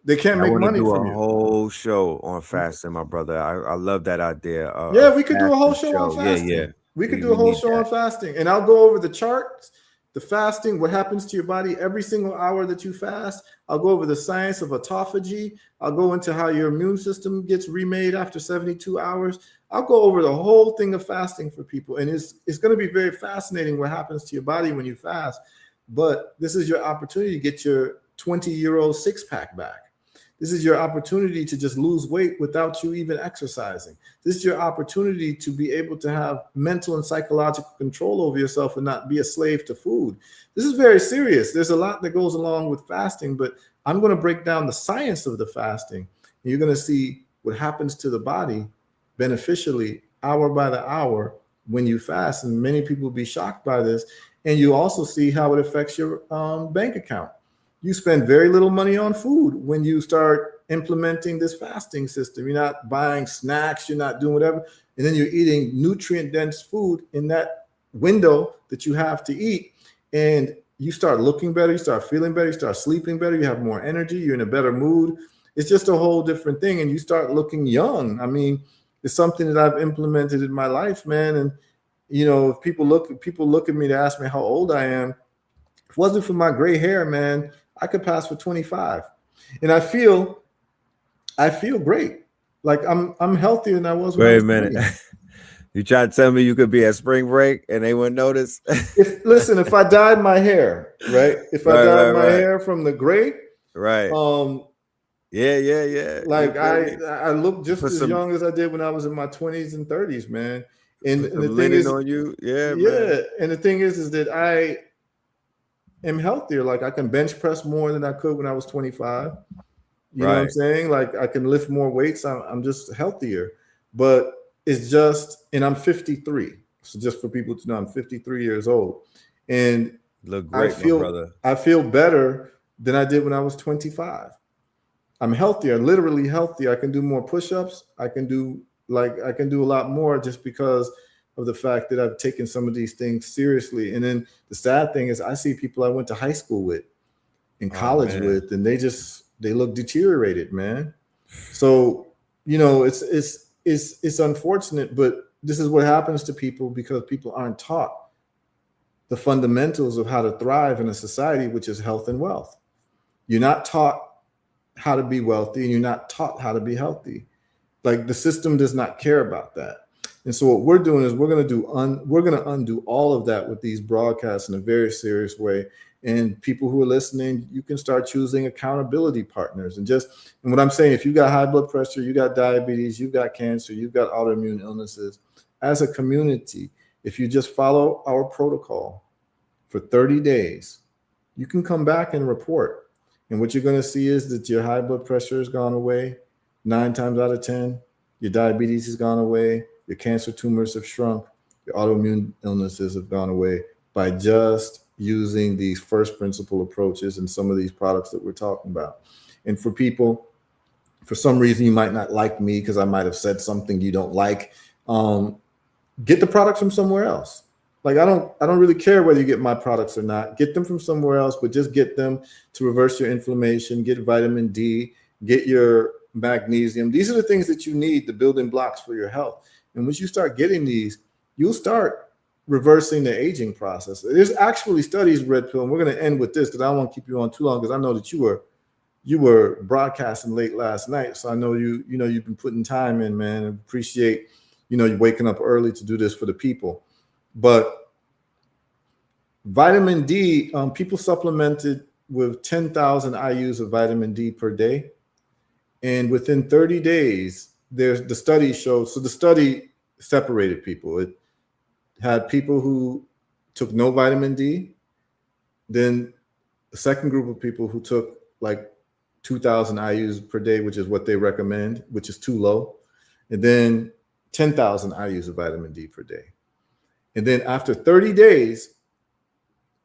They can't make money from you. A whole show on fasting, my brother. I love that idea. Yeah, we could do a whole show on fasting. Yeah. We could do a whole show on fasting, and I'll go over the charts, the fasting, what happens to your body every single hour that you fast. I'll go over the science of autophagy. I'll go into how your immune system gets remade after 72 hours. I'll go over the whole thing of fasting for people, and it's going to be very fascinating what happens to your body when you fast. But this is your opportunity to get your 20-year-old six-pack back. This is your opportunity to just lose weight without you even exercising. This is your opportunity to be able to have mental and psychological control over yourself and not be a slave to food. This is very serious. There's a lot that goes along with fasting, but I'm going to break down the science of the fasting. And you're going to see what happens to the body beneficially hour by the hour when you fast. And many people will be shocked by this. And you also see how it affects your bank account. You spend very little money on food when you start implementing this fasting system. You're not buying snacks, you're not doing whatever, and then you're eating nutrient-dense food in that window that you have to eat, and you start looking better, you start feeling better, you start sleeping better, you have more energy, you're in a better mood. It's just a whole different thing, and you start looking young. I mean, it's something that I've implemented in my life, man. And you know, if people look at me to ask me how old I am, if it wasn't for my gray hair, man, I could pass for 25. And I feel great. Like I'm healthier than I was when I was 20. Wait a minute. You trying to tell me you could be at spring break and they wouldn't notice? Listen, if I dyed my hair, right? If I dyed my hair from the gray, right. Yeah. Like I look just as young as I did when I was in my 20s and 30s, man. And the thing is, on you, man. And the thing is that I am healthier. Like, I can bench press more than I could when I was 25. You know what I'm saying? Like, I can lift more weights. I'm just healthier. But it's just, and I'm 53. So just for people to know, I'm 53 years old. And look great, my brother. I feel better than I did when I was 25. I'm healthier, literally healthy. I can do more push-ups. I can do a lot more just because of the fact that I've taken some of these things seriously. And then the sad thing is I see people I went to high school with, in college with, and they look deteriorated, man. So, you know, it's unfortunate, but this is what happens to people because people aren't taught the fundamentals of how to thrive in a society, which is health and wealth. You're not taught how to be wealthy, and you're not taught how to be healthy. Like, the system does not care about that. And so what we're doing is we're going to undo all of that with these broadcasts in a very serious way. And people who are listening, you can start choosing accountability partners. And what I'm saying, if you got high blood pressure, you got diabetes, you've got cancer, you've got autoimmune illnesses, as a community, if you just follow our protocol for 30 days, you can come back and report. And what you're going to see is that your high blood pressure has gone away 9 times out of 10. Your diabetes has gone away. Your cancer tumors have shrunk. Your autoimmune illnesses have gone away by just using these first principle approaches and some of these products that we're talking about. And for people, for some reason, you might not like me because I might have said something you don't like. get the products from somewhere else. Like I don't really care whether you get my products or not. Get them from somewhere else, but just get them to reverse your inflammation, get vitamin D, get your magnesium. These are the things that you need, the building blocks for your health. And once you start getting these, you'll start reversing the aging process. There's actually studies, Red Pill, and we're going to end with this because I don't want to keep you on too long because I know that you were broadcasting late last night. So I know you've been putting time in, man, and appreciate, you waking up early to do this for the people. But vitamin D, people supplemented with 10,000 IUs of vitamin D per day. And within 30 days, the study showed, so the study separated people. It had people who took no vitamin D, then the second group of people who took like 2,000 IUs per day, which is what they recommend, which is too low, and then 10,000 IUs of vitamin D per day. And then after 30 days,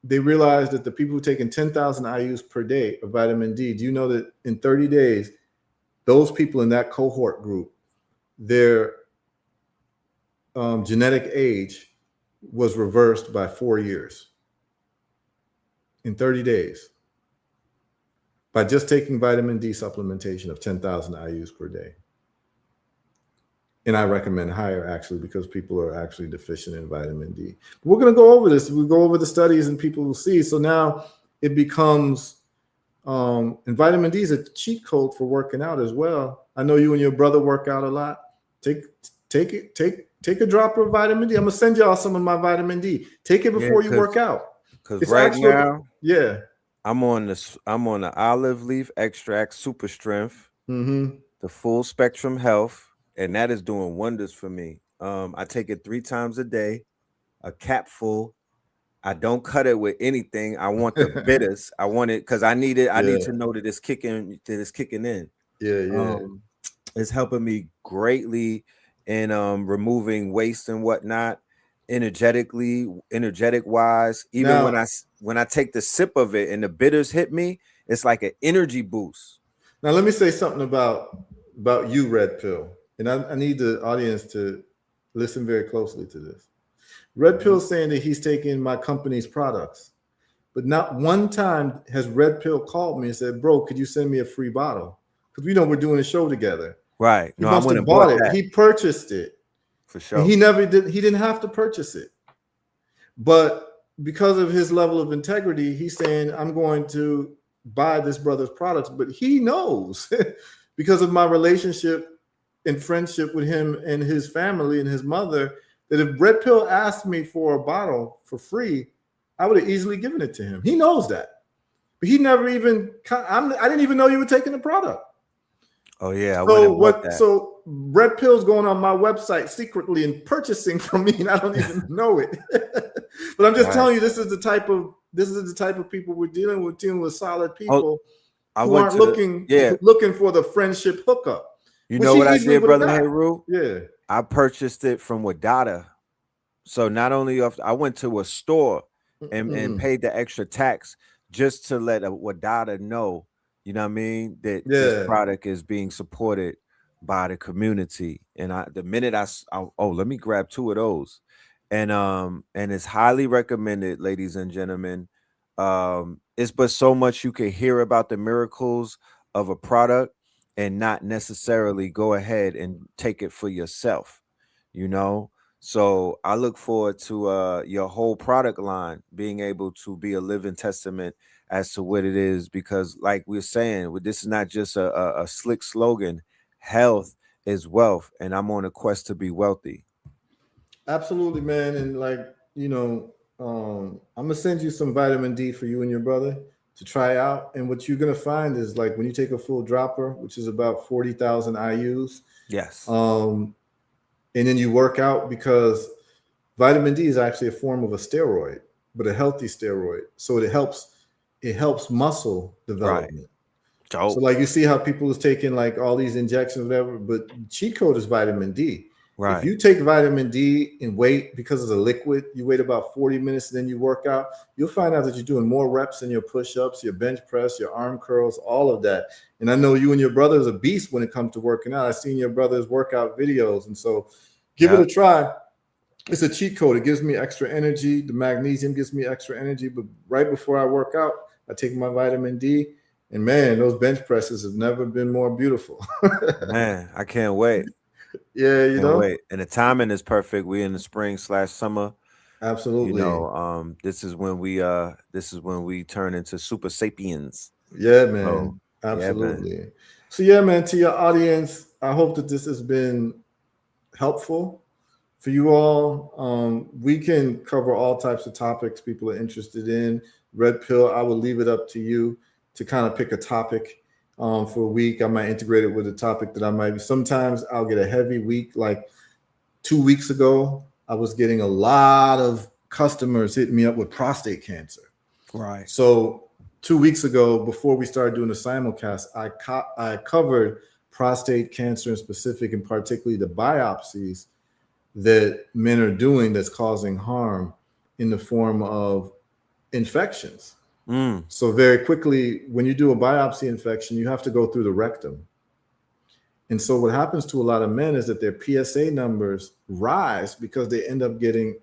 they realized that the people who taken 10,000 IUs per day of vitamin D, do you know that in 30 days, those people in that cohort group, their genetic age was reversed by 4 years in 30 days by just taking vitamin D supplementation of 10,000 IUs per day. And I recommend higher actually because people are actually deficient in vitamin D. But we're going to go over this. We'll go over the studies and people will see. So now it becomes, and vitamin D is a cheat code for working out as well. I know you and your brother work out a lot. Take a drop of vitamin D. I'm gonna send y'all some of my vitamin D. Take it before you work out. Because now, yeah, I'm on the olive leaf extract super strength, the full spectrum health, and that is doing wonders for me. I take it 3 times a day, a cap full. I don't cut it with anything. I want the bitters. I want it because I need it. I need to know that it's kicking in. Yeah. It's helping me greatly in removing waste and whatnot, energetic wise. Even now, when I take the sip of it and the bitters hit me, it's like an energy boost. Now let me say something about you, Red Pill, and I need the audience to listen very closely to this. Red Pill saying that he's taking my company's products, but not one time has Red Pill called me and said, "Bro, could you send me a free bottle?" Because we know we're doing a show together. Right. He must have bought it. That. He purchased it. For sure. And he never did. He didn't have to purchase it. But because of his level of integrity, he's saying, I'm going to buy this brother's products. But he knows because of my relationship and friendship with him and his family and his mother, that if Red Pill asked me for a bottle for free, I would have easily given it to him. He knows that. But he never even, I didn't even know you were taking the product. Oh yeah. So Red Pill's going on my website secretly and purchasing from me, and I don't even know it. But I'm just telling you, this is the type of people we're dealing with solid people who aren't looking for the friendship hookup. You know what I did, brother Heru? Yeah, I purchased it from Wadada. So not only I went to a store and paid the extra tax just to let a Wadada know. You know what I mean? That this product is being supported by the community. And the minute let me grab 2 of those. And it's highly recommended, ladies and gentlemen. It's but so much you can hear about the miracles of a product and not necessarily go ahead and take it for yourself, So I look forward to your whole product line being able to be a living testament as to what it is, because like we're saying, this is not just a slick slogan. Health is wealth, and I'm on a quest to be wealthy. Absolutely, man. And I'm gonna send you some vitamin D for you and your brother to try out. And what you're gonna find is like when you take a full dropper, which is about 40,000 IUs. Yes. And then you work out, because vitamin D is actually a form of a steroid, but a healthy steroid. So it helps muscle development. Right. So like you see how people is taking like all these injections, whatever, but cheat code is vitamin D. Right. If you take vitamin D and wait, because it's a liquid, you wait about 40 minutes and then you work out, you'll find out that you're doing more reps in your push-ups, your bench press, your arm curls, all of that. And I know you and your brother is a beast when it comes to working out. I've seen your brother's workout videos. And so give it a try. it's a cheat code. It gives me extra energy. The magnesium gives me extra energy. But right before I work out, I take my vitamin D. And man, those bench presses have never been more beautiful. Man, I can't wait. Yeah, you Can't know? wait. And the timing is perfect. We in the spring/summer. Absolutely. This is when we turn into super sapiens. Yeah, So man. yeah, man. Absolutely. So yeah, man, to your audience, I hope that this has been helpful for you all. We can cover all types of topics people are interested in. Red Pill, I will leave it up to you to kind of pick a topic for a week. I might integrate it with a topic that I might be. Sometimes I'll get a heavy week. Like 2 weeks ago, I was getting a lot of customers hitting me up with prostate cancer. Right. So 2 weeks ago, before we started doing the simulcast, I covered prostate cancer in specific, and particularly the biopsies that men are doing that's causing harm in the form of infections. Mm. So very quickly, when you do a biopsy infection, you have to go through the rectum. And so what happens to a lot of men is that their PSA numbers rise because they end up getting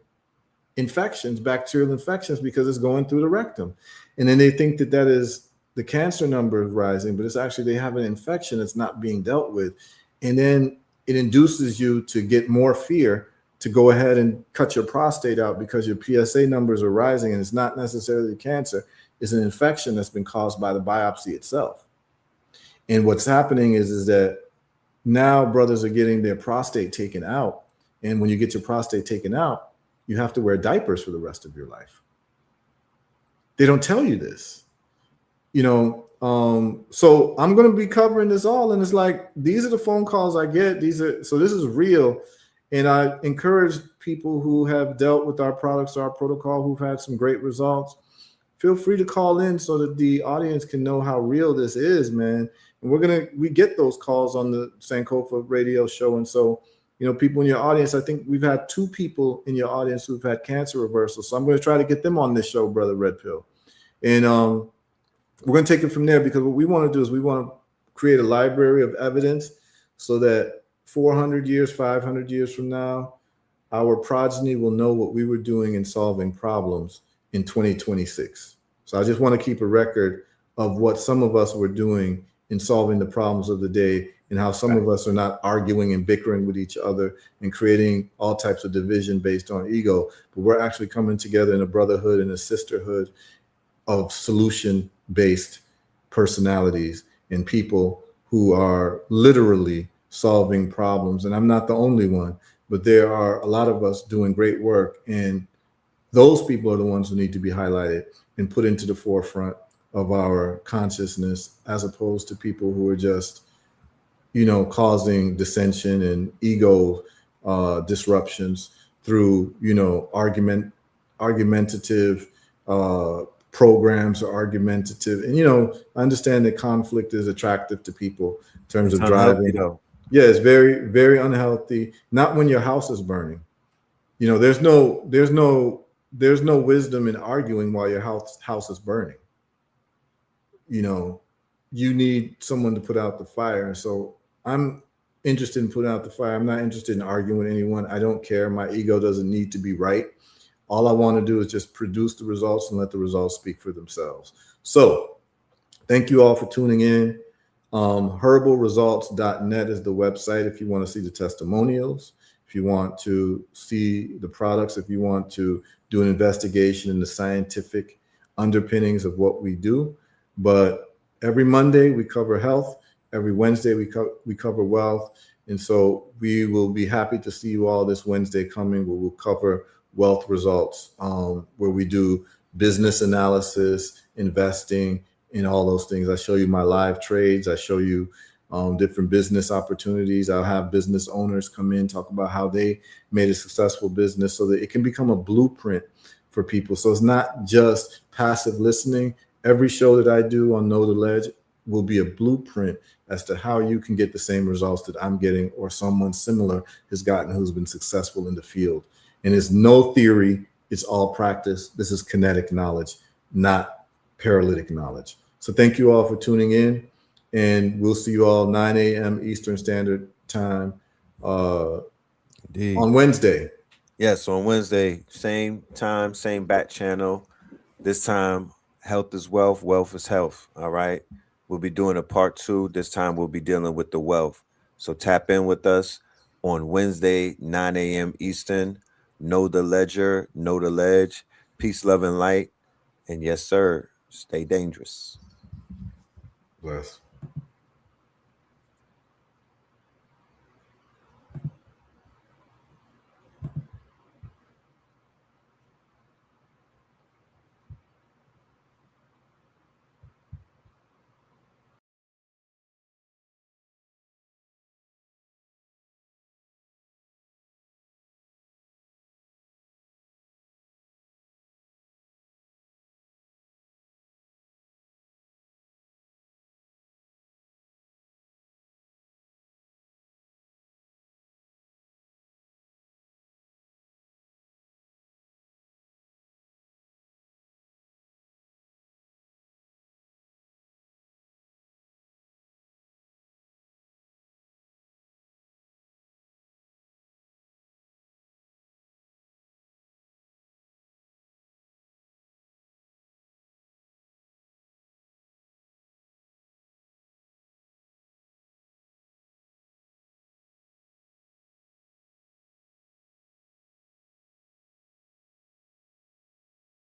infections, bacterial infections, because it's going through the rectum. And then they think that that is the cancer number rising, but it's actually they have an infection that's not being dealt with. And then it induces you to get more fear to go ahead and cut your prostate out because your PSA numbers are rising, and it's not necessarily cancer, it's an infection that's been caused by the biopsy itself. And what's happening is that now brothers are getting their prostate taken out. And when you get your prostate taken out, you have to wear diapers for the rest of your life. They don't tell you this, you know. So I'm going to be covering this all, and it's like these are the phone calls I get. This is real, and I encourage people who have dealt with our products, our protocol, who've had some great results. Feel free to call in so that the audience can know how real this is, man. And we get those calls on the Sankofa radio show, and so people in your audience, I think we've had 2 people in your audience who've had cancer reversal. So I'm going to try to get them on this show, Brother Red Pill. And we're going to take it from there, because what we want to do is we want to create a library of evidence so that 400 years, 500 years from now, our progeny will know what we were doing in solving problems in 2026. So I just want to keep a record of what some of us were doing in solving the problems of the day, and how some of us are not arguing and bickering with each other and creating all types of division based on ego, but we're actually coming together in a brotherhood and a sisterhood of solution-based personalities and people who are literally solving problems. And I'm not the only one, but there are a lot of us doing great work, and those people are the ones who need to be highlighted and put into the forefront of our consciousness, as opposed to people who are just causing dissension and ego disruptions through argumentative programs, or argumentative. And I understand that conflict is attractive to people in terms It's of unhealthy driving. though. Yeah, it's very, very unhealthy. Not when your house is burning. There's no wisdom in arguing while your house is burning. You need someone to put out the fire. And so I'm interested in putting out the fire. I'm not interested in arguing with anyone. I don't care. My ego doesn't need to be right. All I want to do is just produce the results and let the results speak for themselves. So thank you all for tuning in. Herbalresults.net is the website if you want to see the testimonials, if you want to see the products, if you want to do an investigation in the scientific underpinnings of what we do. But every Monday we cover health. Every Wednesday we cover wealth. And so we will be happy to see you all this Wednesday coming, where we'll cover wealth results, where we do business analysis, investing, and all those things. I show you my live trades. I show you different business opportunities. I'll have business owners come in, talk about how they made a successful business so that it can become a blueprint for people. So it's not just passive listening. Every show that I do on Know the Ledge will be a blueprint as to how you can get the same results that I'm getting, or someone similar has gotten, who's been successful in the field. And it's no theory, it's all practice. This is kinetic knowledge, not paralytic knowledge. So thank you all for tuning in, and we'll see you all 9 a.m. Eastern Standard Time on Wednesday. Yes, on Wednesday, same time, same bat channel. This time, health is wealth, wealth is health. All right. We'll be doing a part 2. This time we'll be dealing with the wealth. So tap in with us on Wednesday, 9 a.m. Eastern. Know the ledger, know the ledge. Peace, love, and light. And yes, sir, stay dangerous. Bless.